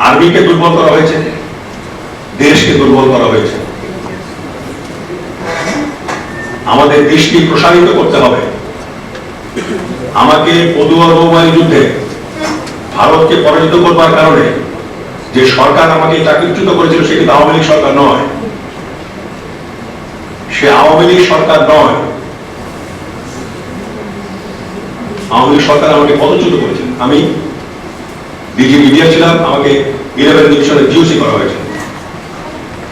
আর্মিকে দুর্বল করা হয়েছে, দেশকে দুর্বল করা হয়েছে। আমাদের দৃষ্টি প্রসারিত করতে হবে আমাকে পদুয়া নৌবাহিনী যুদ্ধে ভারতকে পরাজিত করবার কারণে যে সরকার আমাকে চাকরিচ্যুত করেছিল সে কিন্তু আওয়ামী লীগ সরকার নয়, সে আওয়ামী লীগ সরকার নয়। আওয়ামী লীগ সরকার আমাকে পদচ্যুত করেছিল। আমি ডিজি মিডিয়া ছিলাম, আমাকে 11 ডিভিশনে জিওসি করা হয়েছিল,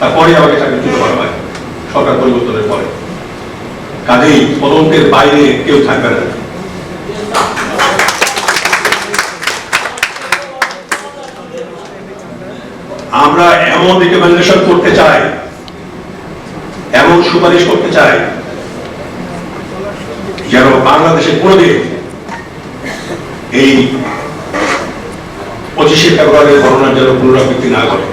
তারপরে আমাকে চাকরিচ্যুত করা হয় সরকার পরিবর্তনের পরে। কাজেই তদন্তের বাইরে কেউ থাকবে না। আমরা এমন রিকমেন্ডেশন করতে চাই, এমন সুপারিশ করতে চাই যেন বাংলাদেশে কোনোদিন এই 25শে ফেব্রুয়ারির ঘটনার যেন পুনরাবৃত্তি না ঘটে।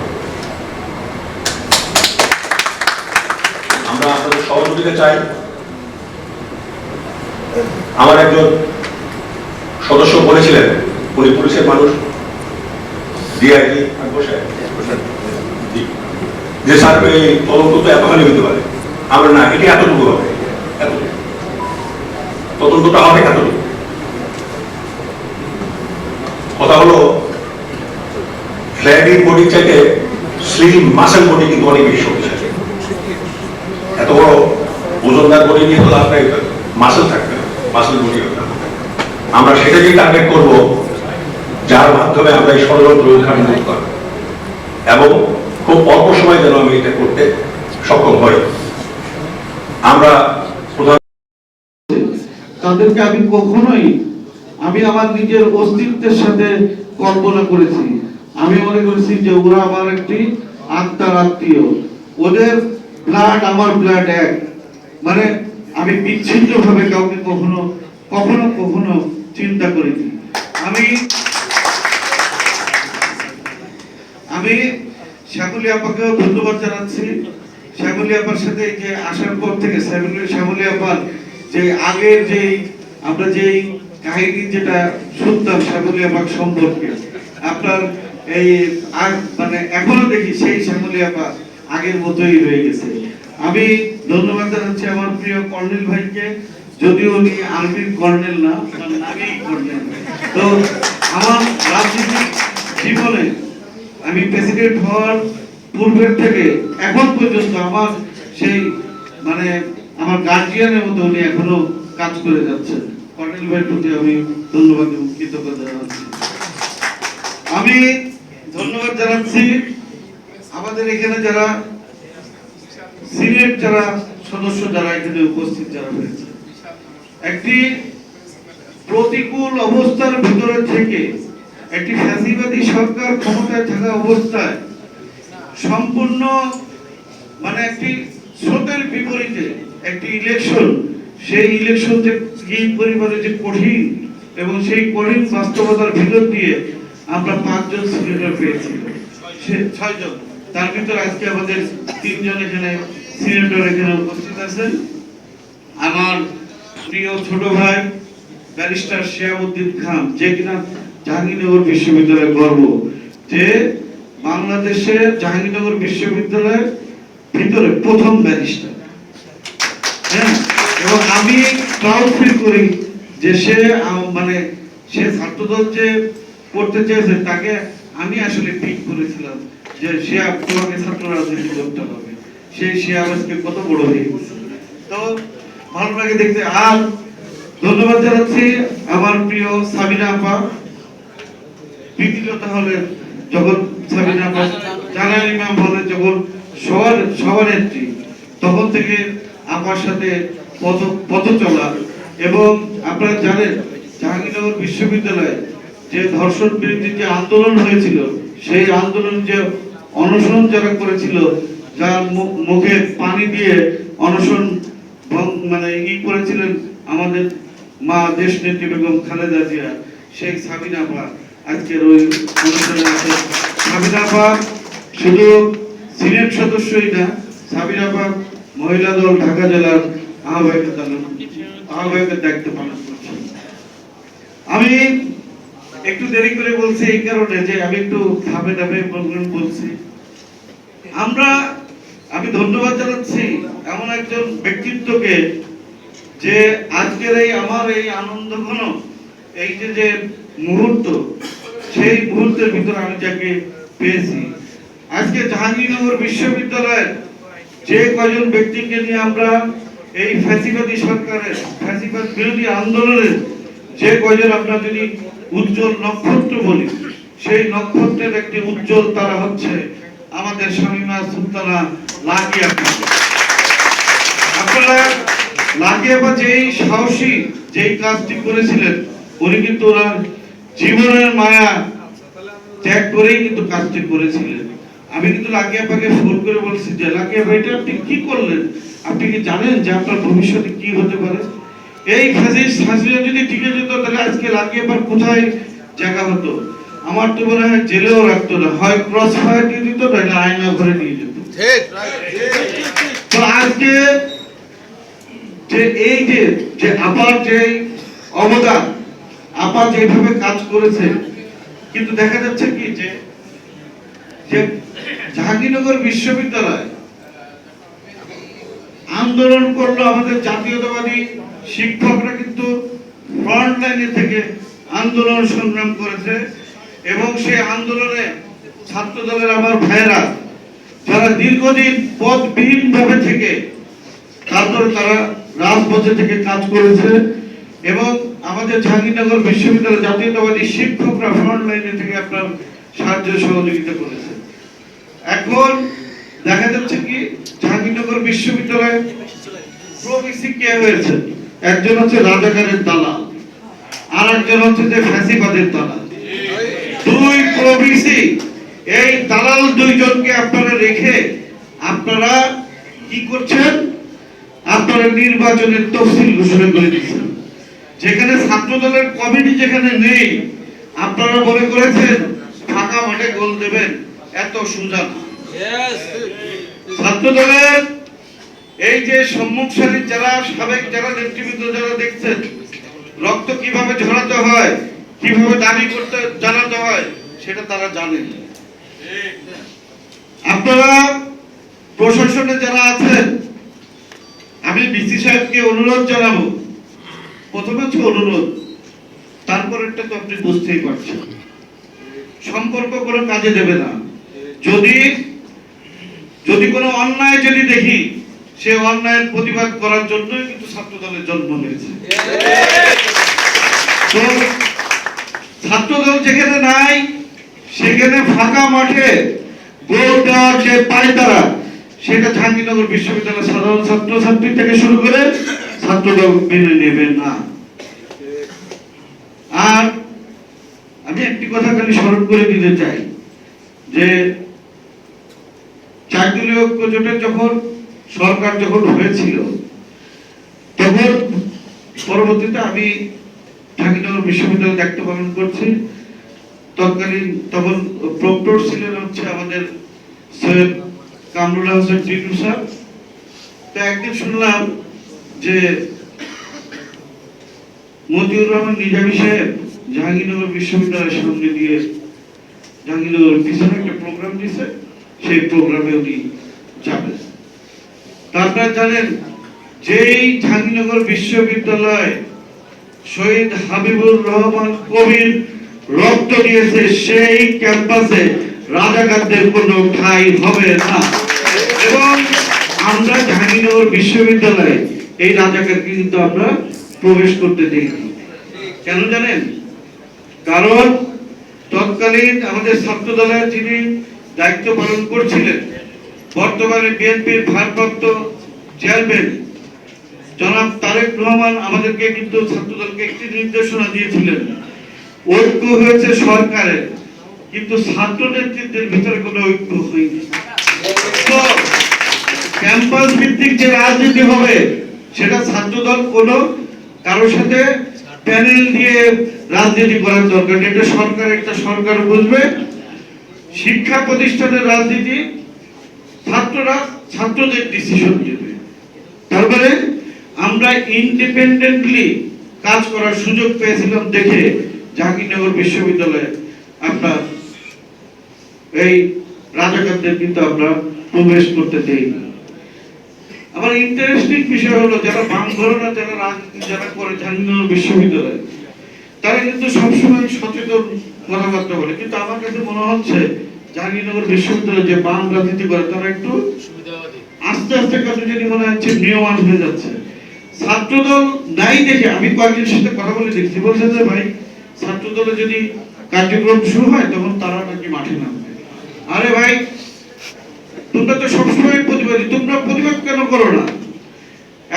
আমরা আপনাদের সহযোগিতা চাই। আমার একজন সদস্য বলেছিলেন, উনি পুলিশের মানুষ, ডিআইজি, যে স্যার এই তদন্ত তো এতখানি হতে পারে। আমরা না, এটা এতটুকু হবে, এতটুকু তদন্তটা হবে, এতটুকু। কথা হলো ফ্ল্যাগি বডি চাইতে স্লিম মাসেল বডি কিন্তু অনেক বেশি শক্তিশালী। এত বড় ওজনদার বডি নিয়ে তো লাভ নাই, মাসেল থাকবে, মাসেল বডি হবে। আমরা সেটাকেই টার্গেট করব, যার মাধ্যমে আমরা এই ষড়যন্ত্র উদ্ঘাটন করব এবং খুব অল্প সময় যেন আমি এটা করতে সক্ষম হই। আমরা তাদেরকে আমি কখনোই আমি আমার নিজের অস্তিত্বের সাথে কল্পনা করেছি। আমি মনে করেছি যে ওরা আমার একটি আত্মার আত্মীয়, ওদের ব্লাড আমার ব্লাড এক। মানে আমি বিচ্ছিন্ন ভাবে কাউকে কখনো কখনো কখনো চিন্তা করিনি। আমি শ্যামলী আপাকেও ধন্যবাদ জানাচ্ছি। শ্যামলী আপার সাথে যে আসার পর থেকে শ্যামলী আপার যে আগের যে আমরা যেই কাহিনী যেটা শুনতাম শ্যামলী আপার সম্পর্কে, আপনার এই মানে এখনো দেখি সেই শ্যামলী আপা আগের মতোই রয়ে গেছে। আমি ধন্যবাদ জানাচ্ছি আমার প্রিয় কর্নেল ভাইকে, যদিও উনি আর্মির কর্নেল না, আমি কর্নেল। তো আমার রাজনৈতিক জীবনে আমি প্রেসিডেন্ট হওয়ার পূর্বের থেকে এখন পর্যন্ত আমার সেই মানে আমার গার্জিয়ানের মতো উনি এখনো কাজ করে যাচ্ছেন। কর্নেল ভাইয়ের প্রতি আমি ধন্যবাদ এবং কৃতজ্ঞতা জানাচ্ছি। আমি ধন্যবাদ জানাচ্ছি আমাদের এখানে যারা সিনেট যারা সদস্য যারা এখানে উপস্থিত যারা হয়েছে, একটি প্রতিকূল অবস্থার ভিতরে থেকে একটি ফ্যাসিবাদী সরকার ক্ষমতায় থাকা অবস্থায় সম্পূর্ণ মানে একটি স্রোতের বিপরীতে একটি ইলেকশন, সেই ইলেকশন যে কি পরিমাণে যে কঠিন এবং সেই কঠিন বাস্তবতার ভিতর দিয়ে আমরা 5 জন সিনেটর পেয়েছি, 6 জন। তার ভিতরে আজকে আমাদের 3 জন এখানে সিনেটর এখানে উপস্থিত আছেন। আমার প্রিয় ছোট ভাই ব্যারিস্টার শিয়াউদ্দিন খান, যে কিনা জাহাঙ্গীরনগর বিশ্ববিদ্যালয়ের গর্ব, যে বাংলাদেশে জাহাঙ্গীরনগর বিশ্ববিদ্যালয়ের ভিতরে প্রথম ব্যারিস্টার। হ্যাঁ, এবং আমি প্রাউড ফিল করি যে সে মানে সে ছাত্রদল যে করতে চেয়েছে তাকে আমি আসলে পিক করেছিলাম যে সে তোমাকে ছাত্র রাজনীতি করতে হবে, সে আজকে কত বড় হয়ে গেছে। তো ভালো লাগে দেখতে। আর ধন্যবাদ জানাচ্ছি আমার প্রিয় সাবিনা আপা। বিপিলতা হলে যখন সাবিনা আপা জালাল ইমাম হলে যখন সভানেত্রী, তখন থেকে আমার সাথে পথ চলা। এবং আপনারা জানেন জাহাঙ্গীরনগর বিশ্ববিদ্যালয়ে যে ধর্ষণ বিরোধী যে আন্দোলন হয়েছিল, সেই আন্দোলন যে অনশন যারা করেছিল, যার মুখে পানি দিয়ে অনশন মানে করেছিলেন আমাদের মা দেশ নেত্রী বেগম খালেদা জিয়া, সেই সাবিনা আপা আজকের ওই অনুষ্ঠানে আছে। সাবিনা আপা শুধু সিনেট সদস্যই না, সাবিনা আপা মহিলা দল ঢাকা জেলার আহ্বায়কের দায়িত্ব পালন করছেন। আমি একটু দেরি করে বলছি এই কারণে যে আমি একটু ধাপে ধাপে বলছি। আমি ধন্যবাদ জানাচ্ছি এমন একজন ব্যক্তিত্বকে যে আজকের এই আমার এই আনন্দঘন এই যে মুহূর্ত, সেই মুহূর্তের ভিতরে আমি যাকে পেয়েছি। আজকে জাহাঙ্গীরনগর বিশ্ববিদ্যালয়ের যে কয়জন ব্যক্তিকে নিয়ে আমরা এই ফ্যাসিবাদী সরকারের ফ্যাসিবাদ বিরোধী আন্দোলনের যে কয়জন আমরা যদি উজ্জ্বল নক্ষত্র বলি, সেই নক্ষত্রের একটি উজ্জ্বল তারা হচ্ছে আমাদের শামীমা সুলতানা লাকি আপা। আপনারা লাকি আপা যেই সাহসী যেই কাজটি করেছিলেন, উনি কিন্তু ওনার জীবনের মায়া ত্যাগ করেই কিন্তু কাজটি করেছিলেন। আমি কিন্তু লাকি আপাকে ফোন করে বলছি যে লাকি আপা এটা আপনি কি করলেন, আপনি কি জানেন যে আপনার ভবিষ্যতে কি হতে পারে? এই ফাঁসিটা যদি টিকে যেত তাহলে আজকে লাকি আপার কোথায় জায়গা হতো? আমার তো মনে হয় জেলেও রাখতো না, হয় ক্রস ফায়ার দিয়ে দিত, নাহলে আয়না ঘরে নিয়ে যেত। তো আজকে যে এই যে আপার যে অবদান, আপা যেভাবে কাজ করেছে, কিন্তু দেখা যাচ্ছে কি যে জাহাঙ্গীরনগর বিশ্ববিদ্যালয় আন্দোলন করলো, আমাদের জাতীয়তাবাদী শিক্ষকরা কিন্তু ফ্রন্ট লাইনে থেকে আন্দোলন সংগ্রাম করেছে, এবং সেই আন্দোলনে ছাত্র দলের আমার ভাইয়েরা যারা দীর্ঘদিন পদবিহীন ভাবে থেকে তারপরে তারা রাজপথে থেকে কাজ করেছে, এবং আমাদের জাহাঙ্গীরনগর বিশ্ববিদ্যালয় জাতীয়তাবাদী শিক্ষকরা ফ্রন্ট লাইনে থেকে আপনার সাহায্য সহযোগিতা করেছে। এখন দেখা যাচ্ছে কি জাহাঙ্গীরনগর বিশ্ববিদ্যালয়ে প্রবিসি কে হয়েছে? একজন হচ্ছে রাজাকারের দালাল, আর একজন হচ্ছে যে ফ্যাসিবাদের দালাল। দুই প্রবিসি, এই দালাল দুইজনকে আপনারা রেখে আপনারা কি করছেন? আপনারা নির্বাচনের তফসিল ঘোষণা করে দিচ্ছেন, যেখানে ছাত্র দলের কমিটি যেখানে নেই, আপনারা মনে করেছেন ফাঁকা মাঠে গোল দেবেন, এত সোজা না। ছাত্র দলের এই যে সম্মুখসারী যারা সাবেক যারা নেতৃবৃন্দ যারা দেখছেন রক্ত কিভাবে ঝরাতে হয়, কিভাবে দাবি করতে জানাতে হয়, সেটা তারা জানেন। আপনারা প্রশাসনে যারা আছেন, আমি বিসি সাহেবকে অনুরোধ জানাবো, প্রথমে হচ্ছে অনুরোধ, তারপরেরটা তো আপনি বুঝতেই পারছেন, সম্পর্ক কোনো কাজে দেবে না। যদি কোনো অন্যায় যদি দেখি, সে অন্যায়ের প্রতিবাদ করার জন্যই কিন্তু ছাত্র দলের জন্ম হয়েছে। তো ছাত্র দল যেখানে নাই, সেখানে ফাঁকা মাঠে গোল দেওয়ার যে পায়তারা, সেটা জাহাঙ্গীরনগর বিশ্ববিদ্যালয়ের সাধারণ ছাত্রছাত্রী থেকে শুরু করে ছাত্র দল মেনে নেবে না। আর আমি একটি কথা খালি স্মরণ করে দিতে চাই যে 4 দলীয় ঐক্য জোটের যখন সরকার যখন হয়েছিল, তখন পরবর্তীতে আমি জাহাঙ্গীরনগর বিশ্ববিদ্যালয়ে দায়িত্ব পালন করছি। তৎকালীন তখন প্রক্টর ছিলেন হচ্ছে আমাদের সৈয়দ কামরুল হাসান টিটু স্যার। তো একদিন শুনলাম যে মতিউর রহমান নিজামী সাহেব জাহাঙ্গীরনগর বিশ্ববিদ্যালয়ের সামনে দিয়ে জাহাঙ্গীরনগর পিছনে একটা প্রোগ্রাম দিয়েছে, সেই প্রোগ্রামে উনি যাবেন। আপনারা জানেন যেই জাহাঙ্গীরনগর বিশ্ববিদ্যালয় শহীদ হাবিবুর রহমান কবির রক্ত দিয়েছে, সেই ক্যাম্পাসে রাজাকারদের কোনো ঠাঁই হবে না। এবং আমরা জাহাঙ্গীরনগর বিশ্ববিদ্যালয়ে এই রাজাকারকে কিন্তু আমরা প্রবেশ করতে দিইনি। কেন জানেন? কারণ তৎকালীন আমাদের ছাত্র দলের যিনি দায়িত্ব পালন করছিলেন, বর্তমানে বিএনপির ভারপ্রাপ্ত চেয়ারম্যান জনাব তারেক রহমান, আমাদেরকে কিন্তু ছাত্রদলকে একটি নির্দেশনা দিয়েছিলেন, ঐক্য হয়েছে সরকারের, কিন্তু ছাত্র নেতৃত্বের ভিতরে কোনো ঐক্য হয়নি। তো ক্যাম্পাস ভিত্তিক যে রাজনীতি হবে, সেটা ছাত্রদল কোনো কারোর সাথে প্যানেল দিয়ে রাজনীতি করার দরকার নেই। এটা সরকার, একটা সরকার বুঝবে। শিক্ষা প্রতিষ্ঠানের রাজনীতি ছাত্ররা ছাত্রদের ডিসিশন নেবে। তারপরে আমরা ইন্ডিপেন্ডেন্টলি কাজ করার সুযোগ পেয়েছিলাম দেখে জাহাঙ্গীরনগর বিশ্ববিদ্যালয়ে আপনার এই রাজাকারদের কিন্তু আমরা প্রবেশ করতে দেইনি। আমার ইন্টারেস্টিং বিষয় হলো যারা বাম ঘরানা যারা রাজনীতি যারা করে জাহাঙ্গীরনগর বিশ্ববিদ্যালয় তারা কিন্তু সবসময় সচেতন কথাবার্তা বলে, কিন্তু আমার কাছে মনে হচ্ছে জাহাঙ্গীরনগর বিশ্ববিদ্যালয়ে যে বাম রাজনীতি করে তারা একটু আস্তে আস্তে কত যদি মনে হচ্ছে নিয়মান হয়ে যাচ্ছে। ছাত্রদল নাই দেখে আমি কয়েকজনের সাথে কথা বলে দেখছি, বলছে যে ভাই ছাত্রদলে যদি কার্যক্রম শুরু হয় তখন তারা নাকি মাঠে নামবে। আরে ভাই তোমরা তো সবসময় প্রতিবাদী, তোমরা প্রতিবাদ কেন করো না?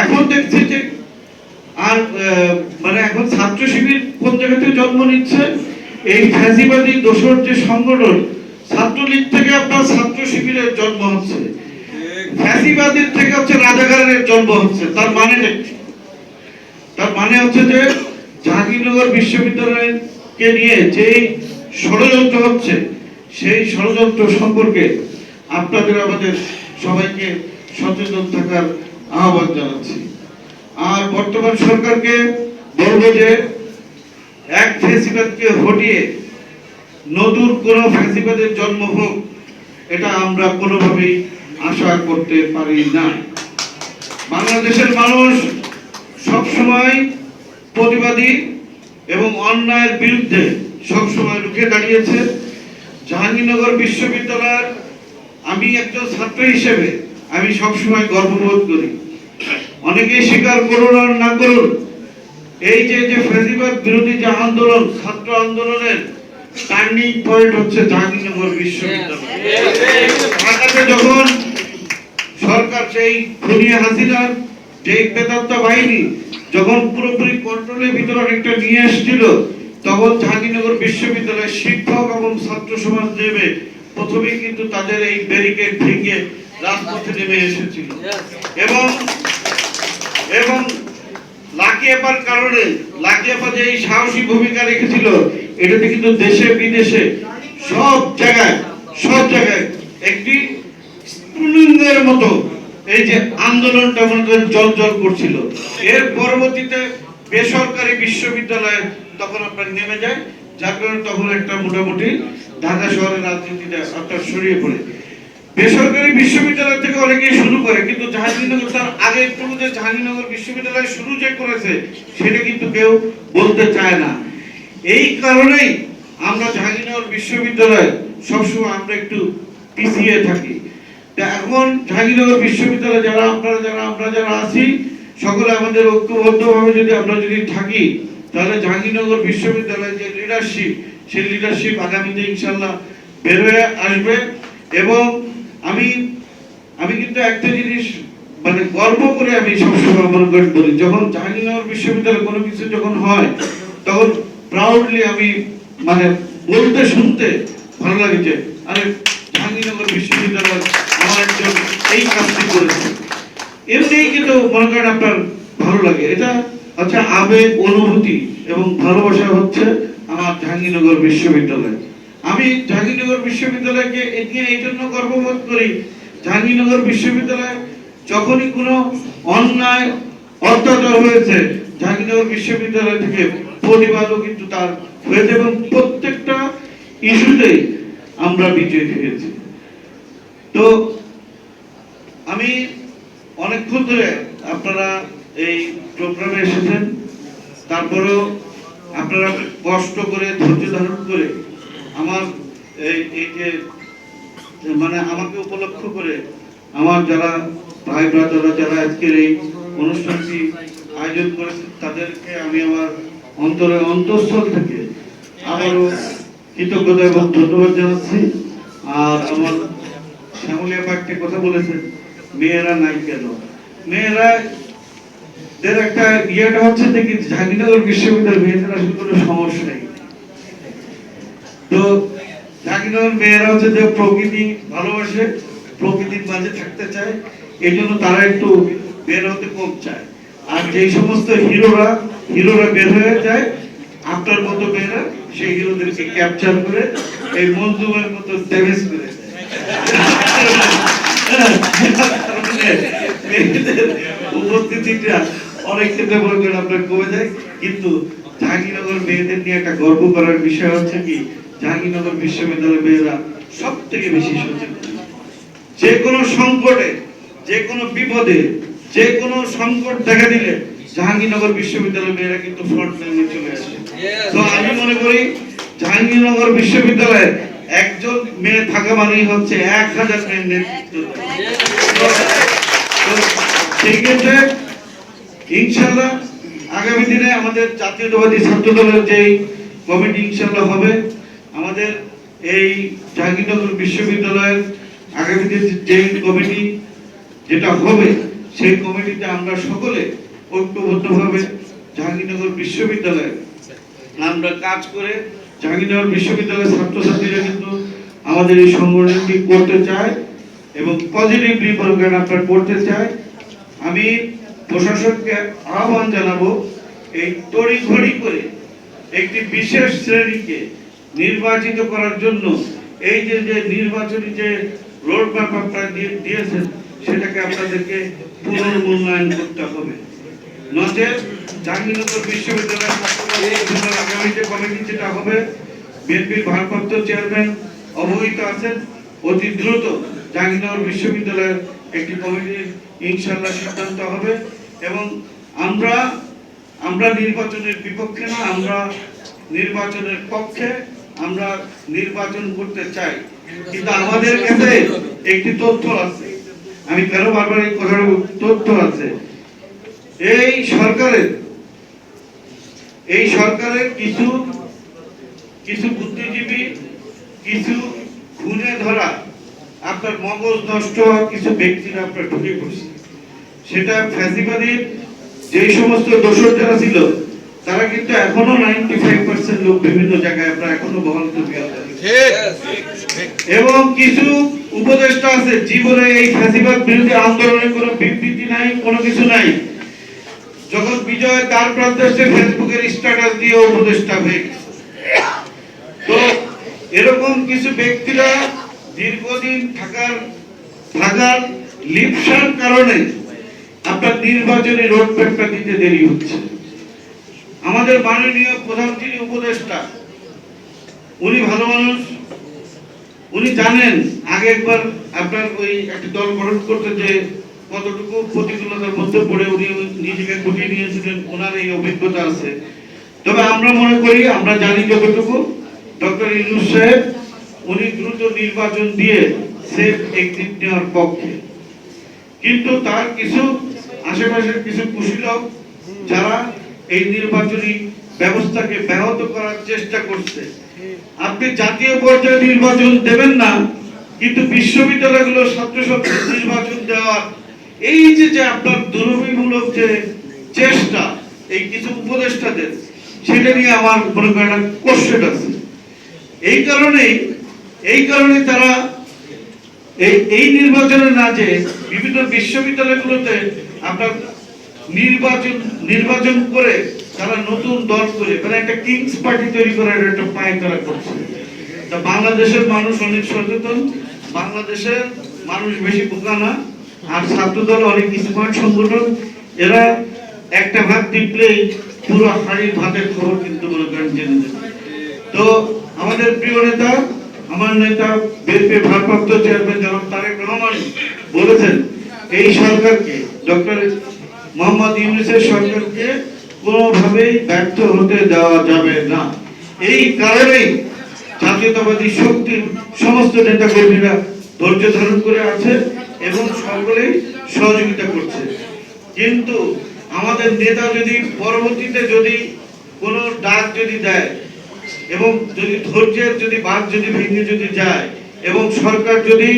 এখন দেখছি যে আর মানে এখন ছাত্র শিবির কোন জায়গা থেকে জন্ম নিচ্ছে, এই ফ্যাসিবাদী দোসর যে সংগঠন ছাত্রলীগ থেকে আপনার ছাত্র শিবিরের জন্ম হচ্ছে, ফ্যাসিবাদীর থেকে হচ্ছে রাজাকারের জন্ম হচ্ছে। তার মানে দেখছি, তার মানে হচ্ছে যে জাহাঙ্গীরনগর বিশ্ববিদ্যালয়কে নিয়ে যে ষড়যন্ত্র হচ্ছে সেই ষড়যন্ত্র সম্পর্কে আপনাদের আমাদের সবাইকে সচেতন থাকার আহ্বান জানাচ্ছি। আর বর্তমান সরকারকে বলবো যে এক ফ্যাসিবাদকে হটিয়ে নতুন কোন ফ্যাসিবাদের জন্ম হোক এটা আমরা কোনোভাবেই আশা করতে পারি না। বাংলাদেশের মানুষ সবসময় প্রতিবাদী এবং অন্যায়ের বিরুদ্ধে সবসময় রুখে দাঁড়িয়েছে। জাহাঙ্গীরনগর বিশ্ববিদ্যালয়ের আমি একজন ছাত্র হিসেবে আমি সবসময় গর্ববোধ করি। অনেকেই স্বীকার করুন আর না করুন, এই যে ফ্যাসিবাদ বিরোধী যে আন্দোলন, ছাত্র আন্দোলনের টার্নিং পয়েন্ট হচ্ছে জাহাঙ্গীরনগর বিশ্ববিদ্যালয়। ঢাকাতে যখন সরকার সেই খুনি হাসিনার যে বেদান্ত বাহিনী যখন পুরোপুরি কন্ট্রোলের ভিতরে অনেকটা নিয়ে এসেছিল, তখন জাহাঙ্গীরনগর বিশ্ববিদ্যালয়ের শিক্ষক এবং ছাত্র সমাজ নেমে প্রথমেই কিন্তু তাদের এই ব্যারিকেড ভেঙে রাজপথে নেমে এসেছিল এবং লাকিয়াপার কারণে লাকিয়াপা যে এই সাহসী ভূমিকা রেখেছিল, এটাতে কিন্তু দেশে বিদেশে সব জায়গায় একটি স্ফুলিঙ্গের মতো এই যে আন্দোলনটা মনে করেন জল করছিল। এর পরবর্তীতে বেসরকারি বিশ্ববিদ্যালয়ে তখন আপনার নেমে যায়, যার কারণে তখন একটা মোটামুটি ঢাকা শহরের রাজনীতিটা আপনার ছড়িয়ে পড়ে। বেসরকারি বিশ্ববিদ্যালয় থেকে অনেকেই শুরু করে, কিন্তু জাহাঙ্গীরনগর তার আগে একটু যে জাহাঙ্গীরনগর বিশ্ববিদ্যালয় শুরু যে করেছে সেটা কিন্তু কেউ বলতে চায় না। এই কারণেই আমরা জাহাঙ্গীরনগর বিশ্ববিদ্যালয় সবসময় আমরা একটু পিছিয়ে থাকি। এখন জাহাঙ্গীরনগর বিশ্ববিদ্যালয়ে আমরা যারা আছি সকলে আমাদের ঐক্যবদ্ধভাবে আমরা যদি থাকি, তাহলে জাহাঙ্গীরনগর বিশ্ববিদ্যালয়ের যে লিডারশিপ সেই লিডারশিপ আগামীতে ইনশাআল্লাহ বের হয়ে আসবে। এবং আমি কিন্তু একটা জিনিস মানে গর্ব করে আমি সবসময় মনে করি বলি, যখন জাহাঙ্গীরনগর বিশ্ববিদ্যালয়ে কোনো কিছু যখন হয় তখন প্রাউডলি আমি মানে বলতে শুনতে ভালো লাগে যে আরে জাহাঙ্গীরনগর বিশ্ববিদ্যালয় আমার একজন এই কাজটি করেছে। এমনিই কিন্তু মনে করেন আপনার ভালো লাগে। এটা হচ্ছে আবেগ, অনুভূতি এবং ভালোবাসা হচ্ছে আমার জাহাঙ্গীরনগর বিশ্ববিদ্যালয়। আমি জাহাঙ্গীরনগর বিশ্ববিদ্যালয়কে নিয়ে এই জন্য গর্ববোধ করি, জাহাঙ্গীরনগর বিশ্ববিদ্যালয় যখনই কোনো অন্যায় অত্যাচার হয়েছে জাহাঙ্গীরনগর বিশ্ববিদ্যালয় থেকে প্রতিবাদও কিন্তু তার হয়েছে এবং প্রত্যেকটা ইস্যুতেই আমরা বিজয় পেয়েছি। তো আমি অনেকক্ষণ ধরে আপনারা এই প্রোগ্রামে এসেছেন, তারপরেও আপনারা কষ্ট করে ধৈর্য ধারণ করে আমার এই যে মানে আমাকে উপলক্ষ করে আমার যারা ভাই ব্রাদাররা যারা আজকের এই অনুষ্ঠানটি আয়োজন করেছেন তাদেরকে আমি আমার অন্তঃস্থল থেকে আবারও কৃতজ্ঞতা এবং ধন্যবাদ জানাচ্ছি। আর আমার শ্যামলী আপা একটা কথা বলেছেন, মেয়েরা নাই কেন? মেয়েরা দের একটা ইয়েটা হচ্ছে দেখি জাহাঙ্গীরনগর বিশ্ববিদ্যালয় মেয়েদের আসলে কোনো সমস্যা নেই। তো জাহাঙ্গীরনগর মেয়েরা হচ্ছে যে প্রকৃতি ভালোবাসে, প্রকৃতির মাঝে থাকতে চায়, এই জন্য তারা একটু বের হতে কম চায়। আর যেই সমস্ত হিরোরা বের হয়ে যায় আপনার মতো মেয়েরা সেই হিরোদেরকে ক্যাপচার করে এই মজলুমের মতো ড্যামেজ করে উপস্থিতিটা অনেক ক্ষেত্রে মনে করেন আপনার কমে যায়। কিন্তু জাহাঙ্গীরনগর মেয়েদের নিয়ে একটা গর্ব করার বিষয় হচ্ছে কি, জাহাঙ্গীরনগর বিশ্ববিদ্যালয়ের মেয়েরা সব থেকে বেশি সচেতন। যে কোনো সংকটে, যে কোনো বিপদে যে কোনো সংকট দেখা দিলে জাহাঙ্গীরনগর বিশ্ববিদ্যালয়ের মেয়েরা কিন্তু ফ্রন্ট লাইনে চলে আসে। তো আমি মনে করি জাহাঙ্গীরনগর বিশ্ববিদ্যালয়ে একজন মেয়ে থাকা মানেই হচ্ছে 1000 মেয়ের নেতৃত্ব। সেই ক্ষেত্রে ইনশাআল্লাহ আগামী দিনে আমাদের জাতীয়তাবাদী ছাত্র দলের যে কমিটি ইনশাআল্লাহ হবে, আমাদের এই জাহাঙ্গীরনগর বিশ্ববিদ্যালয়ের আগামী দিনে যে কমিটি যেটা হবে, সেই কমিটিতে আমরা সকলে ঐক্যবদ্ধভাবে জাহাঙ্গীরনগর বিশ্ববিদ্যালয়ে আমরা কাজ করে জাহাঙ্গীরনগর বিশ্ববিদ্যালয়ের ছাত্রছাত্রীরা কিন্তু আমাদের এই সংগঠনটি করতে চায় এবং পজিটিভলি প্রোগ্রাম আপনারা করতে চায়। আমি প্রশাসনকে আহ্বান জানাবো এই তড়িঘড়ি করে একটি বিশেষ শ্রেণীকে নির্বাচিত করার জন্য এই যে নির্বাচনী যে রোড ম্যাপ আপনারা দিয়েছেন সেটাকে আপনাদেরকে পুনর্মূল্যায়ন করতে হবে। নচেত জাহাঙ্গীরনগর বিশ্ববিদ্যালয়ের আগামী যে কমিটি যেটা হবে, বিএনপির ভারপ্রাপ্ত চেয়ারম্যান অবহিত আছেন, অতি দ্রুত জাহাঙ্গীরনগর বিশ্ববিদ্যালয়ের একটি কমিটির ইনশাআল্লাহ সিদ্ধান্ত হবে এবং আমরা নির্বাচনের বিপক্ষে না, আমরা নির্বাচনের পক্ষে, আমরা নির্বাচন করতে চাই। কিন্তু আমাদের কাছে একটি তথ্য আছে, আমি কেন বারবার এই কথাটা, তথ্য আছে এই সরকারের কিছু বুদ্ধিজীবী, কিছু খুনে ধরা আপনার মগজ নষ্ট কিছু ব্যক্তিরা আপনার ঢুকে পড়ছে। সেটা ফ্যাসিবাদীর যে সমস্ত দোষর যারা ছিল তারা কিন্তু এখনো 95% লোক বিভিন্ন জায়গায় আপনার এখনো বহাল তবিয়ত আছে। এবং কিছু উপদেষ্টা আছে জীবনে এই ফ্যাসিবাদ বিরোধী আন্দোলনের কোনো বিবৃতি নাই, কোনো কিছু নাই, যখন বিজয় তার প্রান্তে ফেসবুকের স্ট্যাটাস দিয়ে উপদেষ্টা হয়ে গেছে। তো এরকম কিছু ব্যক্তিরা দীর্ঘদিন থাকার লিপসার কারণে আপনার নির্বাচনী রোডম্যাপটা দিতে দেরি হচ্ছে। আমাদের মাননীয় প্রধান যিনি উপদেষ্টা, উনি ভালো মানুষ, উনি জানেন আগে একবার আপনার ওই একটা দল গঠন করতে যে কতটুকু প্রতিকূলতার মধ্যে পড়ে উনি নিজেকে গুটিয়ে নিয়েছিলেন, ওনার এই অভিজ্ঞতা আছে। তবে আমরা মনে করি, আমরা জানি যতটুকু, ডক্টর ইউনূস সাহেব উনি দ্রুত নির্বাচন দিয়ে সেফ এক্সিট নেওয়ার পক্ষে। কিন্তু তার কিছু আশেপাশের কিছু কুশীলব যারা এই নির্বাচনী ব্যবস্থাকে ব্যাহত করার চেষ্টা করছে। আপনি জাতীয় পর্যায়ে নির্বাচন দেবেন না, কিন্তু বিশ্ববিদ্যালয়গুলো ছাত্র নির্বাচন দেওয়ার এই যে আপনার দুর্নীতিমূলক যে চেষ্টা এই কিছু উপদেষ্টাদের, সেটা নিয়ে আমার মনে করেন একটা কোশ্চেন আছে। এই কারণে তারা এই নির্বাচনে না যে বিভিন্ন বিশ্ববিদ্যালয়গুলোতে আপনার নির্বাচন করে তারা নতুন দল করে মানে একটা কিংস পার্টি তৈরি করার একটা পায় তারা করছে। তা বাংলাদেশের মানুষ অনেক সচেতন, বাংলাদেশের মানুষ বেশি বোকা না, আর ছাত্রদল অনেক স্মার্ট সংগঠন, এরা একটা ভাত টিপলেই পুরো হাড়ির ভাতের খবর কিন্তু মনে করেন জেনে যায়। তো আমাদের প্রিয় নেতা, আমার নেতা বিএনপি ভারপ্রাপ্ত চেয়ারম্যান জনাব তারেক রহমান বলেছেন এই সরকারকে, ডক্টর মোহাম্মদ ইউনূসের সরকারকে কোনোভাবেই ব্যর্থ হতে দেওয়া যাবে না। এই কারণেই জাতীয়তাবাদী শক্তির সমস্ত নেতা কর্মীরা ধৈর্য ধারণ করে আছে এবং সকলেই সহযোগিতা করছে। কিন্তু আমাদের নেতা যদি পরবর্তীতে যদি কোনো ডাক যদি দেয় এবং যদি ধৈর্যের যদি বাঁধ যদি ভেঙে যদি যায় এবং সরকার যদি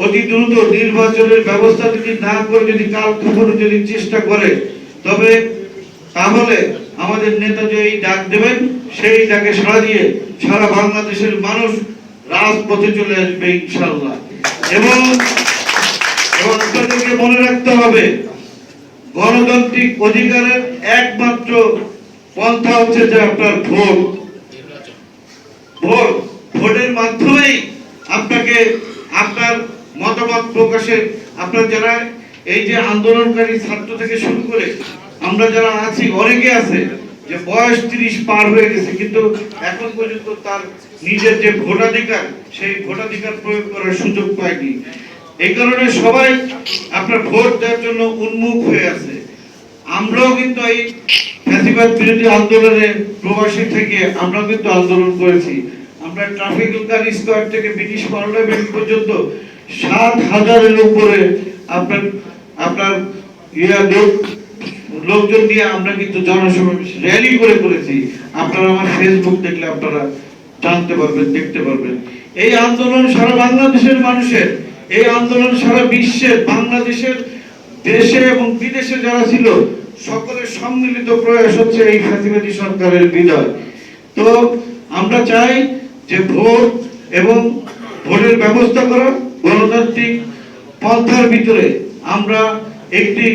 অতি দ্রুত নির্বাচনের ব্যবস্থা যদি না করে যদি কাল কখনো যদি চেষ্টা করে, তবে তাহলে আমাদের নেতা যে এই ডাক দেবেন সেই ডাকে সাড়া দিয়ে সারা বাংলাদেশের মানুষ রাজপথে চলে আসবে ইনশাআল্লাহ। এবং আপনাদেরকে মনে রাখতে হবে, গণতান্ত্রিক অধিকারের একমাত্র পন্থা হচ্ছে যে আপনার ভোটের মাধ্যমেই আপনাকে আপনার মতামত প্রকাশের, আপনার যারা এই যে আন্দোলনকারী ছাত্র থেকে শুরু করে আমরা যারা আছি, অনেকে আছে যে বয়স 30 পার হয়ে গেছে কিন্তু এখন পর্যন্ত তার নিজের যে ভোটাধিকার সেই ভোটাধিকার প্রয়োগ করার সুযোগ পায়নি। এই কারণে সবাই আপনার ভোট দেওয়ার জন্য উন্মুখ হয়ে আছে। আমরাও কিন্তু এই ফ্যাসিবাদ বিরোধী আন্দোলনে প্রবাসী থেকে আমরাও কিন্তু আন্দোলন করেছি। আমরা ট্রাফিক্যাল স্কোয়ার থেকে ব্রিটিশ পার্লামেন্ট পর্যন্ত 7,000-এর উপরে আপনার লোকজন নিয়ে আমরা কিন্তু জনসমাবেশ র্যালি করেছি। আপনারা আমার ফেসবুক দেখলে আপনারা জানতে পারবেন, দেখতে পারবেন। এই আন্দোলন সারা বাংলাদেশের মানুষের, এই আন্দোলন সারা বিশ্বের, বাংলাদেশের দেশে এবং বিদেশে যারা ছিল সকলের সম্মিলিত প্রয়াস হচ্ছে এই ফ্যাসিবাদী সরকারের বিজয়। তো আমরা চাই যে ভোট এবং ভোটের ব্যবস্থা করা, গণতান্ত্রিক পন্থার ভিতরে আমরা একটি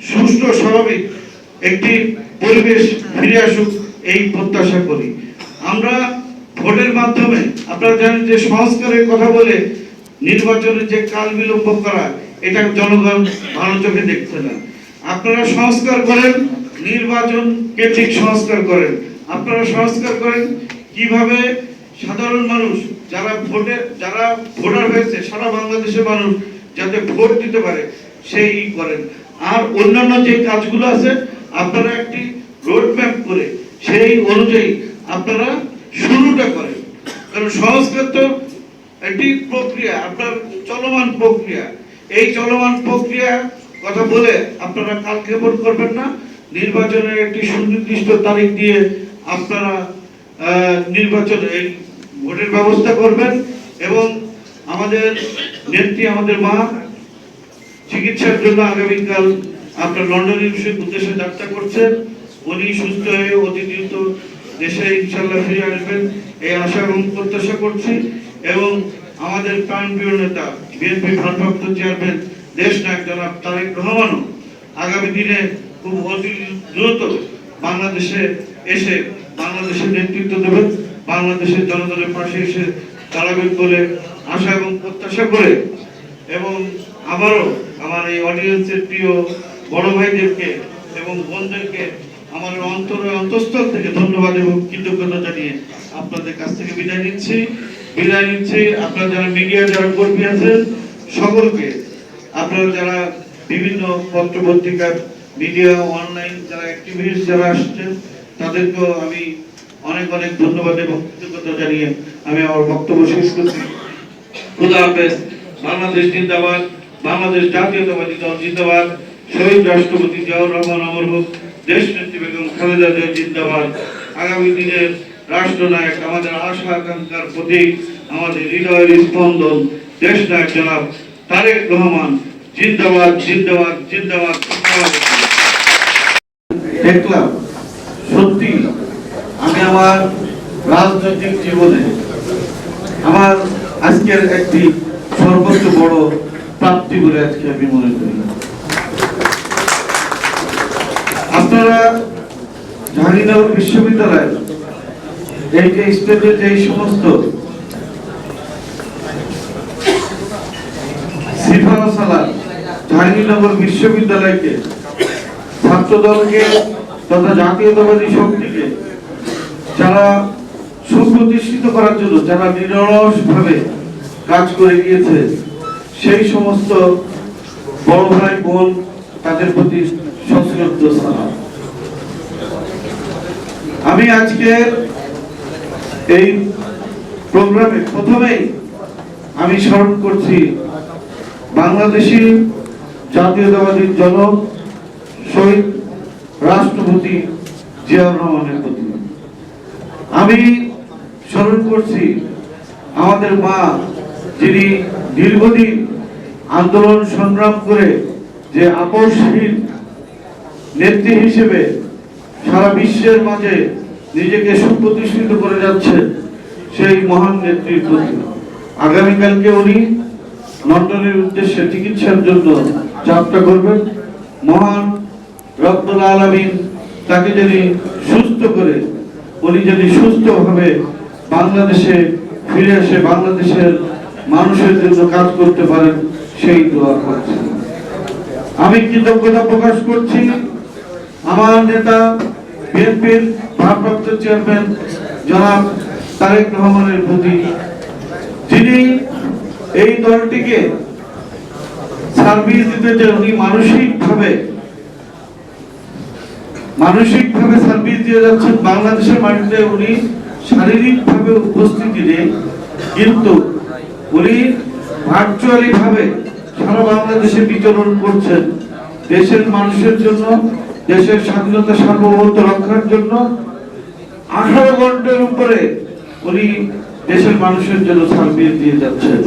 সুষ্ঠু স্বাভাবিক একটি পরিবেশ ফিরে আসুক এই প্রত্যাশা করি। আমরা ভোটের মাধ্যমে, আপনারা জানেন যে সংস্কারের কথা বলে নির্বাচনের যে কাল বিলম্ব করা, এটা জনগণ ভালো চোখে দেখছে না। আপনারা সংস্কার করেন, নির্বাচন কেন্দ্রিক সংস্কার করেন। আপনারা সংস্কার করেন কিভাবে সাধারণ মানুষ যারা ভোটার হয়েছে, সারা বাংলাদেশের মানুষ যাতে ভোট দিতে পারে সেই করেন। আর অন্যান্য যে কাজগুলো আছে আপনারা একটি রোড ম্যাপ করে সেই অনুযায়ী আপনারা শুরুটা করেন। কারণ সংস্কার তো একটি প্রক্রিয়া, আপনার চলমান প্রক্রিয়া। এই চলমান প্রক্রিয়া কথা বলে আপনারা কালক্ষেপণ করবেন না। নির্বাচনের একটি সুনির্দিষ্ট তারিখ দিয়ে আপনারা নির্বাচন এই ভোটের ব্যবস্থা করবেন। এবং আমাদের নেত্রী, আমাদের মা চিকিৎসার জন্য আগামীকাল আপনার লন্ডনের উদ্দেশ্যে যাত্রা করছেন। উনি সুস্থ হয়ে অতি দ্রুত দেশে ইনশাল্লাহ ফিরে আসবেন এই আশা এবং প্রত্যাশা করছি। এবং আমাদের প্রাণপ্রিয় নেতা, বিএনপি ভারপ্রাপ্ত চেয়ারম্যান দেশ নায়ক জনাব তারেক রহমানও আগামী দিনে খুব অতি দ্রুত বাংলাদেশে এসে বাংলাদেশের নেতৃত্ব দেবেন, বাংলাদেশের জনগণের পাশে এসে দাঁড়াবেন বলে আশা এবং প্রত্যাশা করে। এবং আবারও আমার এই অডিয়েন্সের প্রিয় বড় ভাইদেরকে এবং বোনদেরকে আমার অন্তঃস্থল থেকে ধন্যবাদ এবং কৃতজ্ঞতা জানিয়ে আপনাদের কাছ থেকে বিদায় নিচ্ছি। আপনারা যারা মিডিয়া, যারা কর্মী আছেন সকলকে, আপনারা যারা বিভিন্ন পত্র পত্রিকা, মিডিয়া, অনলাইন যারা অ্যাক্টিভিস্ট যারা আসছেন তাদেরকেও আমি অনেক অনেক ধন্যবাদ এবং কৃতজ্ঞতা জানিয়ে আমি আমার বক্তব্য শেষ করছি। খুদা হাফেজ। বাংলাদেশ জিন্দাবাদ, বাংলাদেশ জাতীয়তাবাদী দল জিন্দাবাদ, শহীদ রাষ্ট্রপতি জিয়াউর রহমান অমর হোক, দেশ নেত্রী বেগম খালেদা জিয়া জিন্দাবাদ। আগামী দিনের রাষ্ট্রনায়ক, আমাদের আশা আকাঙ্ক্ষার প্রতীক, আমাদের হৃদয়ের স্পন্দন দেশ নায়ক জনাব তারেক রহমান জিন্দাবাদ, জিন্দাবাদ, জিন্দাবাদ। দেখলাম সত্যি আমি আমার রাজনৈতিক জীবনে আমার আজকের একটি সর্বোচ্চ বড় প্রাপ্তি বলে আজকে আমি মনে করি। আপনারা জাহাঙ্গীরনগর বিশ্ববিদ্যালয় এই যে স্টেজে যে সমস্ত সিফার সালার জাহাঙ্গীরনগর বিশ্ববিদ্যালয়কে, ছাত্রদলকে তথা জাতীয়তাবাদী শক্তিকে যারা সুপ্রতিষ্ঠিত করার জন্য যারা নিরলস ভাবে কাজ করে গিয়েছে, সেই সমস্ত বড় ভাই বোন তাদের প্রতি সশ্রদ্ধ সালাম। আমি আজকে এই প্রোগ্রামে প্রথমেই আমি স্মরণ করছি বাংলাদেশী জাতীয়তাবাদী জনক শহীদ রাষ্ট্রপতি জিয়াউর রহমানের প্রতি। আমি স্মরণ করছি আমাদের মা, যিনি দীর্ঘদিন আন্দোলন সংগ্রাম করে যে আপসহীন নেত্রী হিসেবে সারা বিশ্বের মাঝে নিজেকে সুপ্রতিষ্ঠিত করে যাচ্ছেন, সেই মহান নেত্রীর প্রতি। আগামীকালকে উনি লন্ডনের উদ্দেশ্যে চিকিৎসার জন্য যাত্রা করবেন। মহান রব্বুল আলামিন তাকে যদি সুস্থ করে, উনি যদি সুস্থভাবে বাংলাদেশে ফিরে এসে বাংলাদেশের মানুষের জন্য কাজ করতে পারেন, সেই দোয়া করছি। আমি কৃতজ্ঞতা প্রকাশ করছি আমার নেতা বিএনপির ভারপ্রাপ্ত চেয়ারম্যান জনাব তারেক রহমানের প্রতি, যিনি এই দলটিকে সার্ভিস দিতে যে উনি মানসিকভাবে সার্ভিস দিয়ে যাচ্ছেন বাংলাদেশের মাটিতে। উনি শারীরিকভাবে উপস্থিতি নেই, কিন্তু উনি ভার্চুয়ালি ভাবে সারা বাংলাদেশে বিচরণ করছেন দেশের মানুষের জন্য, দেশের স্বাধীনতা সার্বভৌমত্ব রক্ষার জন্য। 18 ঘন্টার উপরে উনি দেশের মানুষের জন্য সার্ভিস দিয়ে যাচ্ছেন।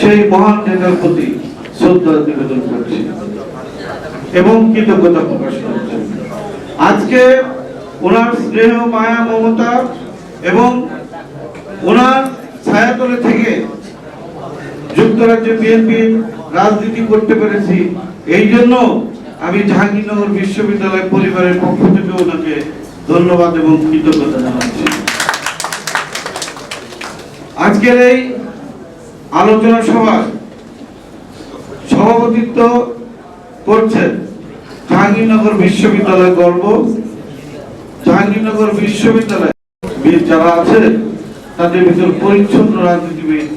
সেই মহান নেতার প্রতি শ্রদ্ধা নিবেদন করছি এবং কৃতজ্ঞতা প্রকাশ করছি। আজকে ওনার স্নেহ, মায়া, মমতা এবং ওনার ছায়াতলে থেকে যুক্তরাজ্যে বিএনপি রাজনীতি করতে পেরেছি। এই জন্য আমি জাহাঙ্গীরনগর বিশ্ববিদ্যালয় পরিবারের পক্ষ থেকে ওনাকে ধন্যবাদ এবং কৃতজ্ঞতা জানাচ্ছি। আজকের এই আলোচনা সভায় সভাপতিত্ব করছেন জাহাঙ্গীরনগর বিশ্ববিদ্যালয় গর্ব। জাহাঙ্গীরনগর বিশ্ববিদ্যালয় যারা আছে তাদের ভিতর পরিচ্ছন্ন রাজনীতিবিদ,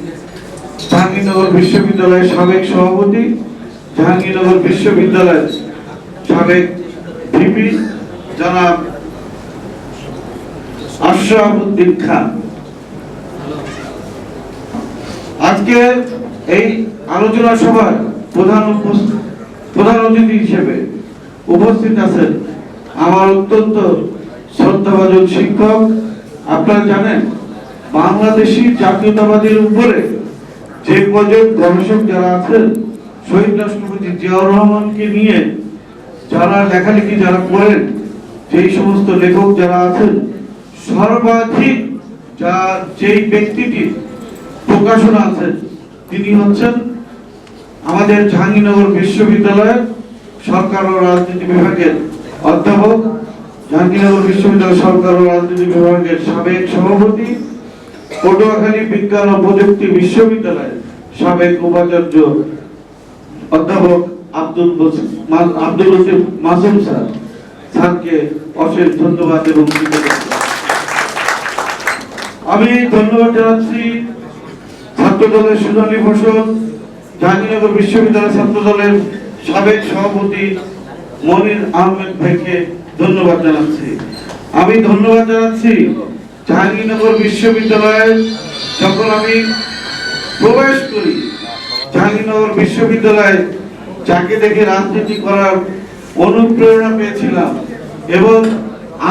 জাহাঙ্গীরনগর বিশ্ববিদ্যালয়ের সাবেক সভাপতি, জাহাঙ্গীরনগর বিশ্ববিদ্যালয়ের সাবেক ভিপি জনাব আশরাফ উদ্দিন খান। আজকে এই আলোচনা সভায় প্রধান অতিথি হিসেবে উপস্থিত আছেন আমার অত্যন্ত শ্রদ্ধাভাজন শিক্ষক। আপনারা জানেন বাংলাদেশি জাতীয়তাবাদের উপরে যে কজন গবেষক যারা আছেন, শহীদ রাষ্ট্রপতি জিয়াউর রহমানকে নিয়ে যারা লেখালেখি যারা করেন, সেই সমস্ত লেখক যারা আছেন, সর্বাধিক যেই ব্যক্তিটির প্রকাশনা আছেন তিনি হচ্ছেন আমাদের জাহাঙ্গীরনগর বিশ্ববিদ্যালয়ের সরকার ও রাজনীতি বিভাগের অধ্যাপক, জাহাঙ্গীরনগর বিশ্ববিদ্যালয় সরকার ও রাজনীতি বিভাগের সাবেক সভাপতি, পটুয়াখালী বিজ্ঞান ও প্রযুক্তি বিশ্ববিদ্যালয়ের সাবেক উপাচার্য অধ্যাপক আব্দুল লতিফ মাসুম স্যারকে অশেষ ধন্যবাদ এবং কৃতজ্ঞতা। আমি ধন্যবাদ জানাচ্ছি ছাত্রদলের সুনালী ফসল, জাহাঙ্গীরনগর বিশ্ববিদ্যালয় ছাত্রদলের সাবেক সভাপতি মনির আহমেদ ভাইকে ধন্যবাদ জানাচ্ছি। আমি ধন্যবাদ জানাচ্ছি জাহাঙ্গীরনগর বিশ্ববিদ্যালয়ে যখন আমি প্রবেশ করি, জাহাঙ্গীরনগর বিশ্ববিদ্যালয়ে যাকে দেখে রাজনীতি করার অনুপ্রেরণা পেয়েছিলাম এবং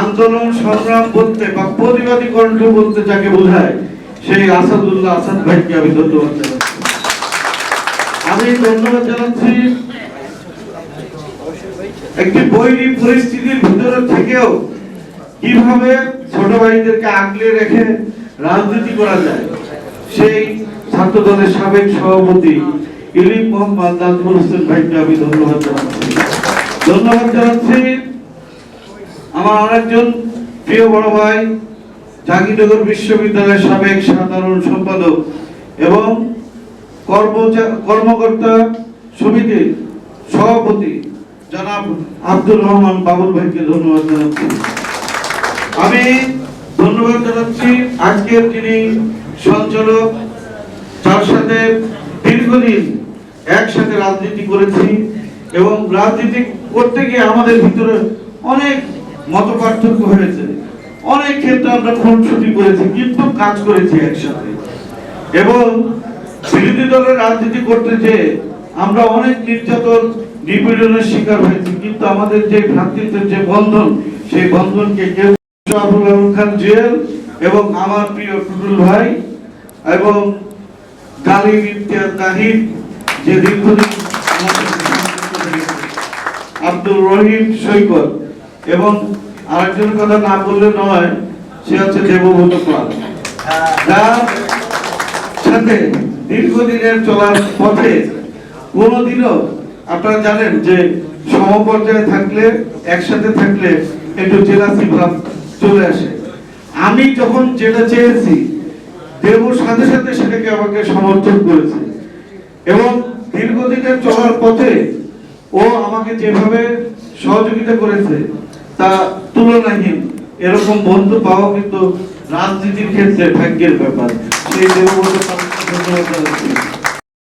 আন্দোলন সংগ্রাম বলতে বা প্রতিবাদী কণ্ঠ বলতে যাকে বোঝায়, সেই আসাদুল্লাহ আসাদ ভাইকে আমি ধন্যবাদ জানাচ্ছি। আমি ধন্যবাদ জানাচ্ছি একটি বৈরী পরিস্থিতির ভিতরে থেকেও কিভাবে ছোট ভাইদেরকে আগলে রেখে রাজনীতি করা যায়, সেই ছাত্র দলের সাবেক সভাপতি ইলিম মোহাম্মদ নাজমুল হোসেন ভাইকে আমি ধন্যবাদ জানাচ্ছি। ধন্যবাদ জানাচ্ছি আমার আরেকজন প্রিয় বড় ভাই, জাহাঙ্গীরনগর বিশ্ববিদ্যালয়ের সাবেক সাধারণ সম্পাদক এবং কর্মকর্তা সমিতির সভাপতি জনাব আব্দুর রহমান বাবুল ভাইকে ধন্যবাদ জানাচ্ছি। আমি ধন্যবাদ জানাচ্ছি আজকের যিনি সঞ্চালক, যার সাথে দীর্ঘদিন একসাথে রাজনীতি করেছি এবং রাজনীতি করতে গিয়ে আমাদের ভিতরে অনেক মত পার্থক্য হয়েছে, অনেক ক্ষেত্রে আমরা খুনসুটি করেছি, কিন্তু কাজ করেছি একসাথে এবং বিরোধী দলের রাজনীতি করতে যে আমরা অনেক নির্যাতন নিপীড়নের শিকার হয়েছি, কিন্তু আমাদের যে ভ্রাতৃত্বের যে বন্ধন, সেই বন্ধনকে কেউ আবুল খান জেল এবং আমার প্রিয় টুটুল ভাই এবং গালিব ইমতিয়াজ নাহিদ যে দীর্ঘদিন আব্দুল রহিম সৈকত এবং আরেকজনের কথা না বললে নয়, সে হচ্ছে দেবব্রত পাল, যার সাথে দীর্ঘদিনের চলার পথে কোনোদিনও আপনারা জানেন যে সমপর্যায়ে থাকলে, একসাথে থাকলে একটু জেলাসি ভাব চলে আসে। আমি যখন যেটা চেয়েছি, দেবর সাথে সাথে সেটাকে আমাকে সমর্থন করেছে এবং দীর্ঘদিনের চলার পথে ও আমাকে যেভাবে সহযোগিতা করেছে তা তুলনাহীন। এরকম বন্ধু পাওয়া কিন্তু রাজনীতির ক্ষেত্রে ভাগ্যের ব্যাপার। সেই দেবব্রত ধন্যবাদ জানাচ্ছি।